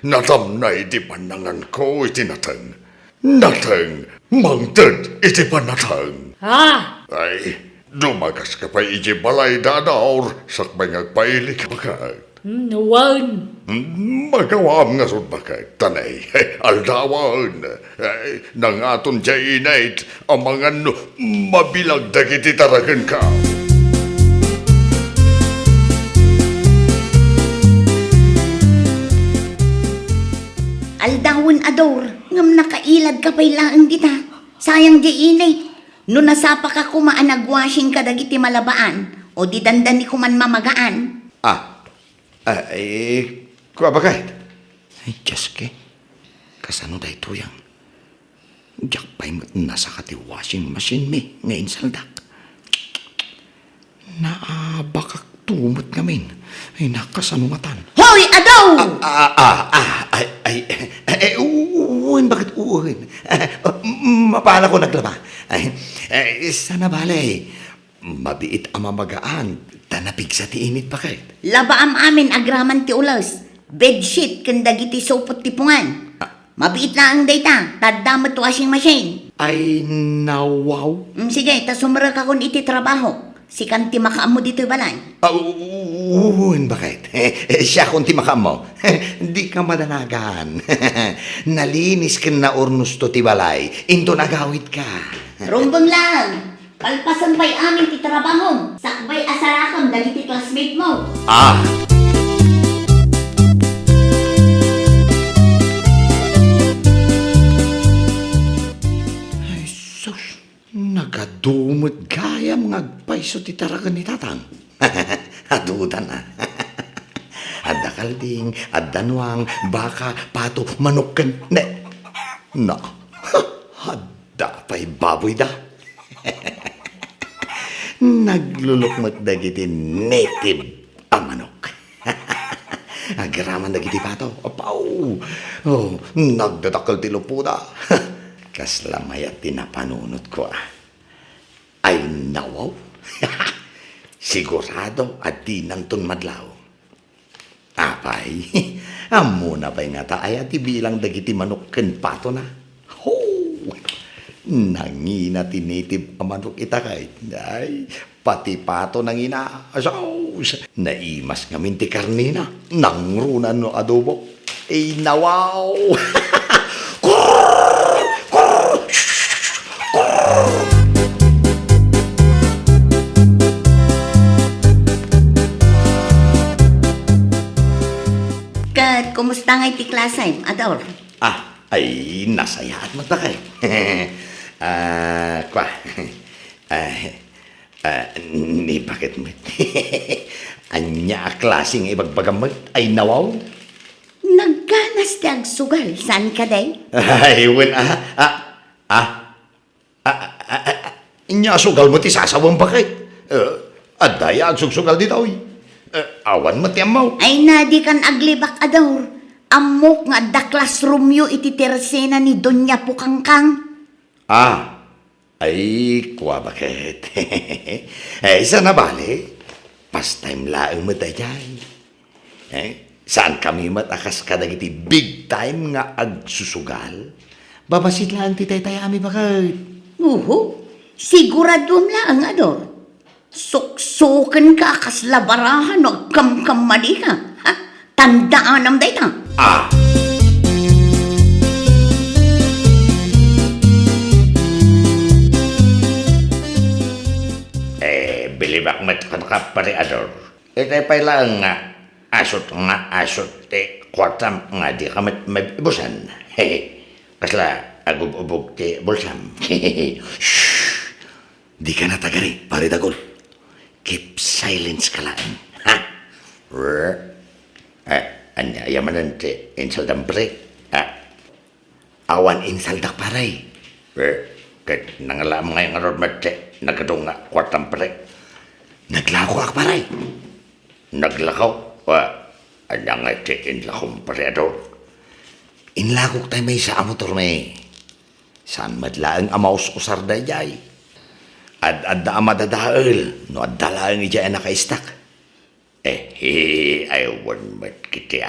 Natamnay di panangan ko iti nateng. Nateng, mangted iti panateng. Ha? Ay, dumagas ka pa iti balay dadaor, sakbay ngagpaili ka bagat. Nuwan. Magawam nga ron bakit, tanay, aldawan, nang aton dyan inait, ang mga mabilag dagiti taragan ka. Aldawon Ador, ngam nakailad ka pa'y laang dita. Sayang di inay. No nasapa ka kumaan nagwashing ka dagiti malabaan, o di dandan ni kuman mamagaan. Kuha ba kahit? Ay, Diyos ke. Kasano da ito yang? Diyak pa'y nasa kati washing machine mi, ngayon saldak. Naabakak tumot ngamin. Ay, nakasanumatan. Hoy, Ador! Uuhin, bakit uuhin? Mapala ko naglaba. Sana balay. Mabiit ang mamagaan. Tanapig sa tiinit pa kahit. Labaam amin agraman ti ulas. Bedsheet kanda giti sopot tipungan. Mabiit na ang data. Tadamot washing machine. Ay, nawaw. Sige, ta sumara ka kun iti trabaho. Si kanti makaam mo dito'y balay. Uuhin, bakit? Siya kung timakam mo. Di ka madanagan. Nalinis ka na ornos to tibalay. Into nagawit ka. Rumbang lang. Kalpasan ba'y amin ti trabaho. Sakbay asarakam dagiti classmate mo. Ay, sus. Nagadumot gaya mga agpaiso ti taragan ni tatang. Adudan na. Adda kalding, adda nuwang, baka, pato, manukan. Na. Adda pa'y baboy da. Naglulukmat dagiti native ang manok. Agaraman dagiti pato. Apaw. Oh, nagdadakal ti lupuda. Kaslamayat tinapanunot ko. Ay nawaw. Sigurado at di nangton madlaw. Apay. Amo na pa'y nga taay at ibilang dagiti manok ken pato na. Ho! Nangina ti native amanok itakay. Ay, pati pato nangina. Asaw! Naimas ngamin ti karnina. Nangrunan no adobo. Ay, nawaw! Kat, kumusta nga iti klasay, Ador? Ay, nasayaat mo takay. Kwa. Ni bakit mo? Anya klaseng ibagbagamot ay nawaw? Nagganas ti agsugal. Saan ka day? Ay, when, inya sugal mo ti sasawang bakit? Adaya agsugsugal dito, awan mo ti amaw. Ay nadi kan aglibak, Ador. Amok nga da classroom yu iti tersena ni Donya Pukangkang. Ay, kuwa bakit? Isa na bali, pastime laang mo tayo. Saan kami matakas ka dagiti big time nga agsusugal? Babasit lang ti tayami bakit? Siguradum lang, Ador. Suksukan ka akas labarahan o kamkamali ka. Tandaan ang dayta. Bilibak mat ka pareador. Ito pa lang nga asot kwartam nga di kami may ibusan. Kasla agub-ubog ti bulsam. Shh! Di ka na tagari, pare dagol. Keep silence ka lang. Ha? Anya yamanan ti insal dampre. Awan insaldak paray. Kat nangalam ngayon nga rod mati nagadong nga kwartam pare. Naglako ak paray. Naglakaw. Anya nga ti inlakom pareador. Inlakok tayo may sa amotor may. Saan madlaang amaus usar da jay. Ad-adda amadadaal. No addalaan ijay nakaistak. Ayawan mat kiti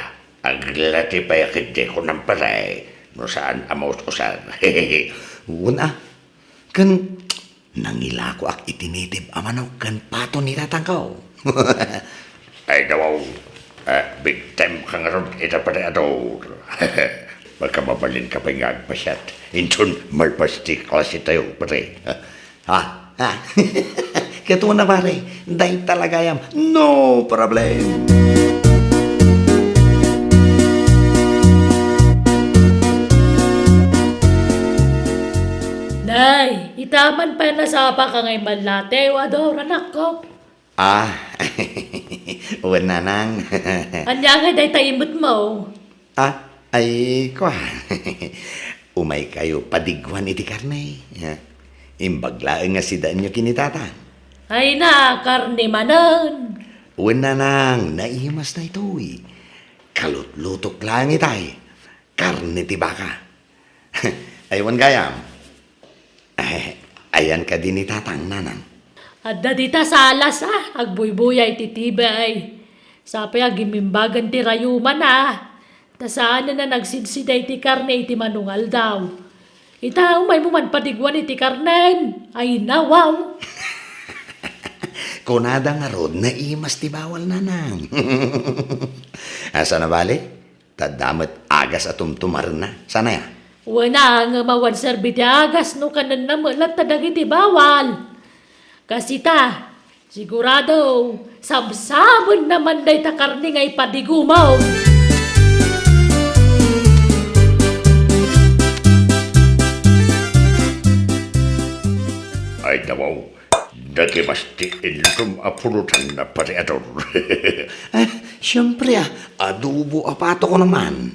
Aglati pa yakiti ko ng paray. No saan amaw usar. Una, kan nangilako ak itinitib amanaw kan pato ni tatangkaw. Ay dawaw. Big time ka nga ron ita pareador. Magkamabalin ka pa nga agpasyat. Inton malpastik klase tayo pare. Ha? Katuwa na pare, dahil talaga yam, no problem. Nay, itaman pa na sa pa ka ngay malate, ador anak ko. Uwan nanang. Anya nga day taimot mo. Ay, kwa. Umay kayo padigwan iti karne. Imbaglaan nga si daan nyo kinitatan. Ay na, karne manan. Uwan nanang, naihimas na ito Kalutlutok lang itay. Karne ti baka. Aywan gayam. Ayan ka din itatang nanang. Adda dita sa alas agbuybuyay titibay. Sapay agimimbagan ti rayuman Tasaan na nagsidsiday ti karne iti manungal daw. Itaw may muman padigwan iti karnen. Ay nawaw. Kunada nga rod, naimas ti bawal nanang. Asa na bali? Tadamat agas at tumtumar na. Sana ya? Wana nga mawan serbi ti agas no kanan na malat tadag iti bawal. Kasi sigurado, sabsabon naman day ta karne nga ipadigumaw. Ay dawaw. Dati masti ilum apulutan na pareador. Siyempre adobo apato ko naman.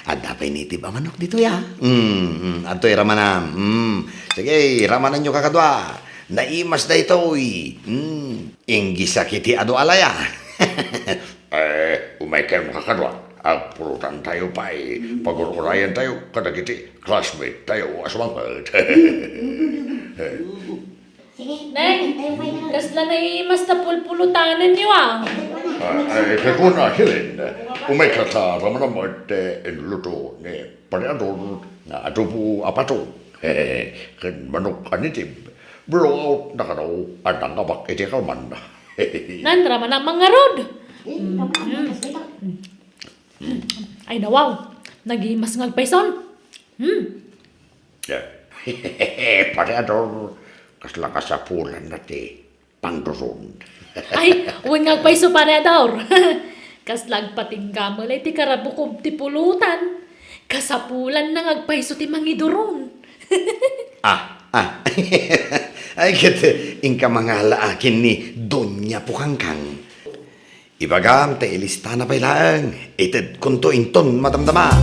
Adapay nitib manok dito ya. Ato'y ramanam. Sige, ramanan nyo kakadwa. Naimas na ito Inggi sakiti ado alaya. Umay kayo makakadwa. Apulutan tayo pa pag-urayan tayo. Kadagiti, classmate tayo aswangkat. Neng, kasla na imas na pulpulutanan niyo Kung hilin, umay ka sa ramanamot luto ni pareador na adobo apato. Kan manok anitib. Blow out na kanaw at ang kabak iti kalman. Nandra man ang mga rod. Ay nawaw, nagimas ngagpayson. Pareador, kasla kasapulan na ti pangduron. Ay, uwan ngagpayso pareador. Kaslag patinggamal ay ti karabukob ti pulutan. Kasapulan na ngagpayso ti mangiduron. Ay kete, ingka mga laakin ni Donya Pukangkang. Ibagam te ilista na pailaan. Ited kunto inton madamdama.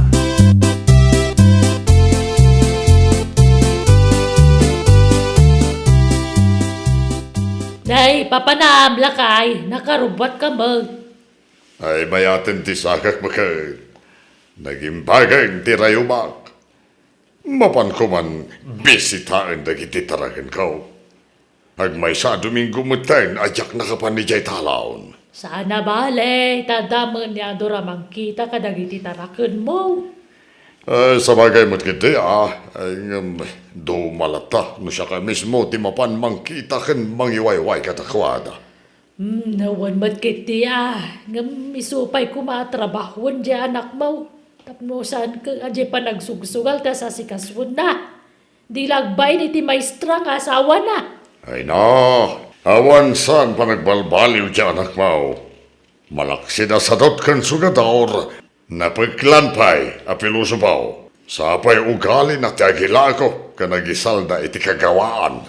Day, papanam lakay, nakarubat ka mag. Ay mayatin ti sakak makay. Naging bagay ti rayumak. Mapan ko man bisitaan dagiti taragan ko. Agmay sa Domingo mutayin ajak nakapan ni Jay Talaon. Sana bale, tadaman niya doramang kita kadagiti tarakan mo. Sa bagay mo't kiti ay do malata no siya ka mismo ti mapan mangkita ken mangiwayway katakwada. Nawan matkiti ngam isupay kumatrabahon di anak mo. Tapno saan ka aje pa nagsugsugal ta sa sikaswon na. Di lagbay ni ti maestra nga asawa na. Ay no, Awan saan pa nagbalbaliw dyan anak mo. Malaksi na sadot kan sugador. Napagklanpay apiluso bao. Sapay ugali na tiagila ko ka nagisalda iti kagawaan.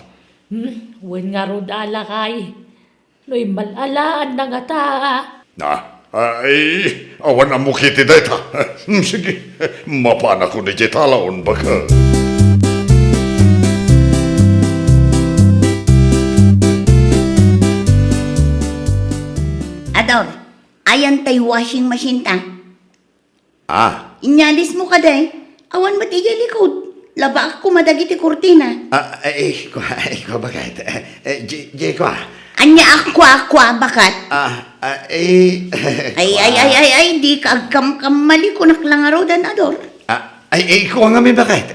Wen nga rod alakay. No'y malalaan na nga ta. Ay, awan ang mukiti data. Sige, mapana ko ni Jetalaon baka. Ador, ayan tay washing machine ta. Inyalis mo ka day. Awan ba't iya likod? Laba ako madagiti kurtina. Ko bakit? Jay ko Anya ako bakat? ay, Di ka agkam-kamali ko naklangarodan, Ador. ko nga may bakit?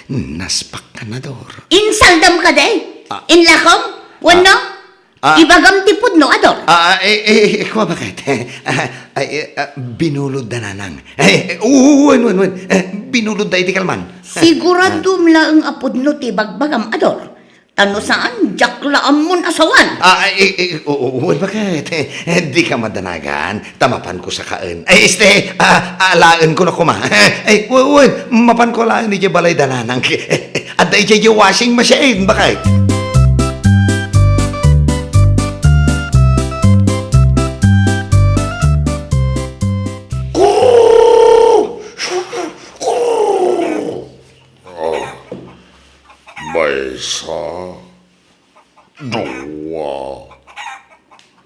Naspak ka na, Dor. Insaldam ka day. Inlakom? Wano? Ibagam tipod no, Ador. Ko bakit? Binulod na nanang. Wan. Binulod na iti kalman. Sigurado mla ang apod no ti bagbagam, Ador. Tano saan? Jaklaan mon asawan. Bakit? Di ka madanagan. Tamapan ko sa kaan. Alaan ko na kuma. Mapan ko alaan di balay dananang. At di washing machine. Bakit? May isa, dua,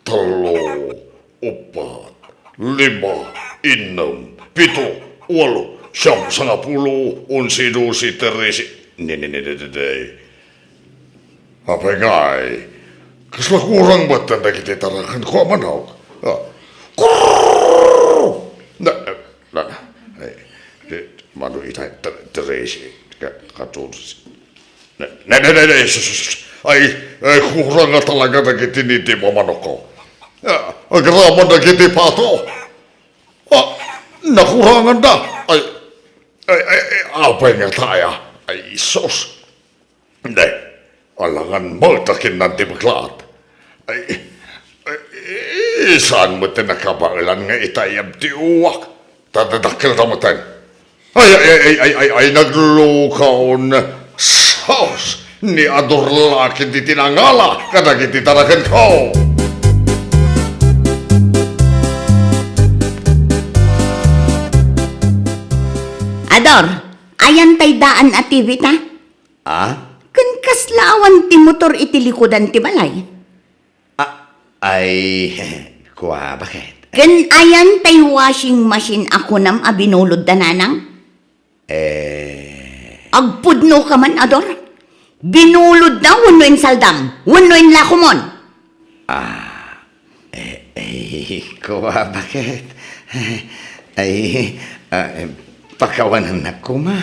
talo, upat, lima, enam, pito, walo, siyam, 10, 11, 12, 13. Apay ngay, kasla kurang ba't na nagititarakan ko amanaw? Mano itay, 13, 14. Ay, kurang nga talaga nagitiniti mo manok ko. Agrama nagitipato. Nakurangan na. Apay nga tayo. Ay, sos. Hindi. Alangan mo takin ng tibaklat. Saan mo tinakabailan nga itayab ti uwak? Tadadakil ramatan. Ay, naglukaw na. Sos! Ni ador laki di tinangala kada kiti tarakan ko. Ador, ayan tay daan at TV ta? Kan kaslaawan ti motor iti likodan ti balay. Kuha, bakit? Kan ayan tay washing machine ako nam abinulod dananang? Agpudno ka man, Ador. Binulod na wano in saldam, wano in lakumon. Kuha, bakit? Pakawanan na kuma.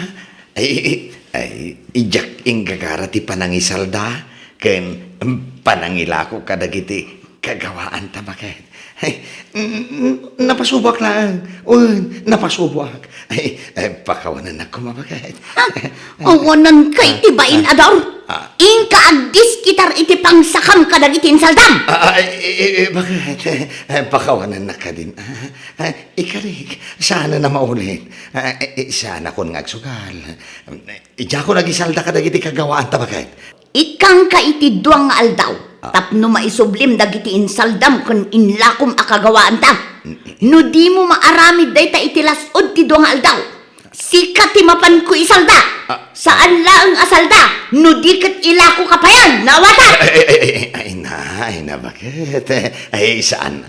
Ijak ing gagara ti panangisalda. Ken panangila ko kadagiti kagawaan ta, bakit? Napasubak lang. Napasubak. Pakawanan na kumabagay. Awanan kay tibain, Ador. Ing kaagdis kitar iti pangsakam kadagitin saldam. Bakit? Pakawanan na ka din. Ikarig, sana na maulit. Sana kon ngagsugal. Ija ko nagisalda kadagiti kagawaan ta, bakit? Ikang kaiti duang nga aldaw. Tapno maisublim dagiti insaldam kun inlakom akagawaan ta. No di mo maaramid day ta itilasod ti duang nga aldaw. Sikat ti mapan ko isalda. Saan laang asalda? No di kat ilako kapayan. Nawata! Ay na, bakit? Saan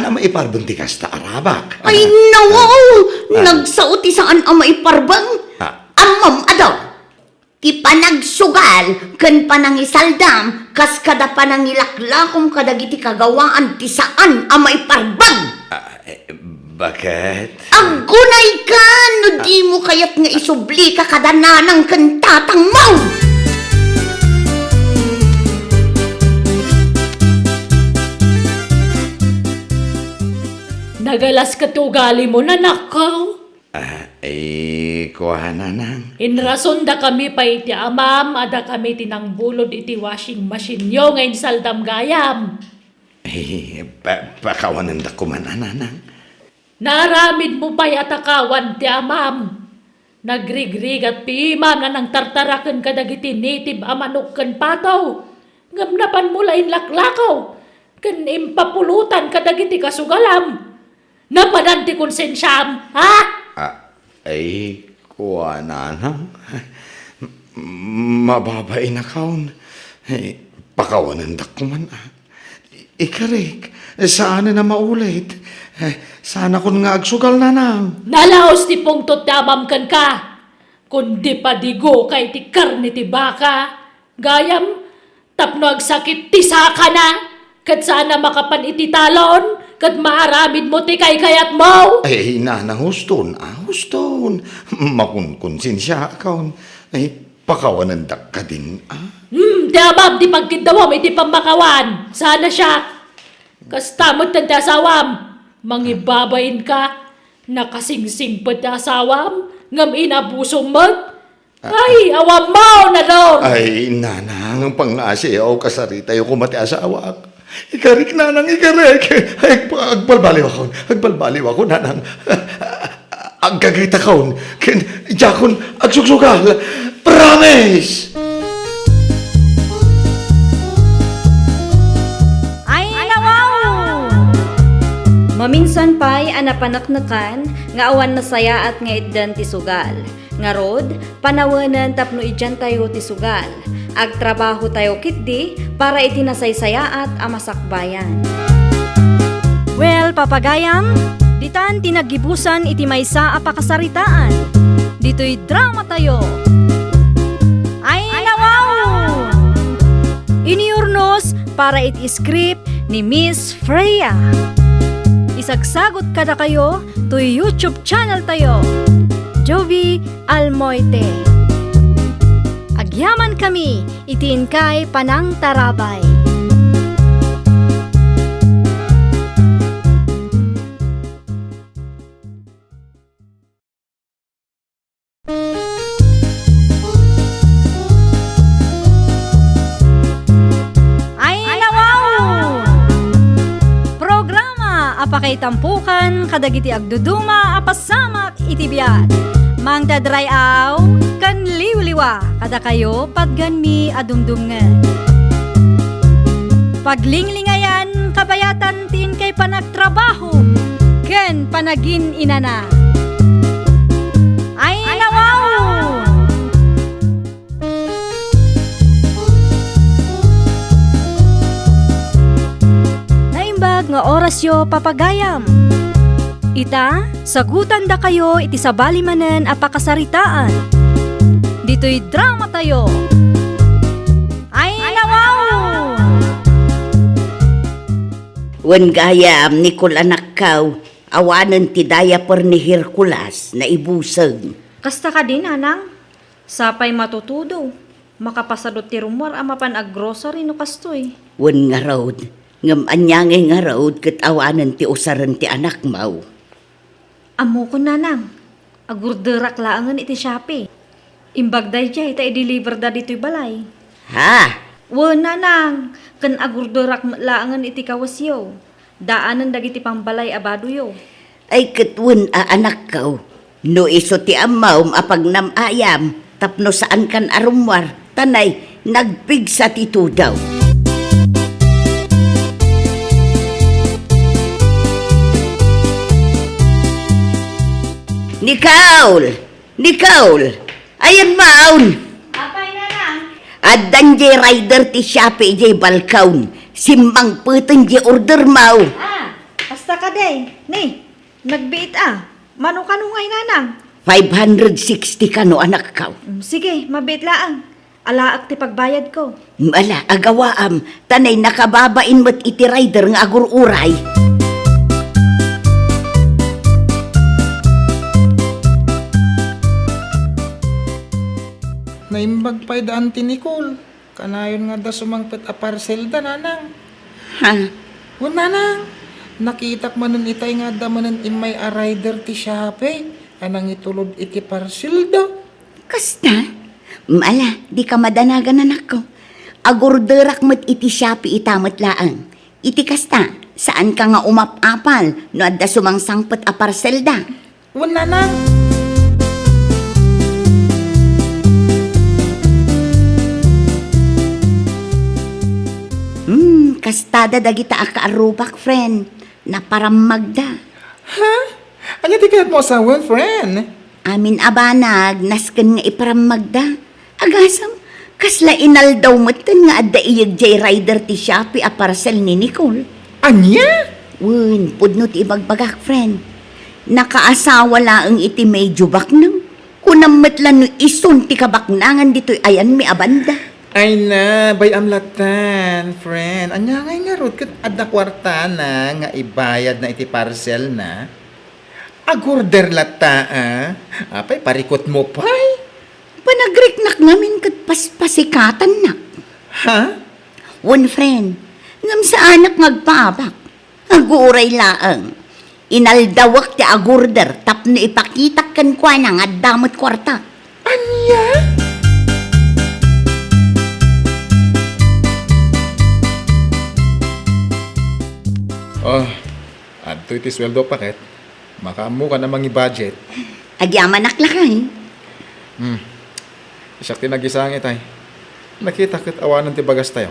na maiparbunti ka sa arabak? Ay nawaw! Nagsaot saan ang maiparbang? Amam adaw. Ti panagsugal ken panangisaldam kas kada panangilaklakom kadagiti kagawaan ti saan a maiparbag. Bakit? Aggunay ka no di mo kayat nga isubli ka kadananang ken tatang mo. Nagalas ka to ugali mo na nakaw. Kuha nanang. Inrason da kami pa iti amam, ada kami tinangbulod iti washing machine yo ngayon saldam gayam. Pakawanan da kumana nanang. Naramid mo pa'y atakawan ti amam. Nagrigrig at piimam na nang tartarakan kadagiti native amanok kan pataw. Ngamnapan mo lain laklakaw. Kan impapulutan kadagiti kasugalam. Napadan ti konsensyam, ha? Kuha nanang. Mababay na kaon. Pakawanan da kumana. Ikarik, saan na maulit? Sana kun nga agsugal nanang. Nalaos ti pungtot ti amam kan ka. Kundi padigo kay ti karne ti baka. Gayam, tapno agsakit ti saka na. Kat sana makapan iti talon. Kat maaramid mo ti kay kayat mo. Nanang huston. Makunkonsensya kaon. Pakawanan da ka din. Ti amam, ti pagkindawam, iti pamakawan. Sana siya. Kastamot tan ti asawam. Mangibabayin ka. Nakasingsing pa ti asawam. Ngam inabuso mo't. Ay, awam mo na doon. Nanang, ang pangasiyaw kasarita yung kumati asawak. Ikarik, nanang, ikarik. Agbalbaliw ako, nanang. Agkagita kaon. Jakon, agsugsugal. Promise! Ay nawaw! Maminsan pa'y anapanaknakan nga awan na saya at nga iddan ti sugal. Nga rod, panawanan tapno idyan tayo ti sugal. Agtrabaho tayo kitdi para itinasay-saya at amasakbayan. Well, papagayam, ditan tinagibusan iti maysa a pakasaritaan. Dito'y drama tayo. Ay nawaw! Iniurnos para iti script ni Miss Freya. Isagsagot kada kayo to YouTube channel tayo. Jovi Almoite. Agyaman kami, itiin kay Panang Tarabay. Ay nawaw! Programa apakay tampukan kadagiti agduduma apasamak itibiyat. Mang dadrayaw kan liwliwa kada kayo padganmi adumdumngan. Paglinglingayan kabayatan tin kay panagtrabaho ken panagin inana. Ay nawaw! Naimbag nga oras yo papagayam. Ita, sagutan da kayo iti sabali manen a pakasaritaan. Dito'y drama tayo. Ay nawaw! Wen gayam ni kulanak kaw, awanan ti diaper ni Hercules na ibusag. Kasta ka din, anang. Sapay matutudo. Makapasadot ti rumor amapan ag grocery no kastoy. Wen nga raod, ngam anyangay nga raod kat awanan ti usaran ti anak mau. Amo ko nanang. Agurderak laangan iti Shopee. Imbagday jay ta i-deliver da dito'y balay. Ha? Wen nanang, ken agurderak laangan iti kawasyo. Daanan dagiti pambalay abaduyo. Ay katwen a anak kaw. No iso ti amaw apag namayam, tapno saan kan arumwar, tanay, nagpigsa ti tudaw. Nikaul, ayan maun. Apay na lang. Adan je rider ti Shopee je balkaun, simbang puten je order mau. Basta ka day. Ni, nagbiit Mano kanungay nanang. 560 ka no anak kaw. Sige, mabit laang. Alaak ti pagbayad ko. Mala, agawaam, tanay nakababain mo't iti rider nga agur-uray. Naimbag pa'y daan ti Nicole. Kanayon nga da sumangpet a parcel da, nanang. Ha? Wan nanang, nakitak manan itay nga da manan imay a rider ti Shopee. Anang itulod iti parcel daw. Kasta? Mala, di ka madanagan anak ko. Agurderak mo't iti Shopee itamot laang. Iti kasta, saan ka nga umapapal no adda sumangsangpet a parcel da? Wala nang. Kastada dagita a kaarubak, friend. Na parang magda. Ha? Anya ti kayat mo asawan, friend? Amin abanag, nasken nga iparamagda. Agasam, kasla inal daw moten nga adda iyag jay rider ti Shopee a parcel ni Nicole. Anya? Wun, pudno ti ibagbagak, friend. Nakaasawa laang iti medyo baknang. Kunam metlan no ison ti kabaknangan dito'y ayan mi abanda. Ay na, bay amlatan, friend. Anya ngay nga rod, kat adda kwarta na nga ibayad na iti parcel na. Agorder lata, Apay, parikot mo pa'y. Panagriknak ngamin kat paspasikatan nak. Ha? One friend, ngam sa anak ngagpaabak. Aguray laang. Inaldawak ti agurder tapno ipakitak kan kwa na nga damot kwarta. Anya? Oh, adto iti sweldo paket. Makamu ka namang i-budget. Agyaman naklakay. Isak tinagisangit ay. Nakita kit awanan ti bagas tayo.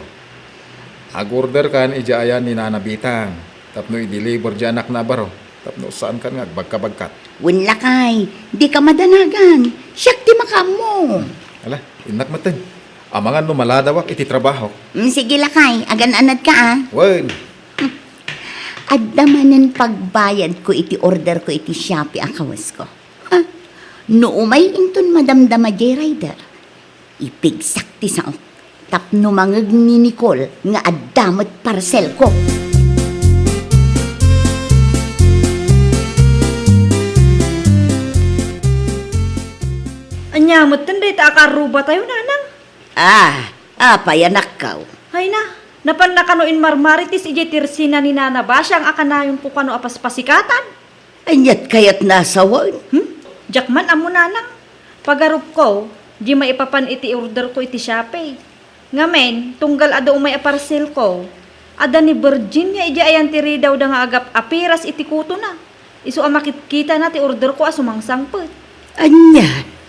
Agorder kan ijaayan ni nanabitang. Tapno i-deliver di anak na baro. Tapno saan kan nga bagka-bagkat. Winlakay, di ka madanagan. Siyak ti makamo. Ala, inak matan. Amangan no maladawak iti trabaho. Sige lakay, agan-anad ka Well, Addamanan pagbayad ko iti order ko iti Shopee akawas ko. Ha? No umay inton madamdama jay rider. Ipigsak ti saok. Tapno mangeg ni Nicole nga addamot parcel ko. Anyamot tanday ta akaruba tayo nanang. Apay anak kaw. Hay na, napan na kanoin marmaritis ije tirsina ni Nana Basya ang akanayon po kano apaspasikatan. Anyat kayat nasawan. Jakman amo nanang. Pagarup ko, di maipapan iti order ko iti Shopee. Ngamen, tunggal ado umay aparcel ko. Ada ni Virginia ije ayan tiri daw da nga agap apiras iti kuto na. Isu amakit-kita na ti order ko asumangsangpet. Anya?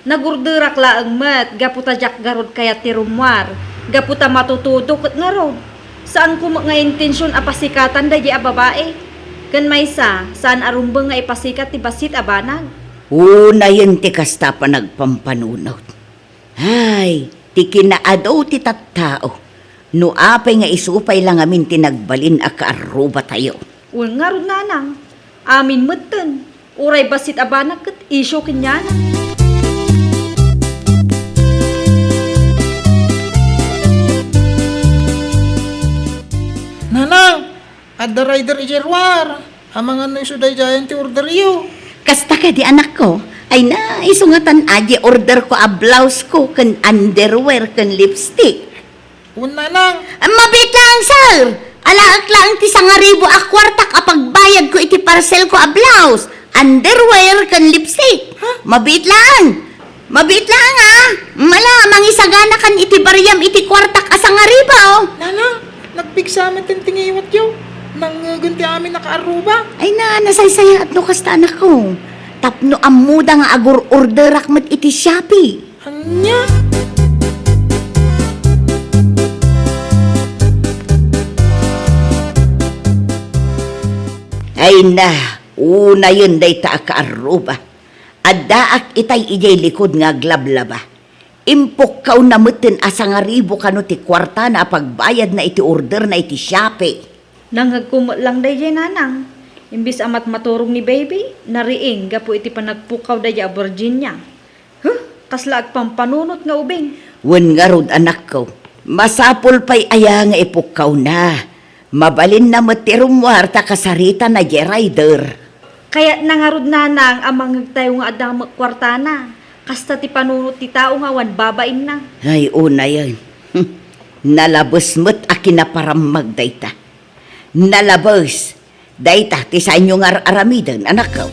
Nagurderak laang mat, gaputa jak garod kaya ti rumwar. Gaputa matutudo ket nga rod. Saan ko nga intensyon apasikatan da a babae? Kan maysa, saan arumbeng nga ipasikat ti basit abanag? Una yun ti kasta pa nagpampanunod. Ay, ti kinaadaw ti tattao. No apay nga isupay lang amin tinagbalin a kaaruba tayo. Ul nga rod nanang, amin meten. Uray basit abanag ket isyo kinyana. nanang, adda rider ijerwar. Amang ano isuday jayan ti order iyo. Kasta ka di anak ko, ay na isungatan aje order ko a blouse ko kan underwear kan lipstick. Nanang, Mabit lang, sir! Alaak lang ti 1,000 a kwartak a pagbayad ko iti parcel ko a blouse, underwear kan lipstick. Mabit lang! Mabit lang Mala, mangisagana kan iti bariyam iti kwartak a 1,000 nanang, nagpigsaman kan tingiwat yo. Nang ganti amin nakaaruba. Ay na, nasaysaya at no kasta anak ko. Tapno amuda nga agur orderak mat iti Shopee. Anya? Ay na, una yun day ta kaaruba. Addaak itay ijay likod nga glablaba. Impok kaw na mutin asa 1,000 kano ti kwarta na pagbayad na iti order na iti Shopee. Nanghagkumot lang day nanang. Imbis amat maturong ni baby, nariing gapu iti panagpukaw day a Virginia. Kasla agpampanunot nga ubing. Wen nga rod anak ko, masapol pa'y aya nga ipukaw na. Mabalin na matirumwar ta kasarita na rider. Kaya nangarod nanang amang tayo nga adang kwartana. Kasta ti panunot ti tao nga wan babain na. Ay, una yan. Nalabos mo't akinaparamag dayta. Nalabos. Dayta, ti sa inyo nga aramidan, anak ko.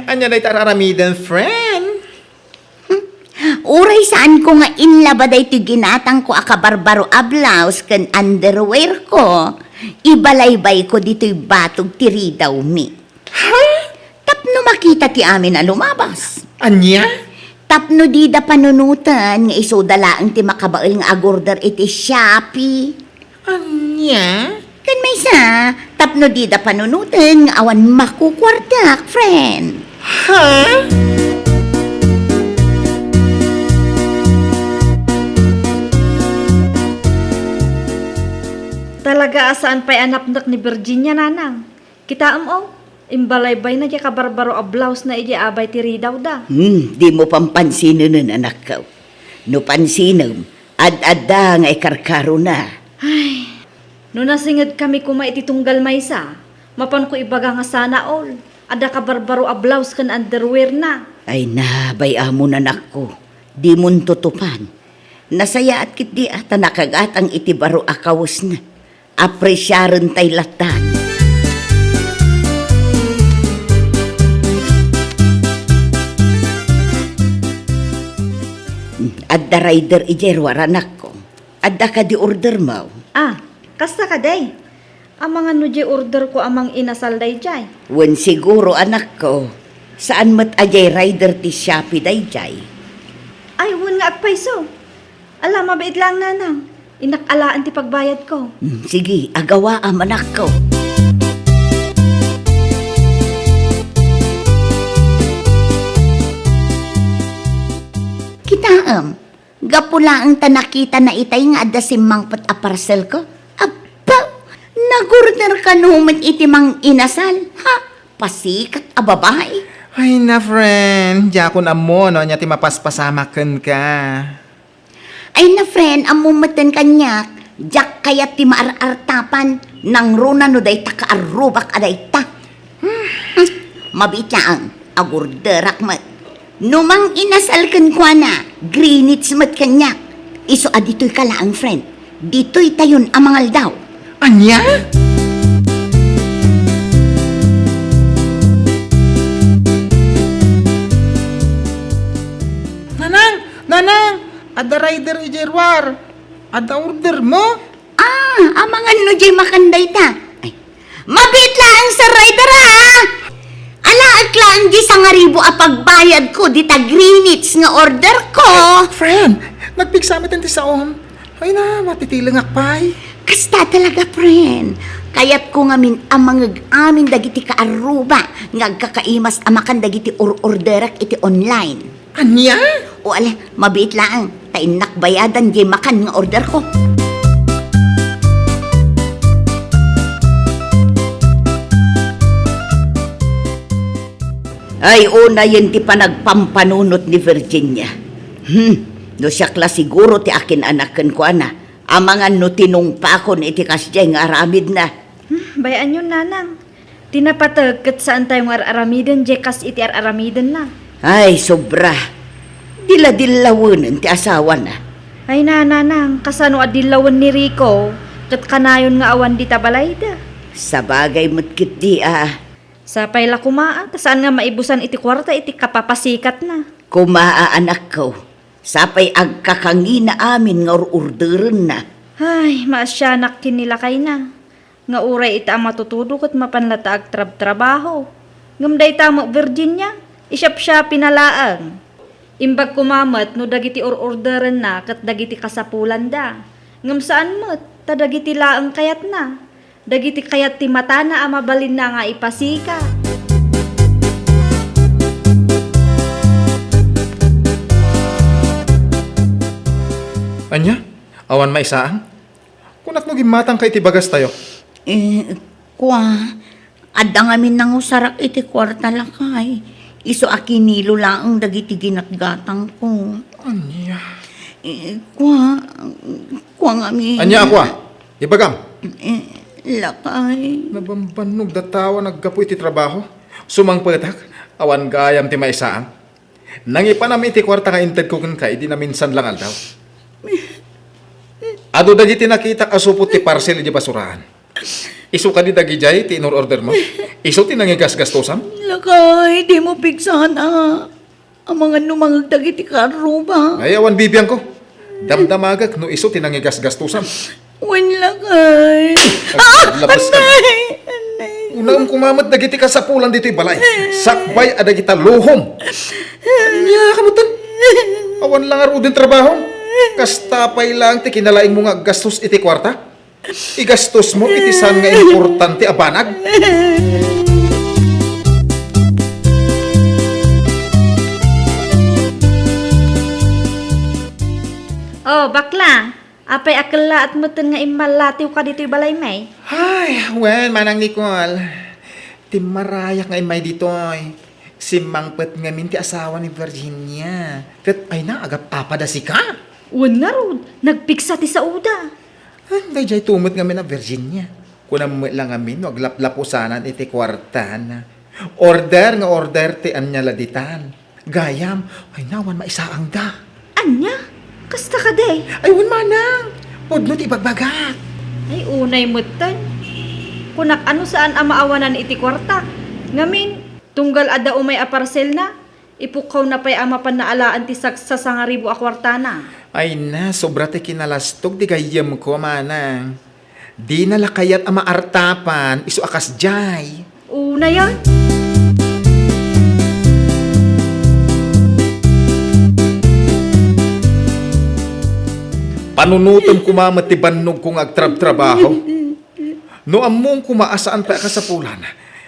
anya na itararamidan, friend. Uray saan ko nga inlabaday ti ginatang ko akabarbaro a blouse kan underwear ko. Ibalaybay ko dito'y batog ti ridaw mi. Tapno makita ti amin na lumabas. Anya? Tapno di da panunutan nga isudalaang ti makabail nga agorder iti Shopee. Anya? Kan may sa, tapno di da panunutan nga awan makukwartak, friend. Ha? Talaga asaan pa'y anapnak ni Virginia, nanang. Kita imbalaybay na di kabarbaro a blouse na iji abay tiri daw da. Di mo pampansinan nun, anak ko. No pansinom, ad-adda nga ikarkaro na. Ay, no nasingad kami kuma iti tunggal maysa, mapan ko ibaga nga sana all. Ada kabarbaro a blouse kan underwear na. Ay nabay amon anak ko, di mon tutupan. Nasaya at kit di ata nakagat ang itibaro akawas na. Apresyaran tay latan. Adda rider ijerwar anak ko. Adda ka di order mo. Ah, kasta ka day. Ang mga nuje order ko amang inasal day jay. Wen siguro anak ko. Saan mat ajay rider ti Shopee day jay? Ay, wun nga agpayso. Alam, mabait lang nanang. Inakalaan ti pagbayad ko. Sige, agawa am anak ko. Kitaam, gapula ang tanakita na itay nga adda simangpat a parcel ko. Abba, nagorder ka numan iti mang inasal. Ha, pasikat a babae. Ay na, friend. Jakon amo, no? Anya ti mapaspasamakan ka. Ay na friend, amumatan kanyak. Jak kayat ti maarartapan. Nang runa no day ta kaarubak aday ta. Mabitlaang, agorderak mat. Numang inasalkan kwa na, Greenwich mat kanyak. Iso adito'y kalaang friend. Dito'y tayon amangal daw. Anya? Nanang! Ada rider ijerwar. Ada order mo? Amangan no jay makanday ta. Ay, mabitlaan sa rider ha! Alaak lang di sa nga ribo a pagbayad ko di ta Greenwich nga order ko. Friend, nagpigsamit ang tisaon. Ay na, matitilang akpay. Kasta talaga, friend. Kayat ko ngamin amang amin dagiti kaaruba nga kakaimas amakan dagiti orderak iti online. Anya? O ala, mabit lang. Tainak bayadan di makan nga order ko. Ay, una yun ti panagpampanunot ni Virginia. No siya kla siguro ti akin anakan ko ana. Amangan no tinungpakon iti kasjay nga aramid na. Bayaan yun, nanang. Tinapatagkat saan tayo nga aramiden, jekas iti aramiden na. Ay, sobra. Dila-dilawanan ti asawa na. Ay nanang, kasano adilawan ni Rico, kat kanayon nga awan di tabalayda. Sa bagay mo't di Sa payla kumaa, saan nga maibusan iti kwarta iti kapapasikat na. Kumaa anak ko. Sapay agkakangina amin nga orderan na. Ay, maasyanak kinilakay na. Nga uray ita ang matutudok at mapanlataag trabaho. Ngamday tamo Virginia, isyap siya pinalaang. Imbag kumamat no dagiti orderan na kat dagiti kasapulan da. Ngam saan mo't, ta dagiti laang kayat na. Dagiti kayat ti mata na amabalin na nga ipasika. Anya? Awan maisaang? Kunak no gimatang kay tibagas tayo. Adda ngamin nang usarak iti kwarta lakay. Iso akinilo lang dagiti ginatgatang ko. Anya? Kwa ngamin. Anya ako Ibagam. Lakay. Nabambanog datawa naggapu iti trabaho. Sumangpatak. Awan gayam ti maisaang. Nangipa namin iti kwarta ka inted ko kay di na minsan lang aldaw. Ado dagiti nakita kasupot ti parcel di basurahan. Isu ka di dagi jay, ti order mo. Isu ti nangigas-gastosan. Lakay, di mo pigsan ang mga numangag dagiti karo ba? Ay, awan bibiyang ko. Damdamagak, no isu ti nangigas-gastosan. Wen lakay. Labas ka. Unang kumamat dagiti ka sa pulan dito'y balay. Sakbay ada kita luhom. Anya kamutan. Awan lang aro din trabaho. Kastapay lang ti kinalaing mo nga gastos iti kwarta. Igastos mo iti saan nga importante abanag. Oh, bakla. Apay akala at muten nga imalatiw ka dito'y balay may. Ay, well, manang Nicole. Timarayak nga imay dito'y. Si Mangpet nga minti asawa ni Virginia. Kat ay na, agap apada si ka. Wan nga rod, nagpiksa ti sa uda. Ay, jay tumot nga na Virginia. Kunam mo lang amin, wag laplapusanan iti kwartan. Order nga order ti anya laditan. Gayam, ay nawan maisaang da. Anya? Kasta ka day? Ay, wan manang. Pudno ti bagbagat. Ay, unay mutan. Kunak ano saan ang maawanan iti kwarta. Ngamin, tunggal ada umay a parcel na. Ipukaw na pa'y ama pan naalaan ti saksa sa nga ribu a kwarta na. Ay na, sobra ti kinalastog di gayam ko, manang. Di nalakayat ama artapan, isu akas jay. Una yan. Panunutom kumamat ti bannog kung agtrab-trabaho. No among kumaasaan pa ka sa pulan.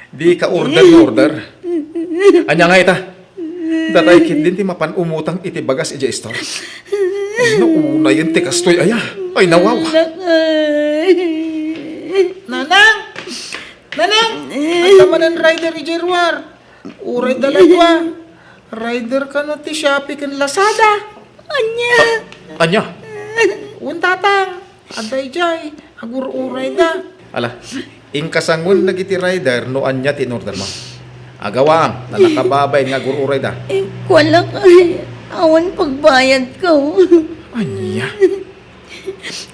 Di ka order. Anya nga ita. Datay kit din ti mapan umutang iti bagas iti store. Ay, nauna yun ti kastoy aya. Ay, nawawa. Nanang! Nanang! Ang tamanan rider ijerwar. Uray dalagwa. Rider ka no ti Shopee kan Lazada. Anya? Untatang. Aday jay. Agur-uray da. Ala, ingkasangon nagiti rider no anya tinorder mo. Agawang, nanakababay nga gururay da. Wala kay. Awan pagbayad ko. Anya?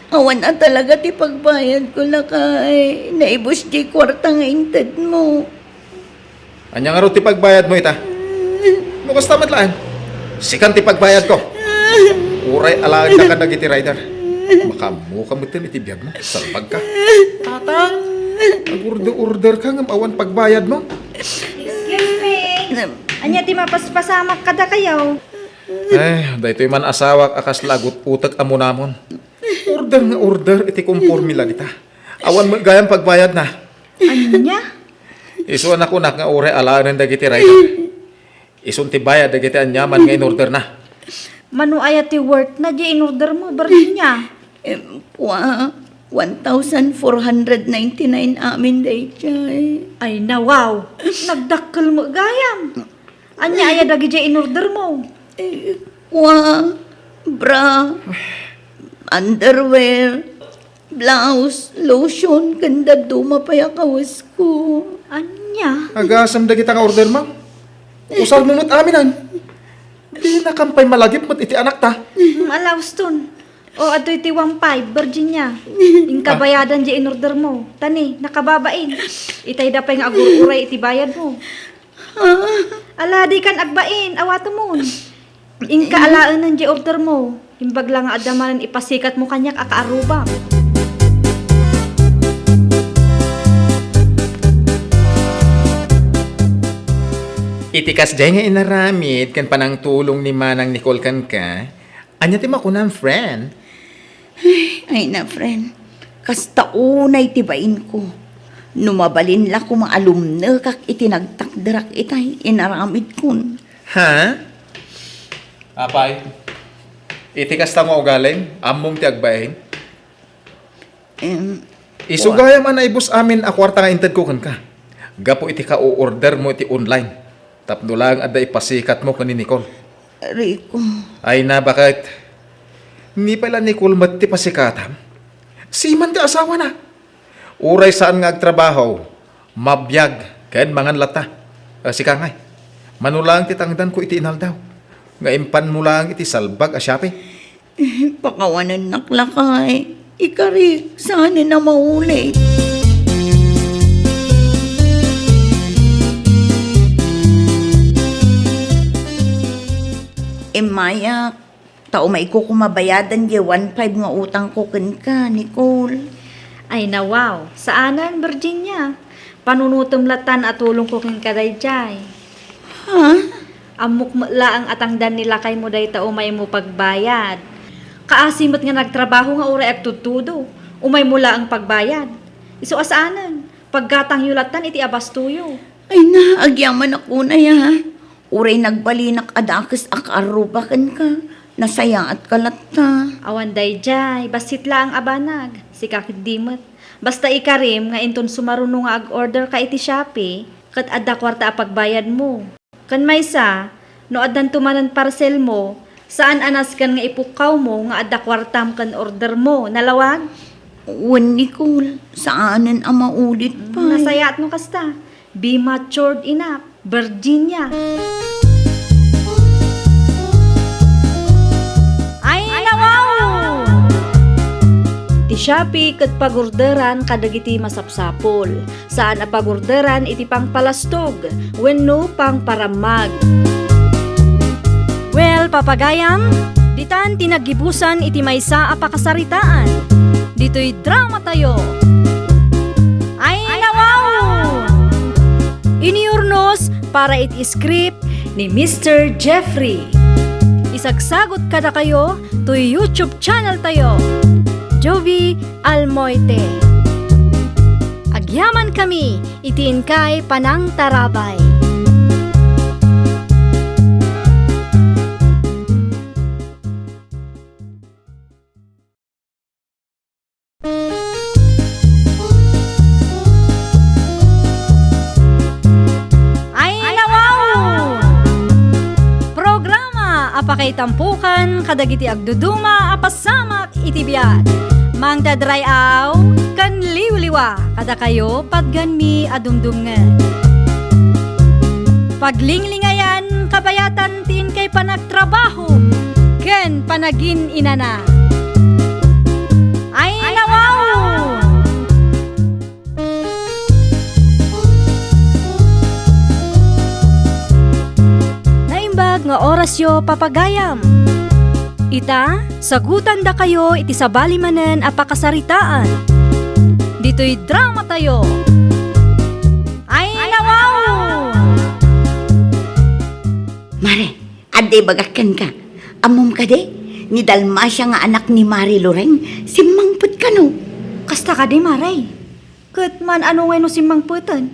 Awan na talaga ti pagbayad ko lakay. Naibos di kwarta nga inted mo. Anya nga ro ti pagbayad mo ita? Lukas tamat laan. Sikan ti pagbayad ko. Uray alaan ka nagiti rider. Baka mo kamutin iti biyag mo. Salbag ka. Tatang. Order ka nga awan pagbayad mo. Excuse me. Anya ti mapaspasamak kada kayaw. Ay, daytoy man asawak akas lagot utak amo namon. Order nga order iti kumpormila dita. Awan mo gayang pagbayad na. Anya? Isuan ako nga uray alaan dagiti rider. Isun ti bayad dagiti anyaman nga in-order na. Manu ayat ti worth na di in-order mo, Virginia. Wa, 1,499 amin day chay. Ay na wow. Nagdakkel mo gayam. Anya aya dagi di in-order mo. Wa, bra, underwear, blouse, lotion, ganda dumapaya kawas ko. Anya? Agasam dagiti nga order mo. Usal mo mo't aminan. Di nakampay malagip mo't iti anak ta. Alaws ton. O adoy ti 1.5, Virginia. Ingkabayadan di in-order mo. Tani, nakababain. Itay dapay nga agur-uray iti bayad mo. Ala, di kan agbain, awato mo. Ingka alaan ng di order mo. Imbag lang nga adamanan ipasikat mo kanyak akaarubang. Itikas dyan nga inaramid kan panang tulong ni Manang Nicole kan ka. Anya ti makunang friend. Ay na, friend. Kasta unay tibain ko. Numabalin la ko mga alumna kak itinagtakdarak itay inaramid kun. Ha? Apay? Itikas ta mo ugaling, among ti agbain. Isugaya man na ibus amin a kwarta nga inted ko kan ka. Gapo iti ka o-order mo iti online. Tapno lang ada ipasikat mo kan ni Nicole. Rico. Ay na, bakit? Ni pala Nicole mati pasikatam. Siman ti asawa na. Uray saan nga agtrabaho, mabiyag, kayan mangan lata. Sika ngay, manulang ti tangdan ko iti inal daw. Nga impan mo lang iti salbag a Shopee. Pakawanan naklakay. Ikari, saan na mauli? Maya, tao may ko kumabayadan di 1.5 nga utang ko ken ka, Nicole. Ay nawaw, saanan Virginia? Panunutom latan at tulong ko king kadayjay. Ha? Amok mo laang atangdan nila kay mo day ta umay mo pagbayad. Kaasimot nga nagtrabaho nga ura ak tutudo. Umay mo ang pagbayad. Isu asaanan, paggatang yulatan iti abastuyo. Ay na, agyaman ako na ya. Uray nagbalinak adakis akarubakan ka. Nasaya at kalata. Awan dayjay, basit la ang abanag. Si kakidimot. Basta ikarim nga inton sumaruno nga ag-order ka iti Shopee, kat adda kwarta a pagbayad mo. Kan maysa, no addan tumanan parcel mo, saan anas kan nga ipukaw mo nga adda kwartam kan order mo, nalawag? Wan, Nicole, saanan ang maulit pa? Nasaya at no kasta. Be matured enough, Virginia. Ay nawaw! Ti Shopee ket pagorderan kadagiti masapsapol. Saan a pagorderan iti pangpalastog, wenno pangparamag. Well, papagayam, ditan tinagibusan iti maysa a pakasaritaan. Dito'y drama tayo. Ay nawaw! Iniurnos para iti script ni Mr. Jeffrey. Isagsagot kada kayo to YouTube channel tayo. Jovi Almoite. Agyaman kami, itiin kay Panang Tarabay. Ay nawaw! Programa apakay tampukan kadagiti agduduma apasamak iti biag. Mang dadrayaw kan liwliwa kada kayo padganmi adumdumngan. Paglinglingayan kabayatan tin kay panagtrabaho ken panagin inana. Ay nawaw! Naimbag nga orasyo papagayam. Ita, sagutan da kayo iti sabali manen a pakasaritaan. Dito'y drama tayo. Ay nawaw! Mare, aday bagakan ka. Amom ka de, ni Dalmasya nga anak ni Mari Loreng, simangput ka no. Kasta ka di maray. Ket man ano no si mangputan.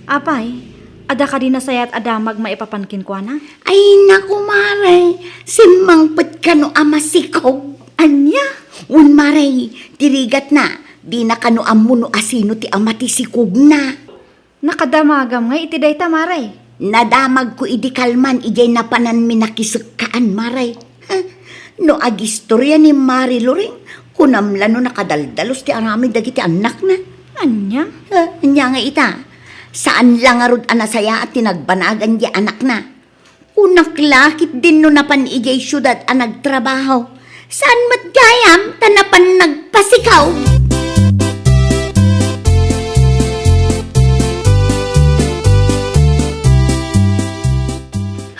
Apay, ada ka di nasayat adamag maipapankin ko na? Ay naku Mare, simangput ka no amasikaw. Anya? Un Mare, tirigat na, di na ka no amuno asino ti amati sikog na. Nakadamagam nga iti dayta maray. Nadamag ko idikalman ijay napanan minakisukaan Mare. No agistorya ni Mari Loreng, kunamla no nakadaldalos ti arami dagiti anak na. Anya? Anya nga ita, saan lang arod anasaya at tinagbanagan di anak na. Unaklakit din no napan ijay syudad ang nagtrabaho. Saan matgayam tanapan nagpasikaw?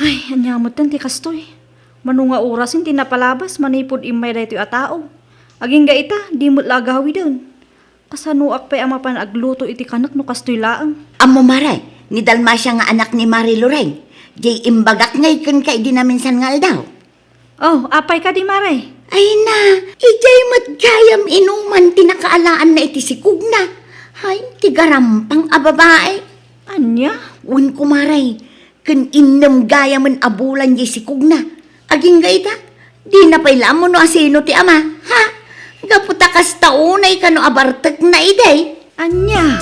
Ay, anyamot tan ti kastoy. Manunga oras hindi napalabas manipod imay dayto a tao. Aging ga ita, di mo't lagawi doon. Kasanuak pa'y amapan agluto iti kanak no kastoy laang. Amo Maray, ni Dalmasya nga anak ni Mari Loreng. Jay imbagak ngay kan kay di namin sangal daw. Oh, apay ka di maray. Ay na, ijay matgayam inuman tinakaalaan na iti sikug na. Ay, tigarampang ababae. Anya? Un kumaray, kan inam gayaman abulan jay sikug na. Aging gaita, di na pay lamo no asino ti ama, ha? Gaputakas taunay ka no abartek na iday. Anya?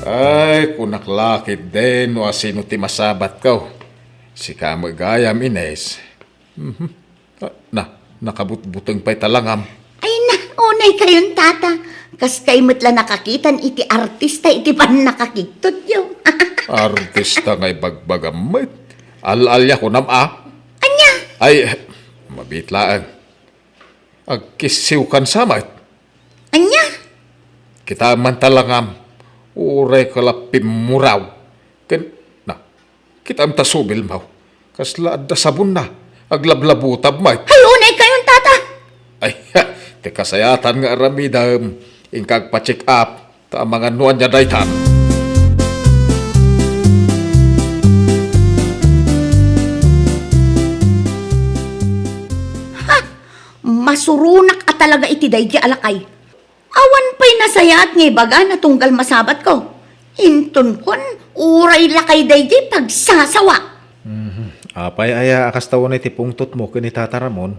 Ay, kunaklakit din no asino ti masabat ko. Si kamagayam Ines. Nakabutbuteng pa'y talangam. Ay na, unay kayon tata. Kas kay matla nakakitan iti artista iti pan nakakiktot yo. Artista ngay bagbagamit. Alalya ko nam Anya? Ay, mabitlaan. Agkisiw kan samat. Anya? Kita man talangam. Uray kalapim muraw. Ken, na, kita am tasubil maw. Kasla adda sabon na. Aglablabutab may. Ay, unay kayon, tata. Ay, te kasayatan nga aramidam. Ingkag pa-check up. Ta mga nuan niya daytan. Masurunak at talaga iti daydi alakay. Awan pa'y nasayat nga baga na tunggal masabat ko. Hinton kon, uray lakay daydi pagsasawa. Apay aya akas tawon iti pungtot mo kani Tata Ramon.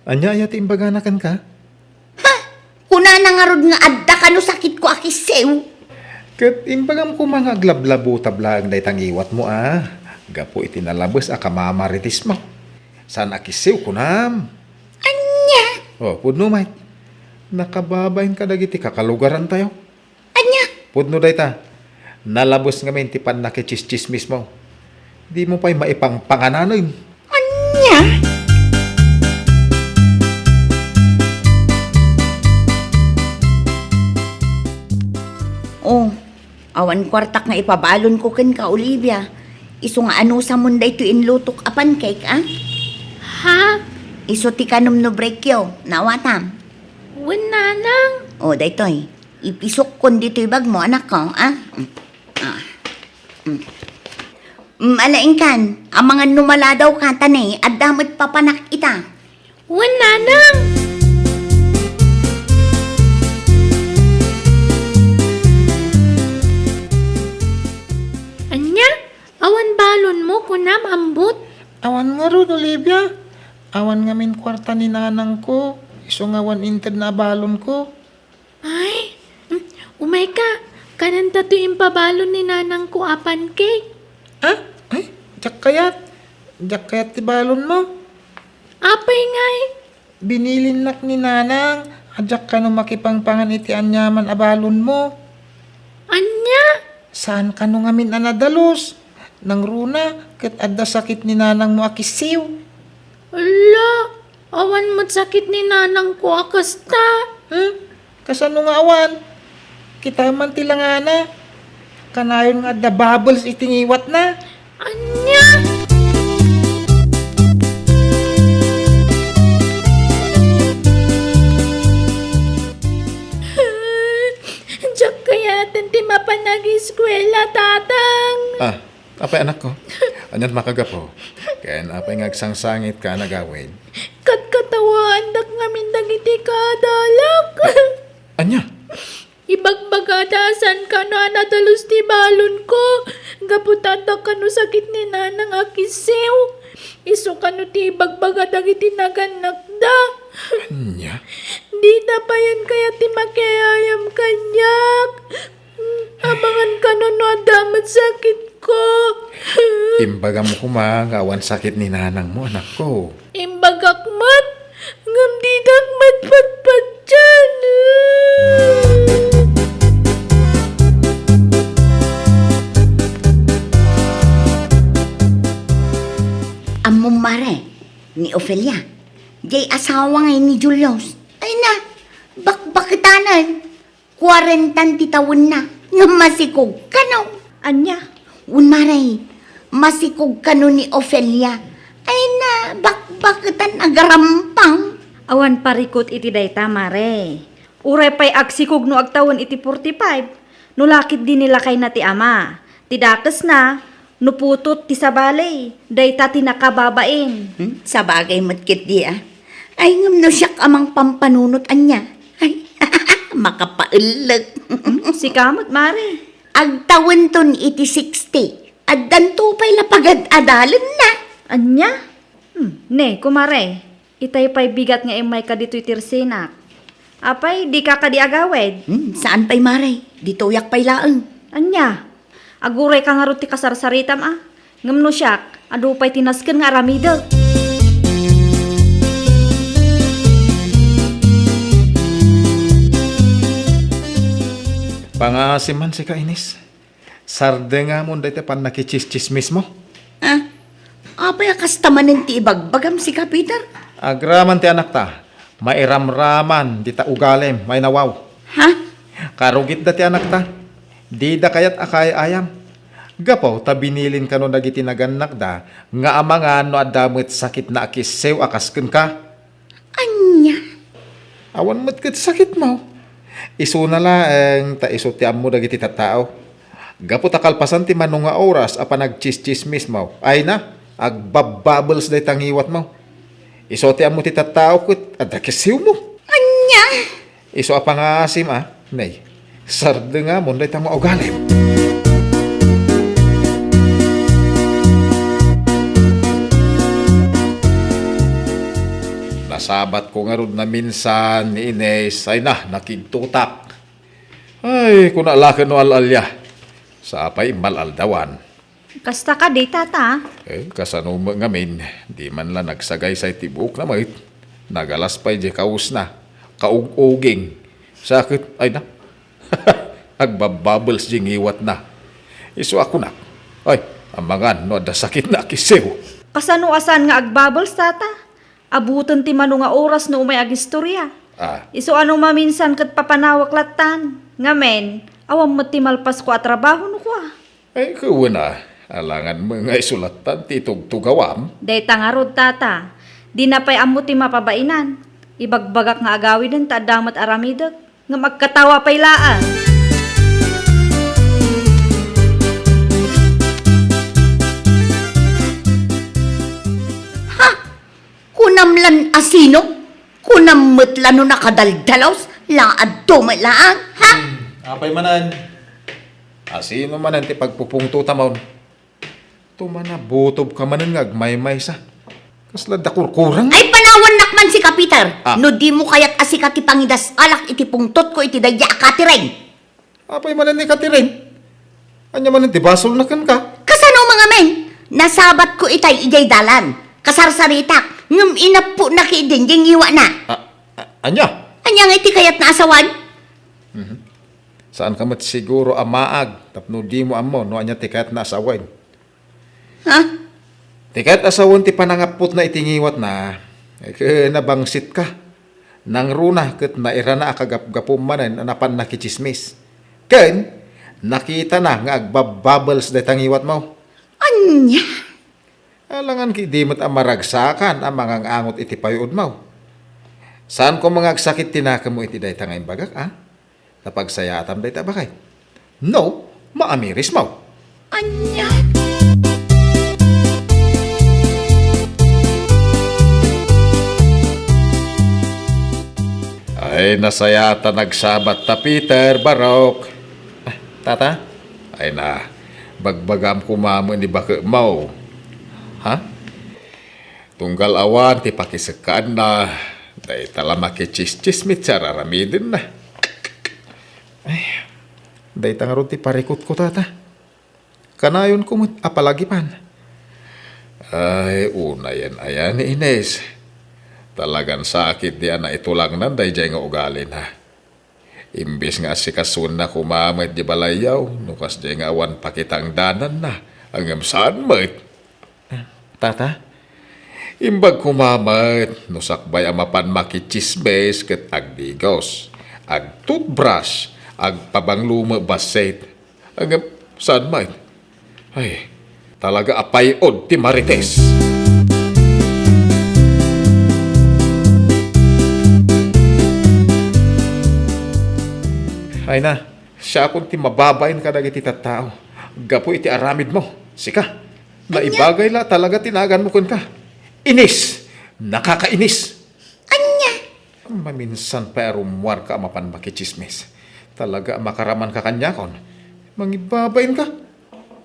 Anya aya ti imbaganakan ka? Kuna nangarod nga adda kano sakit ko akisew. Ket imbagam ko mga aglablabo tablang daytang iwat mo Gapo iti nalabes a kamamaritis mo. San akisiw kunam? Anya? Oh, pudno may. Nakababain ka dagiti kakalugaran tayo. Anya? Pudno dayta. Nalabos nga men ti panakichischismis mo. Di mo pa'y maipangpangananon. Anya? Oh, awan kwartak nga ipabalon ko ken ka, Olivia. Iso nga ano sa munday to inlutok a pancake, ah? Ha? Iso ti kanom no brekyo, nawatam. Nanang. O, daytoy. Ipisok kon dito'y bag mo, anak ko, ah? Alaing kan, ang mga numala daw ka tanay, at damot papanak ita. Nanang. Anya? Awan balon mo kunam ambot. Awan nga ron, Olivia. Awan nga min kwarta ni nanang ko. Iso nga awan inted na balon ko. Ay, umay ka. Kananta to impabalon ni nanang ko a pancake. Ah? Ay, jak kayat. Jak kayat ti balon mo. Apay ngay. Binilin nak ni nanang. Adyak ka no makipangpangan iti anyaman a balon mo. Anya? Saan ka no ngamin anadalos? Nang runa, ket adda sakit ni nanang mo akisiw. Ala, awan mo't sakit ni nanang ko akasta. Kasano nga awan? Kita man tilangana. Kanayon nga adda bubbles itingiwat na. Anya? Diyak kaya ti mapanag-eskwela, tatang. Apay anak ko. Anyan makagapo. Kaya apay ngagsangsangit ka nagawin. Katkatawaan dak ngamin dagiti kadalak. Anya? Ibagbagadasan ka no anadalos ti balon ko. Gaputata ka no sakit ni nanang akisiw. Iso ka no ti ibagbagadag iti naganakda. Anya? Di na pa yan kaya ti makiayam kanyak. Abangan ka no no adamat sakit ko. Imbaga mo kumagawan sakit ni nanang mo, anak ko. Imbagakmat. Ngam di dakmat patpat dyan. Among mare, ni Ophelia. Jay asawa ngay ni Julius. Ay na, bakbakitanan. 40 titawon na. Nga masikog ka no. Anya? Un mare, masikog ka no ni Ophelia. Ay na, bakbakitan agarampang. Awan parikot iti dayta mare. Uray pa'y agsikog no agtawon iti 45. No lakit din nila kay na ti ama. Tidakes na, no putot ti sabalay. Dayta ti nakababain. Sa bagay matkit di ah. Ay ngam no siyak amang pampanunot anya. Ay, makapailag. Si kamot mare. Agtawon ton iti 60. At danto pa'y lapagad adalan na. Anya? Ne, kumare. Itay pa'y bigat nga imay ka dito'y tirsinak. Apay, di ka di agawed. Saan pa'y mare? Dito yak pa'y laeng. Anya? Aguray ka nga ti kasarsaritam Ngam no siyak, adu pa'y tinasken nga aramidel. Pangasiman si Kainis. Sarde nga mo dahil pan nakichischismis mo. Ah, apay akastamanin ti ibagbagam si Kapitar. Agraman ti anak ta. Mairamraman, di ta ugalem, may nawaw. Ha? Karugit da ti anak ta. Di da kayat akay ayam. Gapaw ta binilin ka no dagiti naganak da nga amangan no adamit sakit na akisew akasken ka. Anya? Awan mo't ket sakit mo. Isu na lang ta isu ti ammo dagiti tattao. Gapo ta kalpasan ti manong nga oras apan nagchismis mo. Ay na, agbabubbles day tangiwat mo. Isu ti ammo ti tattao ket adda kisew mo. Anya? Isu apa nga asim Nay. Sarde nga mo day tang maugalim. Nasabat ko nga ron na minsan ni Ines ay nakigtutak. Ay, kung alakan no alalya. Sa apay malaldawan. Kasta ka di, tata. Kasano ngamin, di man lang nagsagay sa tibuk na mait. Nagalas pa'y di kaus na. Kaug-uging. Sakit, ay na. Agbabubbles di ngiwat na. Isu ako na. Ay, amangan no da sakit na kisew. Kasano asan nga agbubbles, tata? Abuton ti mano nga oras no umay agistorya. Iso anong maminsan kat papanawak latan. Ngamen, awam mo ti malpas ko at trabaho no ko. Ay, kuwa na. Alangan mga isulatan ti tugtugawam. Day tangarod, tata. Di na pa'y amo ti mapabainan. Ibagbagak nga agawin din ta damat aramidot. Nga magkatawa pa'y laan. Kunamlan asino? Kunamutlan no nakadaldalaws? Laad tumalaan, ha? Apay manan. Asino manan ti pagpupungto tamon. Tumana butob ka manan ngagmay-may sa. Kasla dakurkurang. Ay panawan nakman si Kapiter. Ah. No di mo kayat asika ti pangidas alak iti pungtot ko iti daya katireng. Apay manan ni katirin. Anya manan ti basol na kan ka. Kasano mga men? Nasabat ko itay ijay dalan. Kasarsaritak. Ngam inapo na kiidin yung iwa na. Anya? Anya nga iti kayat na asawan? Saan ka mat siguro amaag. Tapno di mo amo no anya tikat na asawan. Ha? Tikat asawan ti panangapot na itingiwat na. Nabangsit ka. Nang runa ket naira na akagapgapom manen anapan nakichismis. Ken nakita na nga agbabubbles da tangiwat mo. Anya? Alangan ki di mo't amaragsakan ang mga angot iti payod mo. Saan ko mga sakit tinaka mo iti day tangay bagak, Tapag sayatam day tabakay. No, maamiris mo. Anya? Ay, nasayata nagsabat ta Peter, Barok. Tata? Ay na, bagbagam kumamo ni baka mo. Ha? Tunggal awan, ti pakisakaan na. Day tala makichismismit sa raramidin na. Ay, day tangarod ti parikot ko, tata. Kanayon ko apalagi pan. Ay, una yan, ayan ni Ines. Talagang sakit diyan na itulang nanday dyan nga ugali na. Imbis nga si kasun na kumamit di balayaw, nukas dyan nga awan pakitang danan na. Ang saan mait? Tata? Imbag kumamit, nusakbay amapan makichisbes ket agdigos. Ag toothbrush, ag pabangluma baset. Ang saan mait? Ay, talaga apayod ti Marites. Ay na, siya akong ti mababayin ka dagiti tattao. Gapo iti aramid mo. Sika, naibagay la talaga tinagan mo kun ka. Inis! Nakakainis! Anya? Maminsan pa arumwar ka mapan makichismis. Talaga makaraman ka kanya kon. Mangibabayin ka.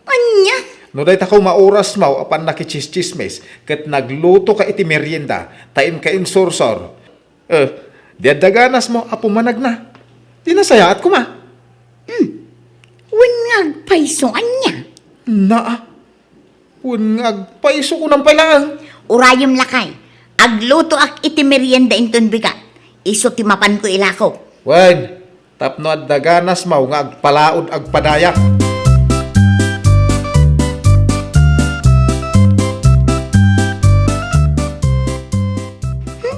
Anya? No day takaw mauras mo apan nakichismismes ket nagluto ka iti merienda tain ka insorsor. Diadaganas mo apumanag na. Di nasayaat ko ma. Wangag paiso anya? Wangag paiso ko ng palang. Urayom lakay. Agluto ak iti merienda inton bigat. Iso timapan ko ilako. Wen, tapno at daganas mo nga agpalaod agpadaya.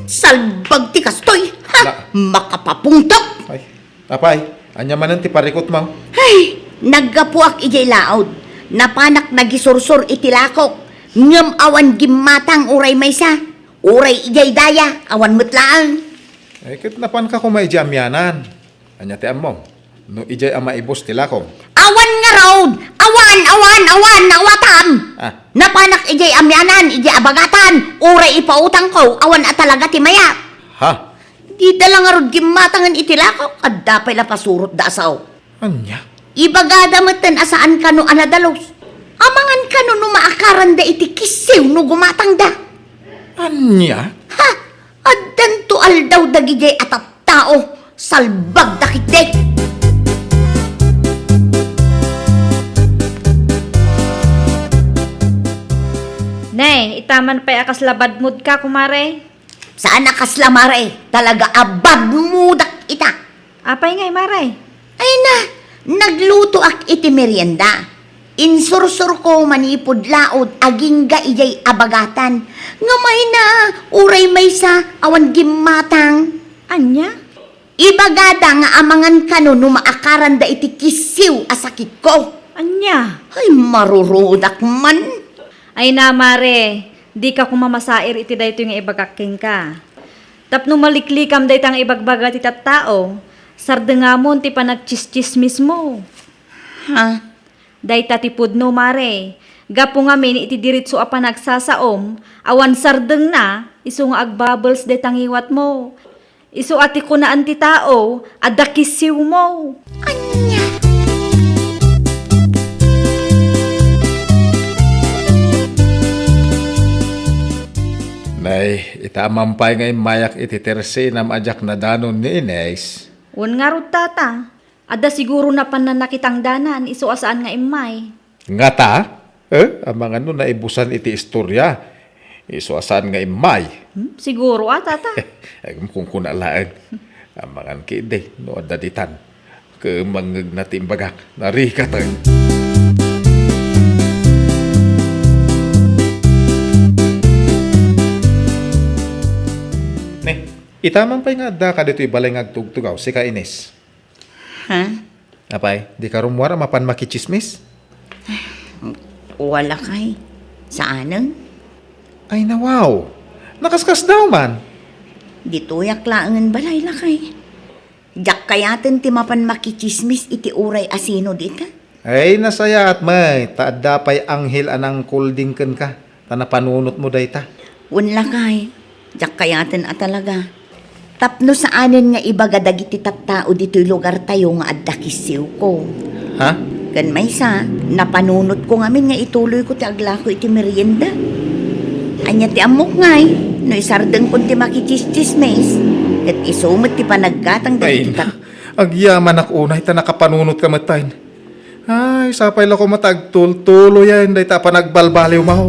Salbag ti kastoy. Ha? La. Makapapungtok. Ay, apay, anya manan ti parikot mo. Ay, Naggapuak ijay laod. Napanak nagisursur itilakok. Ngem awan gimatang uray maysa. Uray ijay daya, awan mutlaang. Ay, kitnapan ka kung may jamyanan. Anya ti among. No ijay ama ibos tilakong. Awan nga road! Awan! Nawatam! Ah. Napanak ijay amyanan, ijay abagatan. Uray ipautang ko, awan at talaga timaya. Ha? Di dala nga rod gimatangan itilakok. At dapay la pasurot da asaw. Anya? Ibagadametan asaan ka no anadalos. Amangan ka no maakaran da iti kisiw no gumatang da. Anya? Ha? Addan to aldaw dagijay atap tao. Salbag dakit. Nay, itaman pa'y akas labad mood ka, kumare. Saan nakaslamare? Talaga abad mudak ita. Apay ngay, maray. Ay na, nagluto ak iti merienda. Insursur ko manipod laod aging ga ijay abagatan. Ngamay na, uray maysa awan gimatang. Anya? Ibagada nga amangan kano no maakaran da iti kisiw asakit ko. Anya? Ay marurudak man. Ay na, mare. Di ka kumamasair iti dayto yung ibagaking ka. Tapno maliklikam dayto ang ibagbaga ti tattao. Sardengamon ti panagchischismis mo. Ha? Dayta ti pudno, mare. Gapo nga min iti diritso a panagsasaom. Awan sardeng na, iso nga agbubbles daytang iwat mo. Iso ati kunaan ti tao, adakisiw mo. Nay, itamampay ngay mayak iti terse na maajak na danon ni Ines. Un nga rod tata. Ada siguro na pananakitang danan, iso asaan nga imay. Nga ta? Amang ano na ibusan iti istorya. Iso asan nga imay. Siguro tata. Ay, kung kunalaan. Amangan kide, no adaditan. Kemangag na timbagak. Narikatan. Itamang pa'y nga da ka dito'y balay nga tugtugaw, si ka Ines. Ha? Apay, di ka rumwara mapan makichismis? Wala kay. Saanan? Ay na wow, nakaskas daw man. Dito yaklaangan balay lakay. Jak kayaten ti mapan makichismis iti uray asino dita. Ay nasaya at may, taad dapay anghel anang kulding ken ka. Tanapanunot mo dayta. Unla kay. Jak kayaten at talaga. Tapno saanin nga ibaga dagiti tattao dito'y lugar tayo nga adda kisiw ko. Ha? Kan may sa, napanunot ko ngamin nga ituloy ko ti aglako iti merienda. Anya ti amok ngay, no isardeng kun ti makichischismes. Kat isumot ti panaggatang Ay dagiti na, agyaman ak unay ta nakapanunot ka matayin. Ay, sapay la ko matagtul-tulo yan, day ta pa nagbalbaliw maho.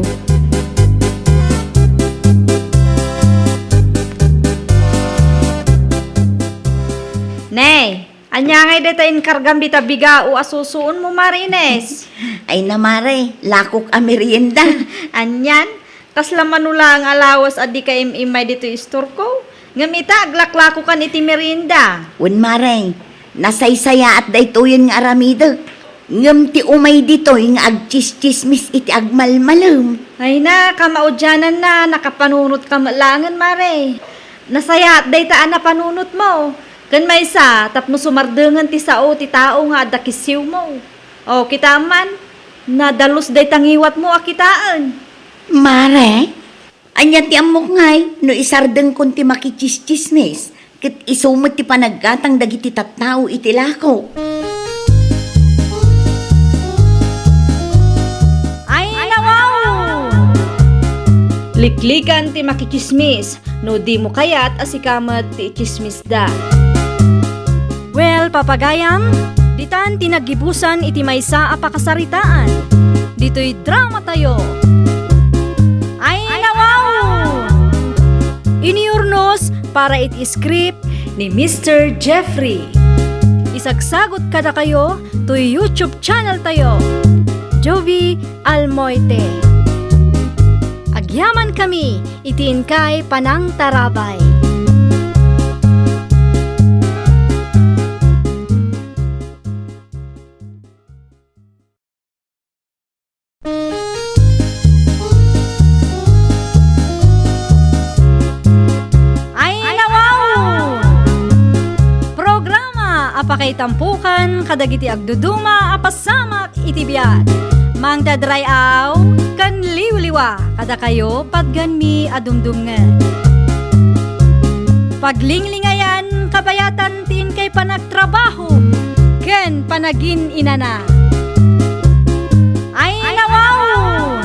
Nay, anya ngay deta inkargam bita biga o asusuon mo, Marines. Ay namare, lakok a merienda. Anyan, kasla manula ang alawas adi ka imay dito istor ko. Ngamita, aglaklako kan iti merinda. Un mare, nasaysaya at daytoyen nga aramida. Ngam ti umay dito yung agchis-chismis iti agmalmalum. Ay na, kamaudyanan na, nakapanunot ka malangan, Mare. Nasaya at daytaan na panunot mo. Kan may sa, tapno sumardengan ti sao ti tao nga adakisiw mo. O, kita man, nadalos day tangiwat mo akitaan. Mare, anya ti amok ngay, no isardeng kun ti makichischismis, kit isumot ti panaggatang dagiti tattao iti lako. Ay, nawaw! Liklikan ti makichismis, no di mo kayat asikamat ti chismis da. Well, papagayam, ditan tinagibusan iti maysa a pakasaritaan. Dito'y drama tayo. Ay, nawaw! Iniurnos para iti script ni Mr. Jeffrey. Isagsagot kada kayo to YouTube channel tayo. Jovi Almoite. Agyaman kami, itiin kay Panang Tarabay. tampukan kadagiti agduduma apasamak iti biag. Mangdadrayaw kan liwliwa kada kayo padgan mi adumdumngan. Paglinglingayan kabayatan tin kay panagtrabaho ken panagin inana. Ay nawaw!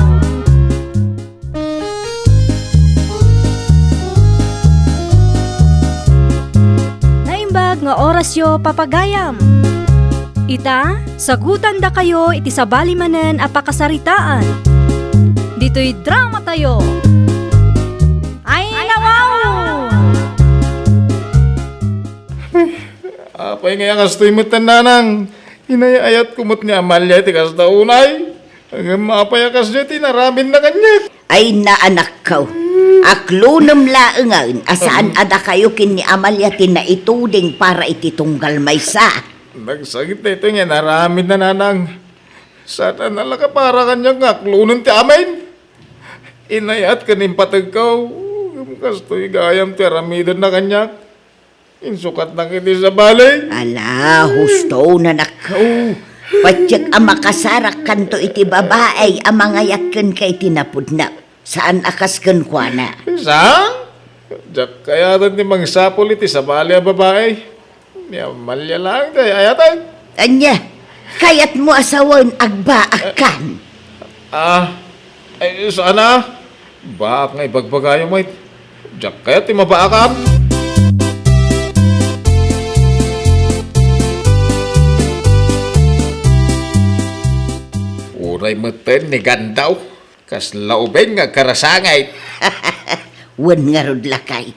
Naimbag nga orasyo papagayam. Ita, sagutan da kayo iti sabali manen apakasaritaan. Dito'y drama tayo. Ay nawaw! Apay nga kastoy mo tananang. Inayayat kumot ni Amalia ti kasta unay. Ang mapayakas niya tinaramin na kanya. Ay naanak ko. Aklunam laengan asaan ada kayo kin ni Amalia tinaituding para ititunggal maysa. Nagsagit na ito nga naramin na nanang. Sana nalaka para kanyang aklunan ti amin. Inayat kanin patagkaw. Kastoy gayam ti aramidan na kanyak. Insukat na kiti sa balay. Ala, husto na nakaw. Patsyak ang makasarak kanto iti babae ang mangayat kan kay tinapod na. Saan akas kan kwa na? Saan? Diyak kaya ti mangsapol iti sa balay ang babae. Ni Amalia lang tayo ayatan. Anya, kayat mo asawan agbaakan. Ay sana. Baak nga ibagbagayo mo it. Diyak kaya ti mabaakam. Uray meten ni gandaw. Kas laubeng nga karasangay. Wan nga rod lakay.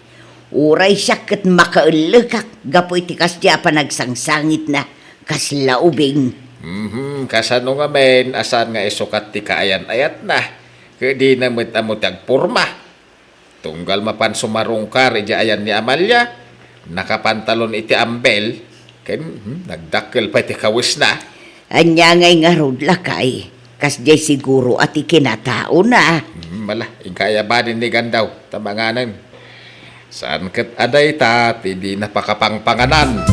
Uray siya kat makaulukak. Gapoy ti kasya pa nagsangsangit na. Kas laubing. Kasano nga men, asan nga isukat ti kaayan-ayat na. Kaya di na amot agpurma. Tunggal mapan sumarungkar iti ayan ni Amalia. Nakapantalon iti ambel. Ken nagdakkel pa iti kawis na. Anya ngay nga rod lakay. Kas jay siguro at ikinatao na. Mala, ingkaya ba din ni gandaw, tamanganan. Saan kat aday ta, hindi napakapangpanganan.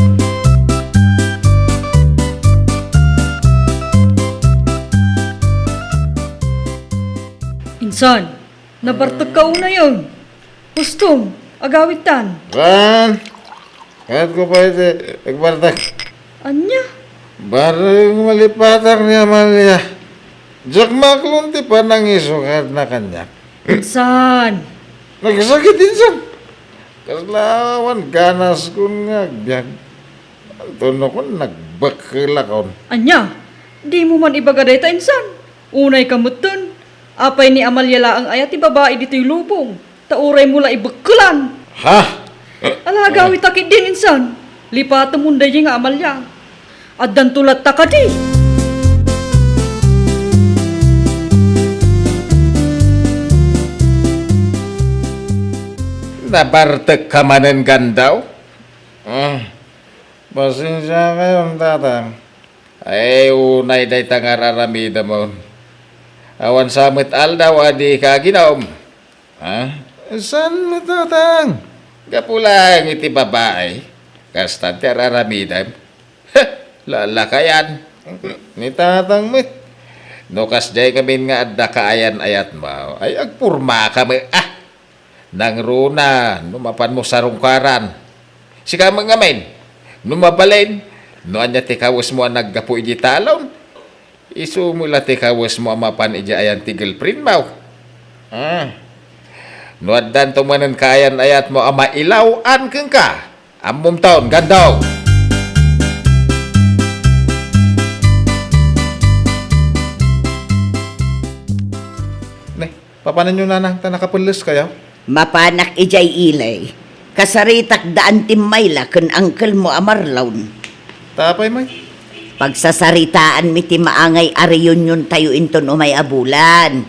Insan, nabartag ka una yun. Pustong, agawitan. Ban, kahit ko pa ito, nagbartak. Anya? Barang malipatak ni Amalia. Diyak maklunti pa nang isukat na kanya. Insan, Nagsakit din siya. Kaslawan ganas ko nga agbyag. Antono ko nagbakila kon. anya? Di mo man ibagaday ta insan. Unay kamutan. Apay ni Amalia laang ayat ti babae dito'y lubong. Tauray mula ibagkulan. Ha? Alagawi takit din insan. Lipata munda nga Amalia. Addan tulat ta ka di. Nabartek ka manen gandaw? Pasensya kayo, tatang. Ay, unay day tangararamida mo. Awan samit aldaw, adi ka ginaom. Ha? Saan mo, tatang? Kapulang iti babae. Kastan ti araramidam. Lalakayan. Ni tatang mo. Nukas jay kami nga adda kaayan-ayat mo. Ay, agpurma kami. Nang runa, numapan mo sa rungkaran. Sika mga men, numabalin, noan niya tikawas mo ang naggapo iji talon. Isumula tikawas mo ang mapan iji ayan tigil print mo. Noan dan tumanan kayan ayat mo ang mailawan keng ka. Amom taon, gandaw. Ne, papanan nyo nanang tanakapulis kayo? Mapanak ijay ilay. Kasaritak daan timayla kun angkel mo amarlawn. Tapay may. Pagsasaritaan mi ti maangay ariyon yun tayo inton umay abulan.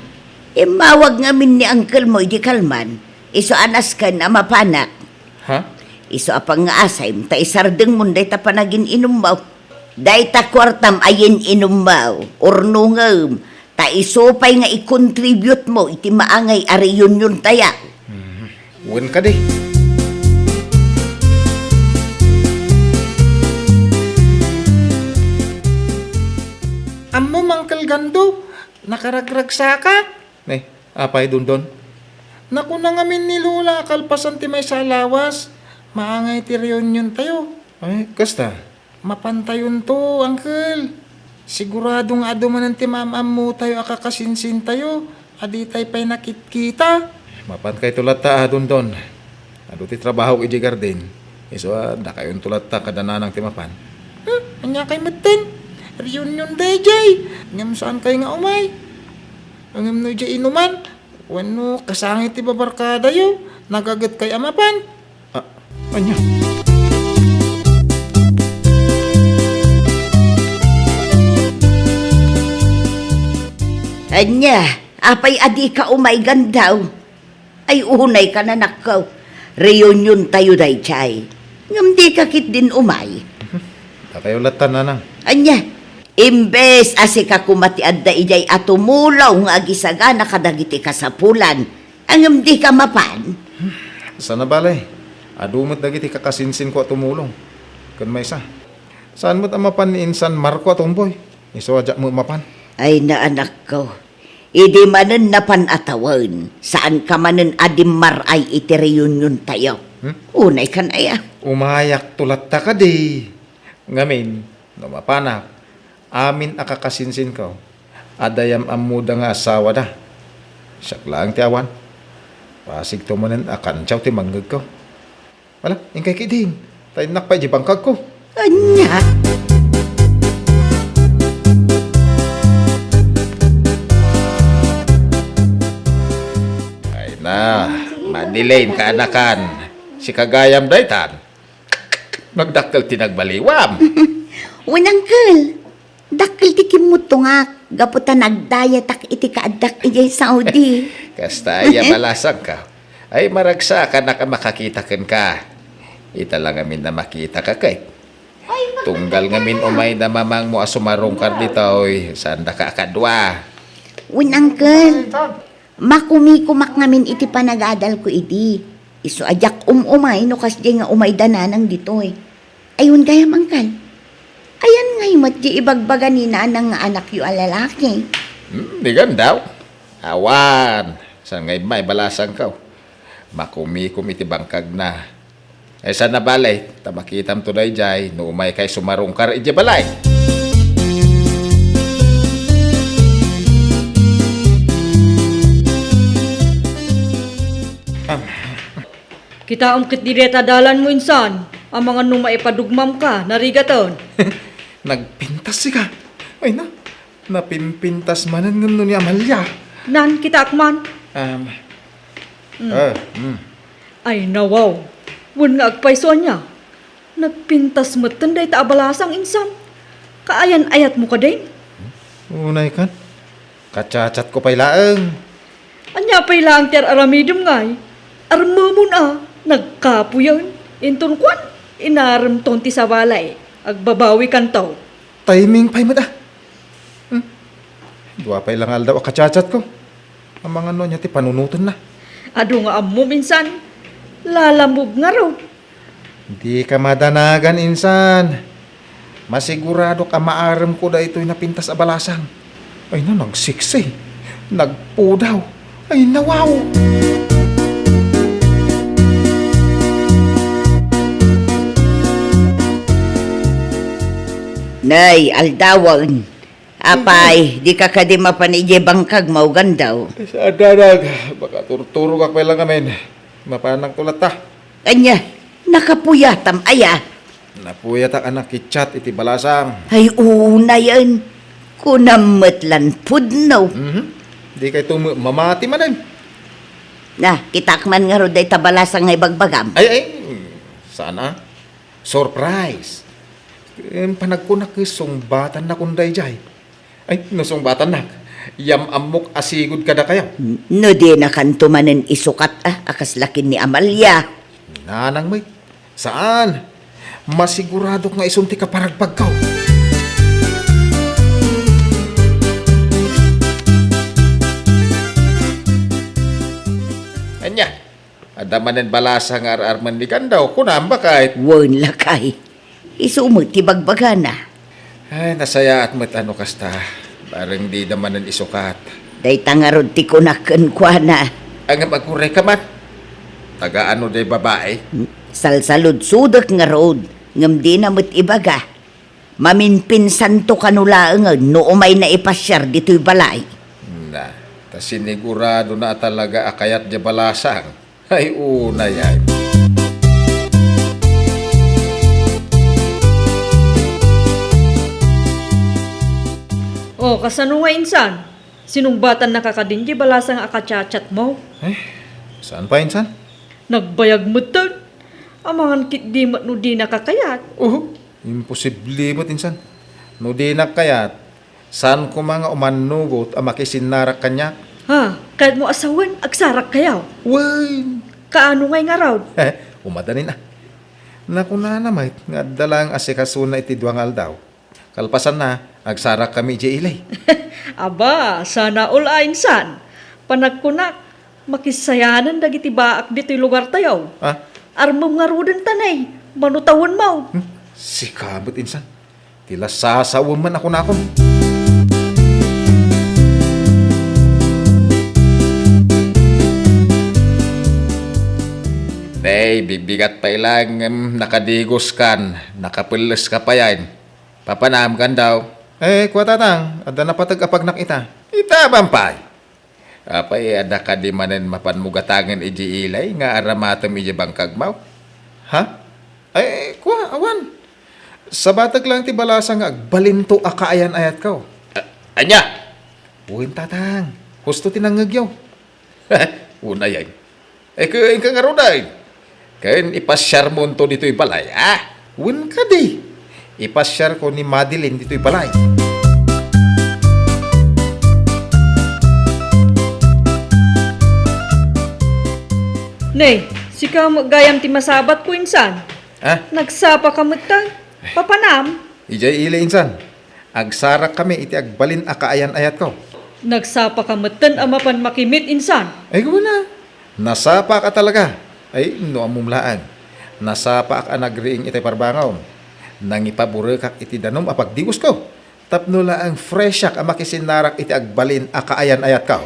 Imawag ngamin ni angkel mo iji kalman. Iso anas ka na mapanak. Ha? Iso apang nga asay ta isardeng munday ta panagin inumbaw. Day ta kwartam ayin inumbaw. Ornungam. Ta isopay nga i-contribute mo iti maangay ariyon yun taya. Uwan ka di. Amo mangkel gando, nakaragrag saka. Nay, apay dundon. Naku na ngamin ni Lola, kalpasan ti may salawas. Maangay ti reunion tayo. Ay, kasta? Mapantayon to, uncle. Siguradong ado man ti mamam mo tayo akakasinsin tayo. Adi tayo pa'y nakitkita. Mapan kay tulat ta, dundon. Ado ti trabaho iji garden. Iso, da kayon tulat ta kadananang ti mapan. Anya kay matin. Reunion day, jay. Ngam saan kayo nga umay? Ang no jay inuman. Wano, kasangit ti babarkada yo. Nagagat kay amapan. Anya? Anya, apay adi ka umay gandaw. Ay unay ka na nakaw. Reunion tayo day chay. Ngam di ka kit din umay. Da kayo latan nanang. Anya, imbes asi ka kumati adda ijay at tumulaw nga agisaga nakadagiti ka sa pulan. Angam di ka mapan. Sana balay. Adumot dagiti kakasinsin ko at tumulong. Kan may isa. Saan mo't amapan ni Insan Marco at Umboy? Iso adya mo mapan. Ay na anak ko, idi manen na panatawan. Saan ka manen adim maray iti reunion tayo. Unay ka na ya. Umayak tulat ta ka di. Ngamin, no mapanak. Amin akakasinsin ko. Adayam amuda nga asawa da. Siyak lang ti awan. Pasig tumanen akan tiyaw ti manggag ko. Wala, ingkay kiding. Tayo nakpay di bangkag ko. Anya, Ay na, manilain ka anakan. Si kagayam daytan. Magdakkel tinagbaliwam. unangkel. Dakil ti kimutungak. Gaputa nagdaya tak iti kaadak ijay Saudi. Kasta iya malasang ka. Ay maragsa ka na ka makakita ka. Ita lang amin na makita ka kay. Tunggal ngamin umay na mamang mo asumarong kar dito oy. Sanda ka akadwa. Unangkel. Makumikumak ngamin iti panagadal ko iti. Iso ajak umay no kas di nga umay dananang ditoy. Ayun kaya mangkal. Ayan ngay mat di ibagbaga ni nanang nga anak yu alalaki. Di daw. Awan. Saan ngay may balasang ka. Makumikum iti bangkag na. Eh saan na balay? Tamakitam to day jay. No umay kay sumarong kar iti balay. Kita ungkit direta dalan mo insan. Ang mga nung maipadugmam ka, narigaton. Nagpintas si ka. Ay na. Napimpintas manan ng ni Amalia. Nan, kita akman. Ay nawaw. Wan nga agpaiso niya. Nagpintas mo tanday ta abalasang insan. Kaayan ayat mo ka din. Unay kan. Kacacat ko pay laeng. Anya pa'y lang ter aramidum ngay. Armamon nagkapo yun. Inton kwan, inaram ton ti sa balay. Agbabawi kantaw. Timing pay mata. Dua pay lang aldaw kacacat ko. Ang mga no niya ti panunutan na. Ado nga ammo minsan. Lalamog nga raw. Hindi ka madanagan, insan. Masigurado ka maaram ko da ito'y napintas abalasang. Ay na, nagsiksi. Nagpudaw. Ay nawaw. Nay, aldawan. Apay, di ka kadi mapanije bangkag maugandaw. Sa dadag, baka turturo ka pa lang amin. Mapanang tulat ta. Anya, nakapuyatam aya. Napuyat ang anak kitchat iti balasang. Ay una yan. Kunamatlan pudno. Di kay mamati manan. Na, kitakman nga ro day tabalasang ngay bagbagam. Ay, sana. Surprise. Panagkunak sumbatan na kunday jay. Ay, nasumbatan na. Yam amok asigod kada kaya. No di na kantumanen isukat akas lakin ni Amalia. Nanang may. Saan? Masigurado nga isunti ka paragpagkaw. Anya, adamanen balasa nga ararman ni kandaw. Kunamba kahit. Wan lakay. Isumot ti bagbagana. Ay, nasaya at mat ano kasta. Parang di naman ang isukat. Day tangarod ti kunaken kwa na. Ang magkure ka man. Taga-ano day babae? Salsalod sudak nga road. Ngam di na mo't ibaga. Maminpinsan to kanulaang no umay na ipasyar dito'y balay. Na, ta sinigurado na talaga akayat di balasang. Ay una yan. Oh, kasano nga insan? Sinumbatan nakakadinji balasang akachachat mo? Saan pa insan? Nagbayag mo ton. Amangan kit di mat no di nakakayat. Imposible mo insan. No di na kayat, saan ko mga umanugot ang makisinarak kanya? Ha, kahit mo asawan, agsarak kayaw. Wan! Kaano ngay nga raw? Umadanin na. Naku na namay, nga dalang asikaso na iti duwangal daw. Kalpasan na, agsarak kami di ilay. Aba, sana all insan. Panagkunak, makisayanan dagiti baak dito'y lugar tayo. Ha? Armam nga rudan tanay, manutawan mo. Si kabot insan. Tila sasawa man ako na ako. Bibigat pa ilang nakadigos kan, nakapulis ka pa yan. Papanam kan daw. Kuwa tatang, ada na patag-apag nakita. Itabang pa. Apay, ada ka di manen mapanmugatangan iji ilay, nga aramatam iji bangkag mau. Ha? Kuwa, awan. Sa batag lang ti balasa nga, balinto akaayan ayat ka. Anya? Uwin tatang, husto tinangagyaw. Una yan. Kain ka nga roday. Kain ipasyar mo to dito'y balay. Uwin ka di. Ipasyar ko ni Madeline dito'y balay. Nay, si ka magayam ti masabat ko insan. Nagsapa ka muta. Papanam. Ijay ile insan. Agsarak kami iti agbalin akaayan ayat ko. Nagsapa ka mutan amapan makimit insan. Gawin na. Nasapa ka talaga. No amumlaan. Nasapa ka nagriing iti parbangaw. Nangipaburekak iti danom apagdigos ko. Tapnula ang fresyak ang makisinarak iti agbalin akaayan ayat ka.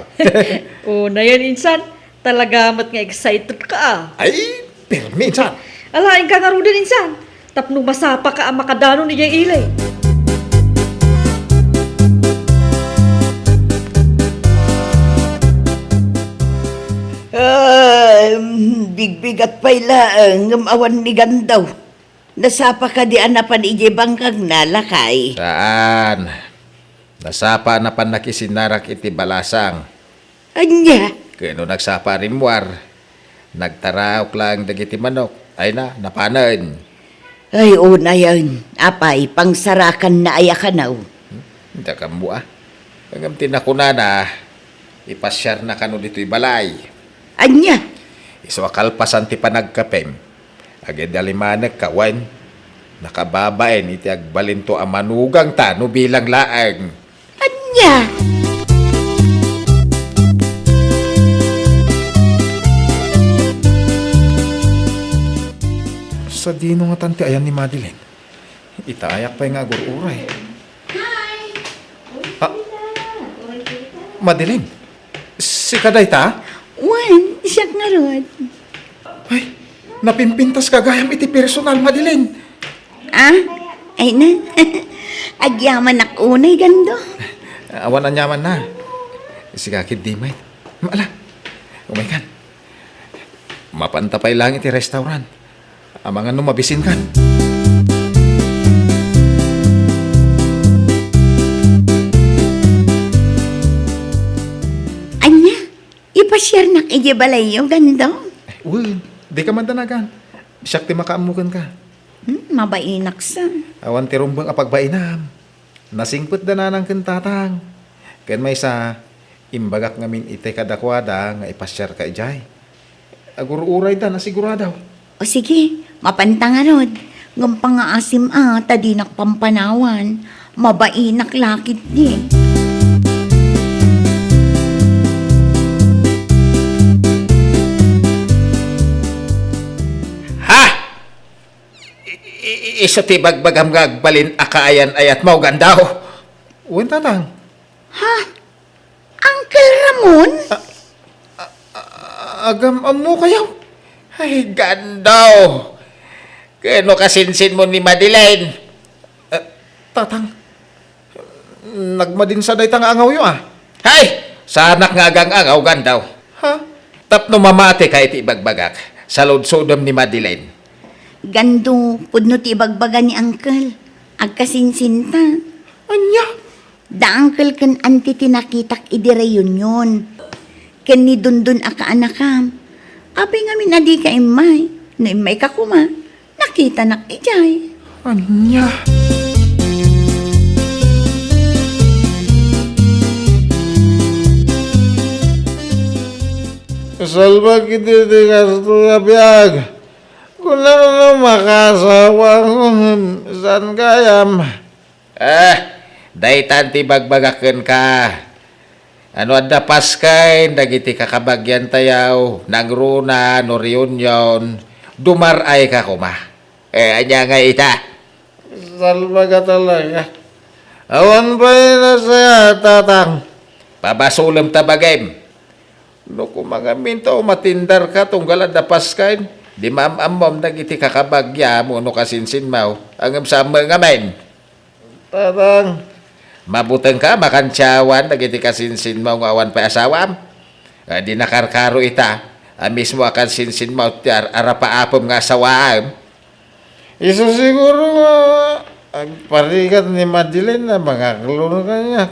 O na yan insan. Talaga nga excited ka Permi insan. Alain ka nga rudan insan. Tapno masapa ka ang makadano ni Jay Ilay. Bigbigat payla ngam awan ni gandaw. Nasapa ka di anapan ije bangkag nalakay. Saan? Nasapa na pan nakisinarak iti balasang. Anya? Kano nagsapa rin muar. Nagtaraok lang dagiti manok. Ay na, napanan. Ay, una yan. Apay, pangsarakan na ayakanaw. Hindi ka mo Hanggang tinakuna na, ipasyar na kano dito'y balay. Anya? Iswakalpasan ti panagkapem. Agad alimanag kawan. Nakababaen iti agbalinto ang manugang tano bilang laang. Anya? Sa dino nga tanti ayan ni Madeline. Itaayak pa yung agur-uray. Madeline? Si Kaday ta? Wan, siya nga rod. Ay, napimpintas kagayam iti personal, Madeline. Ay na. Agyaman ako unay gando. Awan ang yaman na. Si kakid di may. Maala. Umaykan. Mapantapay lang iti restaurant. Amangan no mabisin kan. Anya? Ipasyar na kaya balay yung gando? Uy, di ka mandanagan. Siyak ti makaamukan ka. Mabainak sa. Awan ti rumbang apagbainam. Nasingput da na ng kintatang. Ken may sa imbagak ngamin ite kadakwada nga ipasyar ka ijay. Agur-uray da nasiguradaw. O sige, mapantangarod. Ngumpang nga asim tadinak pampanawan. Mabainak lakit di. Iso ti bagbagam nga agbalin akaayan ayat mo gandaw. Uwan tatang. Ha? Uncle Ramon? Agam mo kayo. Ay, gandaw. Kano kasinsin mo ni Madeline? Tatang, nagmadin sa day tang angaw yun Hay! Sanak nga agang angaw gandaw. Ha? Tapno mamate ka iti bagbagak sa lodsodom ni Madeline. Gando, pudno ti ibagbaga ni Uncle. Agkasinsinta. Anya? Da Uncle kan anti tinakitak idi reunion. Ken ni Dundun aka anakam. Abi nga minadi ka imay. No imay ka kuma. Nakita nak ijay. Anya? Salva kita tigas tu biag. Kung na makasawa saan kayam. Day tanti bagbagaken ka. Ano adda paskay, dagiti kakabagyan tayaw, nagruna, no reunion, dumaray ka kuma. Anya nga ita. Salva ka talaga. Awan pa na saya, tatang. Pabasulam tabagay. No kung mga minto, matindar ka, tunggal adda paskay, di maam-amom dagiti kakabagya mo, no kasinsin mo, ang sa mga men. Tatang. Mabuteng ka, makantsawan, dagiti kasinsin mo ng awan pa asawam. Di nakarkaro ita, mismo akan sinsin mo, arapaapom nga asawam. Isa siguro nga, ang parikat ni Madeline na mga klon kanya.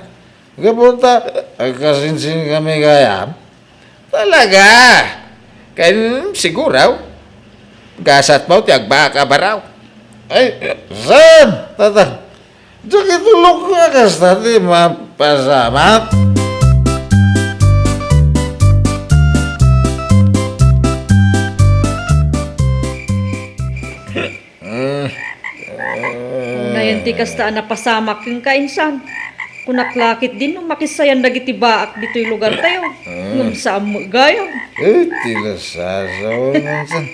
Kapunta, ang kasinsin kami kaya. Talaga. Kaya siguro, gasat mo, tiagbaka baraw. Ay, saan? Tatang. Diyan itulog ka kasta di mapasamat. Ngayon ti kasta na pasamak yung kainsan. Kunaklakit din nung makisayan dagiti baak dito'y lugar tayo. Ngum sa amo gayo. Tila sasaw minsan.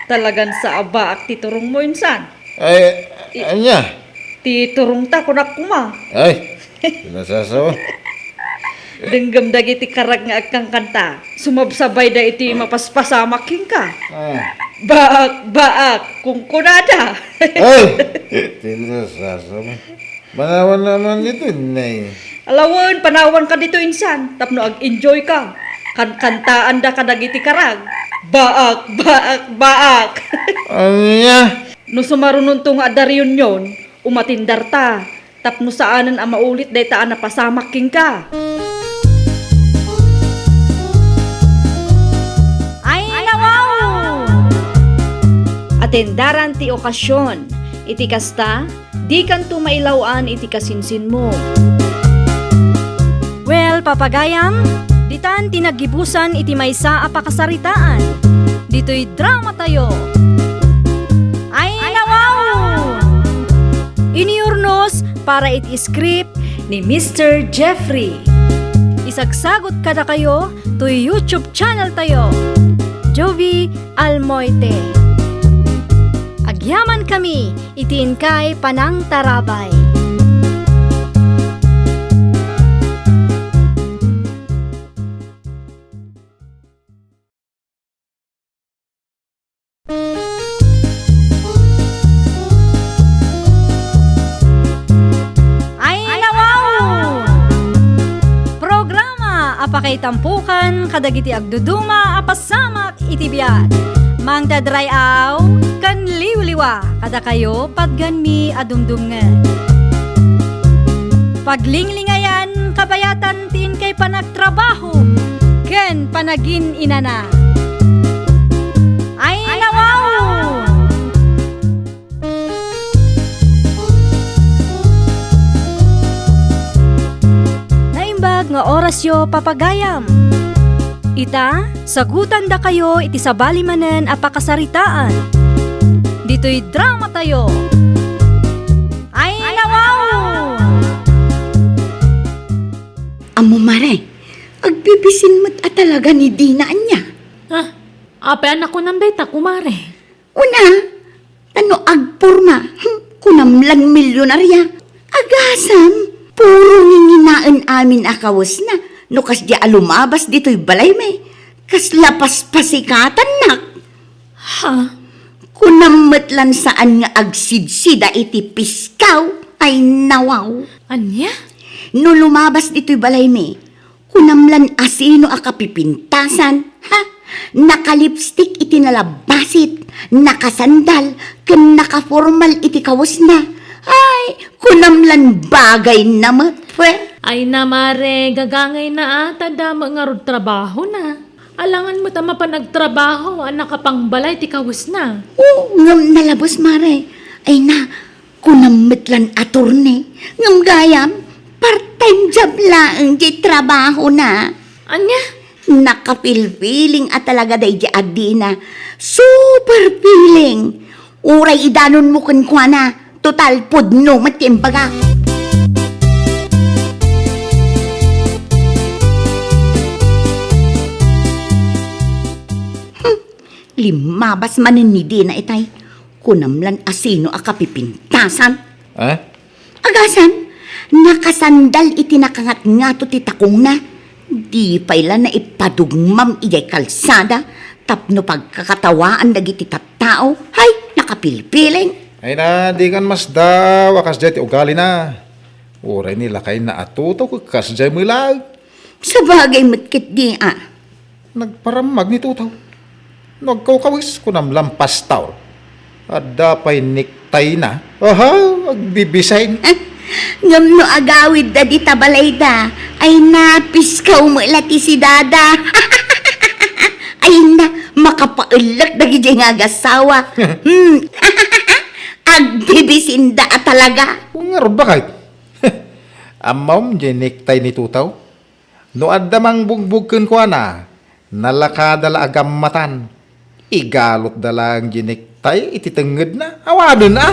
Talagan sa baak titurong mo insan. Ay, anya? Titurong ta kunak kuma. Ay, tila sasaw. Denggam dagiti karag nga agkang kanta. Sumabsabay da iti mapaspasamak ka. Baak, kung kunada. Ay, tila sasaw. Manawan naman dito, nay. Alawan, panawan ka dito insan. Tapno ag-enjoy ka. Kantaan da ka dagiti karag. Baak. Anya? No sumarunong to nga ada reunion, umatindar ta. Tapno saanan ang maulit day taan na pasamak ka. Ay, nawaw! Atendaran ti okasyon. Iti kasta, di kan tumailawan iti kasinsin mo. Well, papagayam, ditan tinagibusan iti maysa a pakasaritaan. Dito'y drama tayo. Ay, nawaw! Iniurnos para iti script ni Mr. Jeffrey. Isagsagot kada kayo to YouTube channel tayo. Jovi Almoite. Agyaman kami, itiin kay Panang Tarabay. Ay, nawaw! Programa apakay tampukan kadagiti agduduma apasamak itibiyat. Mang dadray aw, kan liwliwa, kada kayo padganmi adumdumngan. Paglinglingayan, kabayatan tin kay panagtrabaho, ken panagin inana. Ay, nawaw! Naimbag nga orasyo papagayam. Ita, sagutan da kayo iti sabali manen apakasaritaan. Dito'y drama tayo. Ay, nawaw! Amo mare, agbibisin mo't talaga ni Dina anya. Apean ako ng beta, kumare. Una, ano agpurma, kunamlan milyonarya. Agasam, Puro ninginaan amin akawas na. No kas di alumabas dito'y balay may. Kas lapas pasikatan nak. Ha? Kunamatlan saan nga agsidsida iti piskaw ay nawaw. Anya? No lumabas dito'y balay me, kunamlan asino akapipintasan, ha? Nakalipstick iti nalabasit, nakasandal, ken nakaformal iti kawas na. Ay, kunamlan bagay namat, pwe. Ay na mare, gagangay na ata dama nga rod trabaho na. Alangan mo tama pa nagtrabaho, anak ka pang balay, tikawis na. Oo, ngam nalabos mare. Ay na, kunamitlan aturne. Ngam gayam, part-time job lang di trabaho na. Anya? Nakapilpiling at talaga day di adina. Super feeling. Uray idanon mo kun kwa na. Total pudno matimbaga. Limabas manin ni Dina itay. Kunamlan asino akapipintasan. Eh? Agasan, nakasandal iti nakangat nga to titakong na. Di pala na ipadugmam ijay kalsada. Tapno pagkakatawaan dagiti tattao. Hay, nakapilpiling. Ay na, di kan mas da, wakas jay ti ugali na. Uray nila kay na atuto ko kas jay mulag. Sa bagay matkit di Nagparamag ni tutaw. Nagkawkawis ko nam lampas taol. At dapay niktay na. Aha, agbibisayin. Ngam no agawid da di tabalay da. Ay napiskaw mo lati si dada. Ay na, makapaulak dagi jay nga agasawa. Agbibisinda talaga. Kung nga ron ba kahit? Amam, jay niktay ni tutaw. No adamang bugbugken ko na. Nalakadala agammatan. Igalot dalang jiniktay, ititenged na. Awadon na.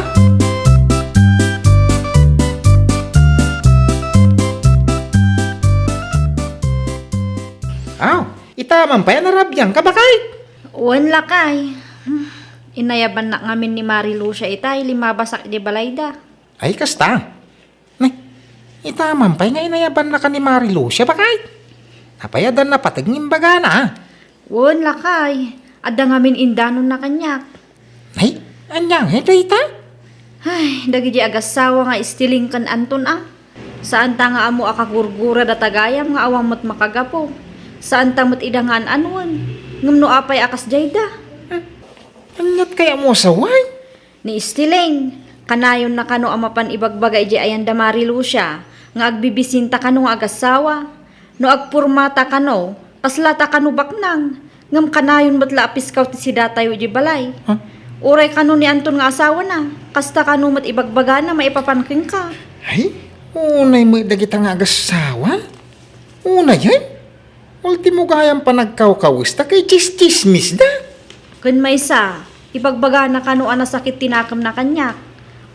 Aw, itaman pa yan narabyan ka ba kay? Uwan lakay. Inayaban na ngamin ni Mari Lucia itay, limabasak di balayda. Ay, kasta. Nay, itaman pa nga inayaban na ka ni Marilucia ba kay? Napayadan na pataging baga na. Uwan lakay. Ada ngamin indanon na kanyak. Ay, anyang ita? Ay, dagi di agasawa nga istiling kan Anton ah. Saan ta nga amo akagurgura da tagayam nga awang mo't makagapo. Saan ta mo't idangan anuan. Ngumno apay akas jayda. Anyat kaya mo sa wine? Ni istiling. Kanayon na kano amapan ibagbagay di ayan da Mari Lucia. Nga agbibisinta kano nga agasawa. No agpurmata kano. Kaslata kano baknang. Ngam kanayon mo't laapis kaw ti si datayo di balay. Huh? Uray kano ni Anton nga asawa na. Kasta kano mo't ibagbaga na maipapanking ka. Ay, unay mo dagita nga agasawa? Una yan? Ultimo gayang panagkawkawis ta kay chismis da. Kun may sa, ibagbaga na kano ana sakit tinakam na kanyak.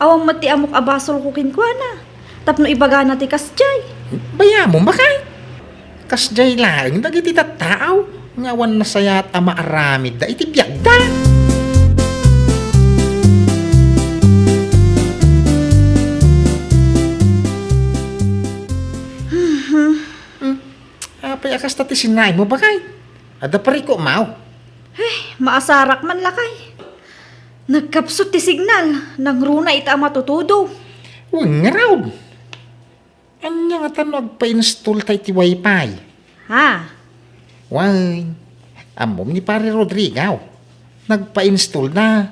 Awang mati amok abasol kukin ko na. Tapno ibaga na ti kasjay. Baya mo ba kay? Kasjay lang, dagiti tattao. Ngawan na sayat ama aramid da iti biyak da. Apay akas tati sinay mo ba kay? Ada pari ko mau. Maasarak man lakay. Nagkapsot ti signal. Nangruna ita matutudo. Uy nga raw. Anya nga tanog pa-install tayo ti wifi. Ha? Why? Amom ni pare Rodrigo. Nagpa-install na.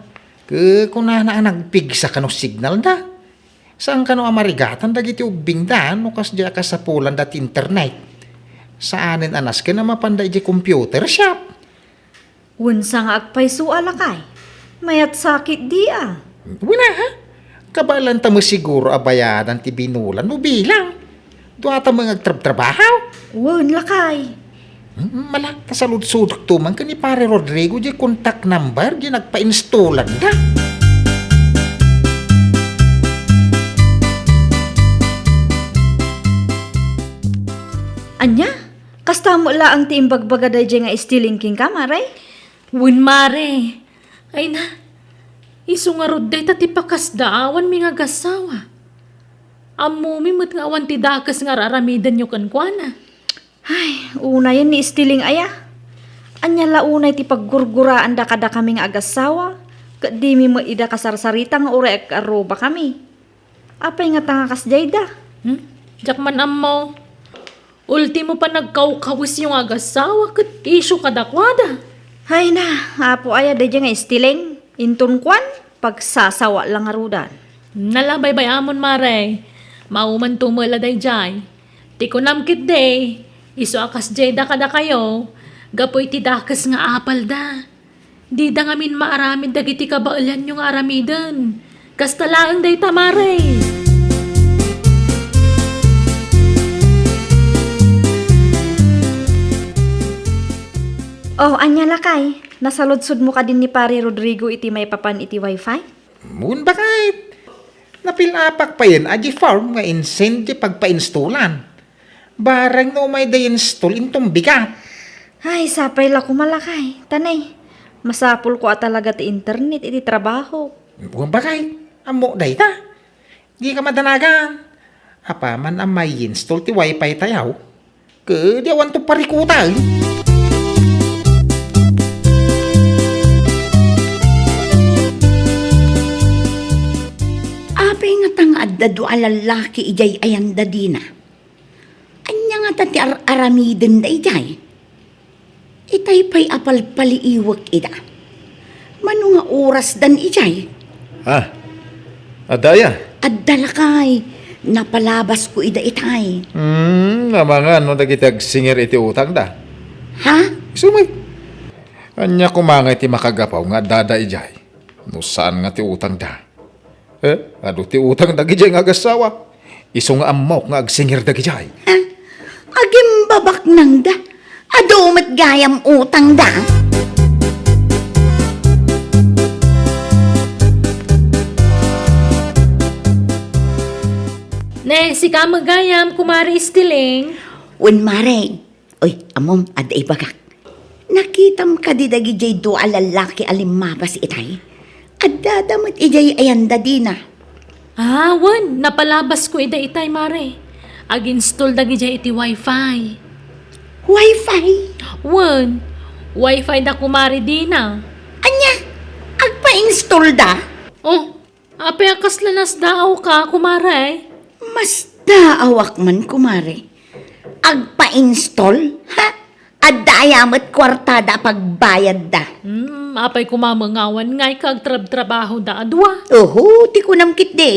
Kung na nagpigsa ka no signal da. Saan ka no amarigatan dagiti ubing da. No kas di ka sa pulan dat internet. Saanin anas ka na mapanday di computer shop. Unsa nga agpay suwa lakay. Mayat sakit di ah. Wala ha? Kabalan ta mo siguro abayadan ti binulan mo bilang. Doa ta mga trabaho. Uwan lakay. Malak kasalud-sudok tuman ka ni pare Rodrigo di contact number di nagpa-installan da. Anya? Kasta mo la ang tiimbagbaga day nga istiling king kamaray? Win mare. Ay na. Iso nga rod day tati pakas daawan mi nga gasawa. Amo mimot nga awan ti dakas nga raramidan nyo kan kuana. Ay, una yan ni istiling aya. Anya launay ti paggurguraan da kada kaming agasawa. Kadi mi mo ida kasarsarita nga urek aroba kami. Apay nga tanga kasjay da. Jak man amo. Ultimo pa nagkawkawis yung agasawa kat isyo kadakwada. Hay na, apo aya da nga istiling. Intun kwan, pagsasawa lang arudan. Nalabay bay amon mare. Mauman tumula day jay. Ti ko namkit day. Iso akas jay da kada kayo. Gapoy ti dakas nga apal da. Di da ngamin maaramid dagiti kabaulan yung aramidan. Kastalaan day tamare. Oh, anya lakay. Nasaludsod mo ka din ni Pare Rodrigo iti may papan iti wifi? Mun bakit? Napilapak pa yan, aji farm nga insendi pagpa-installan. Barang no may da-install intong bigat. Ay, sapay la kumalakay. Tanay, masapul ko talaga ti internet iti trabaho. Mun bakit? Amo day ta. Di ka madanagan. Apa man ang may install ti wifi tayaw. Di awan to parikutan. Apay nga tanga adda do alalaki ijay ayan dadina. Anya nga tati aramiden da ijay. Itay pa'y apal paliiwak ida. Mano nga oras dan ijay. Ha? Adaya? Adda lakay. Napalabas ko ida itay. Namangan no dagitag singer iti utang da. Ha? Sumay. Anya kumangay ti makagapaw nga dada ijay. No saan nga ti utang da. Ado ti utang da gijay nga agasawa. Iso nga amok nga agsinger da gijay. Ha? Agim babak nang da. Adumat gayam utang da. Ne, si kamagayam, kumari istiling. Wen mare. Oy, amom, aday bagak. Nakitam ka di dagi jay do alalaki alimabas itay. Adda damat ijay ayan dadina. Ah, wan, napalabas ko ida itay, mare. Ag-install dagi jay iti wifi. Wi-Fi? Wan, wifi da kumari di na. Anya? Agpa-install da? Oh, apay akas lanas daaw ka, kumare. Mas daawak man kumare. Agpa-install? Ha? Adayamat kwartada pagbayad da. Apay kumamangawan ngay kag trabaho da adwa. Oho, ti ko namkit de.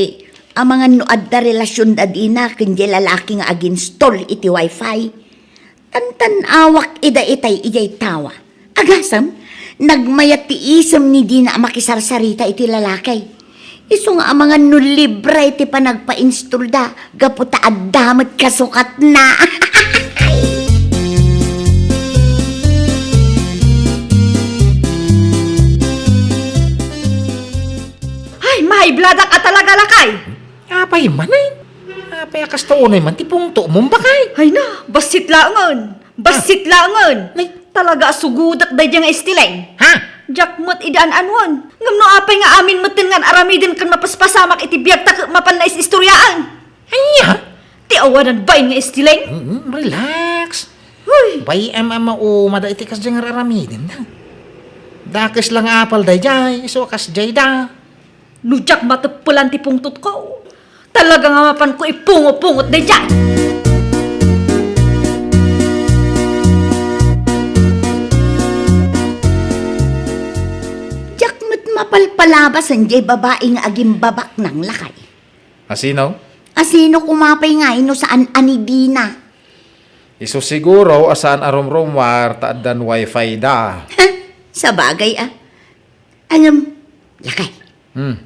Ang mga noad da relasyon da di na kundi lalaki nga ag-install iti wifi. Tantan awak ida itay ijay tawa. Agasam, nagmayat ti isam ni di na makisarsarita iti lalaki. Iso nga ang mga nulibre iti pa nagpa-install da. Gaputa addamat kasukat na. Ay, mahiblada ka talaga lakay. Apay man ay. Apay akas taonay man ti pungto mong bakay. Ay na, basit langon. Basit langon. Talaga sugudak day nga istiling. Ha? Jakmot idaan anwon. Ngam no apay nga amin matin nga aramidin kan mapaspasamak iti biyag tak mapan na istoryaan. Anya? Ti awanan bayin nga istiling. Relax. Huy. Bay o mada iti kas dyan nga raramidin da. Dakis lang apal day jay. Iso kas jay da. Nujak matapulan ti pungtot ko. Talaga nga mapan ko ipungo-pungot day dyan. Jakmat mapalpalabas ang jay babae nga aging babak ng lakay. Asino? Asino kumapay nga ino saan anidina. Iso siguro asaan aromromwar taadan wifi da. Ha? Sa bagay Alam, lakay.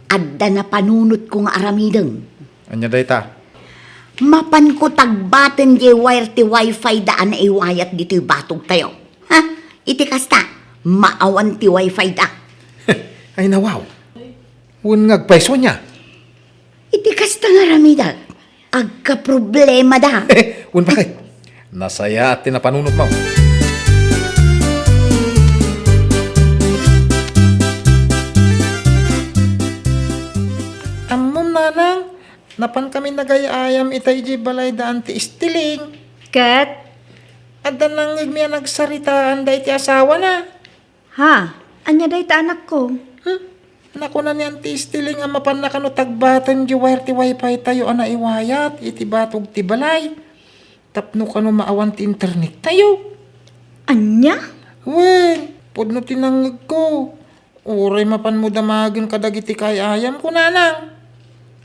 Adda na panunot kong aramidang. Anya day ta? Mapan ko tagbaten di wire ti wifi daan na iwayat dito'y batog tayo. Ha? Iti kasta, maawan ti wifi da. Ay nawaw. Un ngagpaiso niya. Iti kasta nga ramida, agka problema da. Un bakit? Nasaya at tinapanunot mo. Amom nanang, napan kami nagayayam itay di balay daan ti istiling. Kat, At nangig miya nagsaritaan da iti asawa na. ha? Anya day ta anak ko? Naku na niyan ti istiling ang mapan na kano tagbatan di wire ti wifi tayo ana iwayat iti batog ti balay. Tapno kano maawan ti internet tayo. Anya? Wen, podno tinangig ko. Uray mapan mo damagin kadagiti kay ayam ko nanang.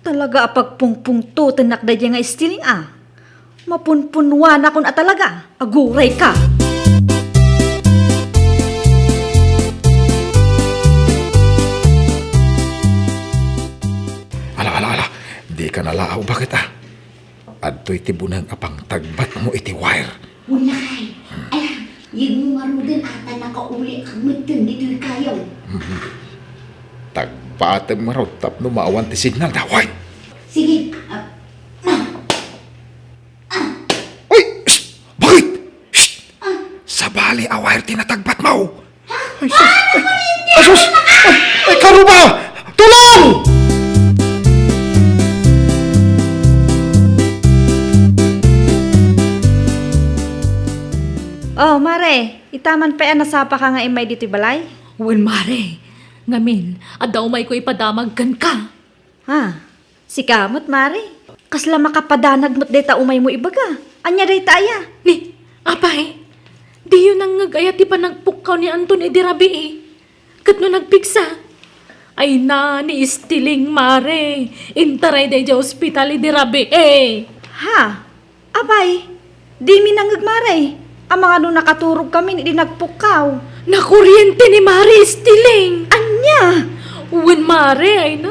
Talaga apagpungpung to tenak day nga istiling Mapunpunwan akon talaga. Aguray ka. Ala. Di ka nalaaw. Bakit Adto'y tibunang apang tagbat mo iti wire. Unay, ay, yung marudan ata nakauli ang mutin dito kayo. Tagbatang maraw tapno maawan ti signal daway. Sige, Uy! Shh! Bakit? Shh! Sabali a wire tinatagbat mo. Ay, sus! Ay, sus! Ay, karuba! Tulong! Oh, mare, itaman pa nasapa ka nga imay dito balay? Wen mare, ngamin, adaw may ko ipadamag kan ka. Ha? Si kamot, mare. Kasla makapadanag mo't deta umay mo ibaga. Anya deta aya. Ni, apay, di yun ang ngagayat di pa nagpukaw ni Anton Edirabi eh. Kat no nagpiksa. Ay na, ni istiling mare. Intaray day di hospital Edirabi eh. Ha? Abay, di minangag mare. Ang mga nung nakaturog kami, di nagpukaw. Nakuryente ni mare istiling. Anya? Wen mare, ay na.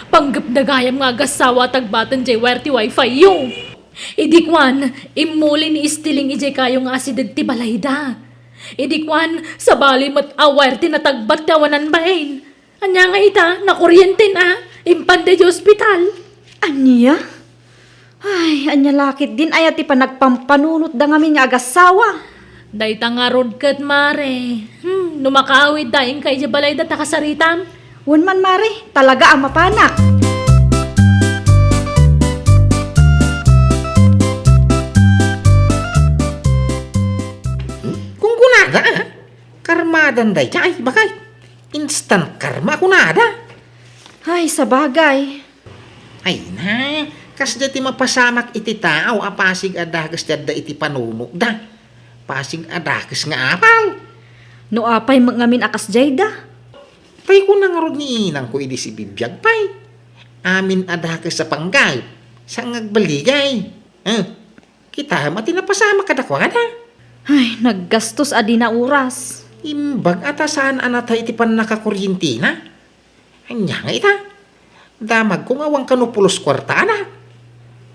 Panggap na gayam nga gasawa tagbatan jay wire ti wifi yung. Idikwan, imuli ni istiling ijay kayo nga asidad ti balayda. Idikwan, sabali mat awire ti natagbat ti awanan bain. Anya nga ita, nakuryente na, impande di hospital. Anya? Ay, anya lakit din ayat ti pa nagpampanunot da ngamin nga agasawa. Day nga road kat mare. Numakaawid daing kay di balayda takasaritam. Wan man mare, talaga ang mapanak. Kung kunada, karmadan day ay bakay. Instant karma kunada. Ay, sa bagay. Ay na, kas ti mapasamak iti tao, apasig adagas da iti panunok da. Pasig adagas nga apal. No apay ngamin akas jayda. Pay ko nang rod ni inang ko idi si bibiyag pay. Amin adagas sa panggay, sa ngagbaligay. Kita mati napasama kadakwada. Ay, naggastos adi na oras. Imbag atasan anatay iti pan nakakuryente na. Anya nga ita. Damag kung awang kanupulos kwarta na.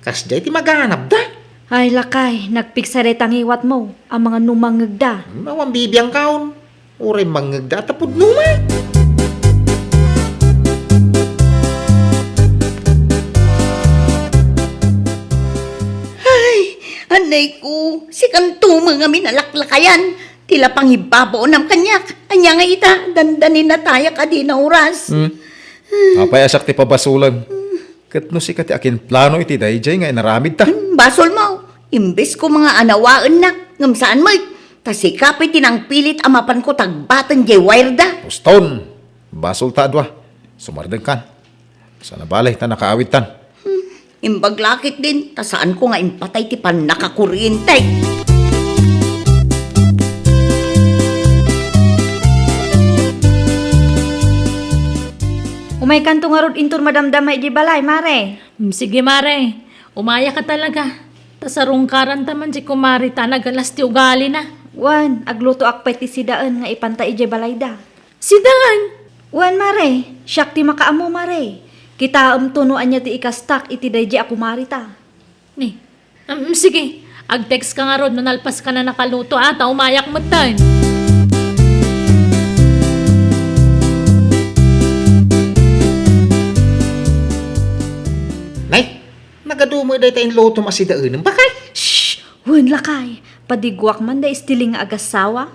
Kas di iti maghanap da. Ay, lakay, nagpiksaret ang iwat mo, ang mga numangagda. Mawang bibiyang kaon. Uray mangagda tapod numa. anay ko, si kanto mga minalaklakayan. Tila pangibabo ng kanyak. Anya nga ita, dandanin na tayo ka di na oras. Apay asak ti pabasulan. Kat no si kati akin plano iti dayjay nga inaramid ta. Basol mo, imbes ko mga anawaan na, ngamsaan mo, tasikapit tinang pilit amapan ko tagbatan jay wirda. Uston, basol ta adwa. Sumardeng kan. Sana balay ta nakaawit tan. Imbaglakit din, tasaan ko nga impatay ti pan nakakuryente. Umay kanto nga rod intur madamdamay di balay, mare. Sige mare, umaya ka talaga. Tasarong karan taman si kumari ta nagalas ti ugali na. Wan, agluto akpay ti sidaan nga ipantay di balay da. Sidangan! Wan, mare, siyak ti makaamo, mare. Kita tunuan niya ti ikastak iti dayji ako marita. Ni, sige, ag-text ka nga rod, nalpas ka na nakaluto ata, umayak mo tan. Nay, nagadumoy day tayong loto masidaan. Bakay? Shh! Wan, lakay. Padigwak man da istiling nga agasawa.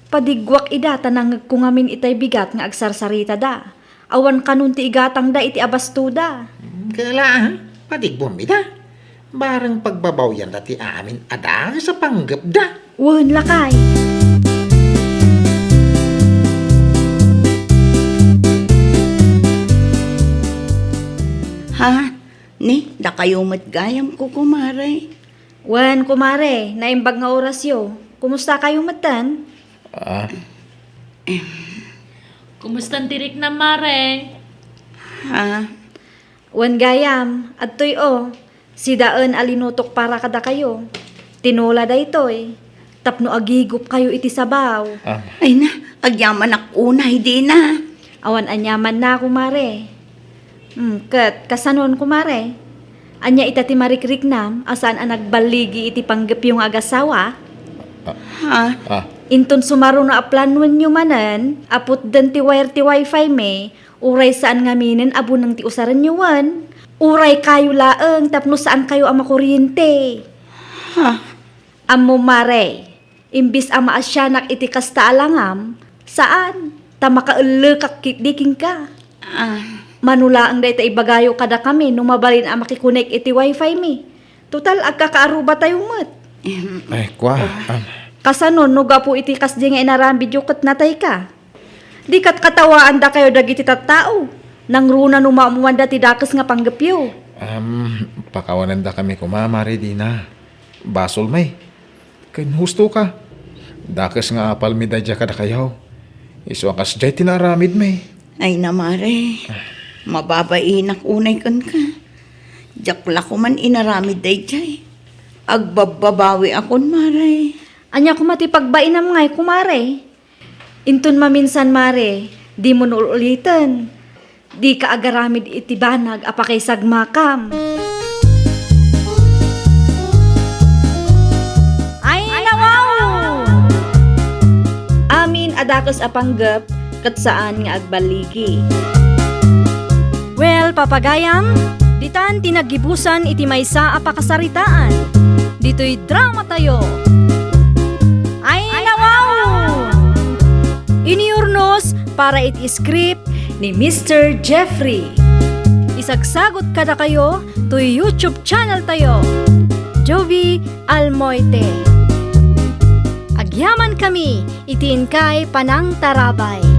Padigwak ida tanang kungamin itay bigat nga agsarsarita da. Awan kanun ti igatang da iti abastuda. Kailangan, patigbon bida. Barang pagbabaw yan dati amin ada sa panggap da. Wan lakay. Ha? Ni, da kayo matgayam ko, kumare. Wan kumare, naimbag nga orasyo. Kumusta kayo matan? Kumusta ang tirik na, Mare? Ha? Wan gayam, adtoy o. Si daan alinutok para kada kayo. Tinula da itoy. Tapno agigup kayo iti sabaw. Ay na, agyaman ako unay, di na. Awan anyaman na kumare. Kat, kasanon kumare. Anya ita ti marikrik nam, asaan ang nagbaligi iti panggap yung agasawa. Ha? Inton sumaro na aplanuan nyo manan, apot dan ti wire ti wifi me, uray saan ngaminin abo ng ti usaran nyo wan. Uray kayo laeng, tapno saan kayo ama kuryente. Ha? Amo mare, imbis ama asyanak iti kasta alangam, saan? Tamakaalekak kitdiking ka. Manula ang dayta ibagayo kada kami, numabalin ang makikunik iti wifi me. Total, agkakaaruba tayo mat. Ay, kwa. Kasanon, nuga po iti kasdi nga inarambi kat natay ka. Di kat katawaan da kayo dagiti tattao. Nang runa numamuan da ti dakas nga panggapyo. Pakawanan da kami kumamari di na. Basol may. Kan husto ka. Dakas nga apal mi da kada kayaw. Iso ang kasjay tinaramid may. Ay na, mare. Mababainak unay kan ka. Jakla ko man inaramid day jay. Agbababawi akon, mare. Anya kumati pagbainam ngay kumare. Intun maminsan mare, di mo nuulitan. Di ka agaramid iti banag apakay sagmakam. Ay nawaw! Amin adakas apanggap kat saan nga agbaligi. Well, papagayam, ditan tinagibusan iti maysa apakasaritaan. Dito'y drama tayo. Ay nawaw! Iniurnos para iti script ni Mr. Jeffrey. Isagsagot kada kayo to YouTube channel tayo. Jovi Almoite. Agyaman kami, itiin kay Panang Tarabay.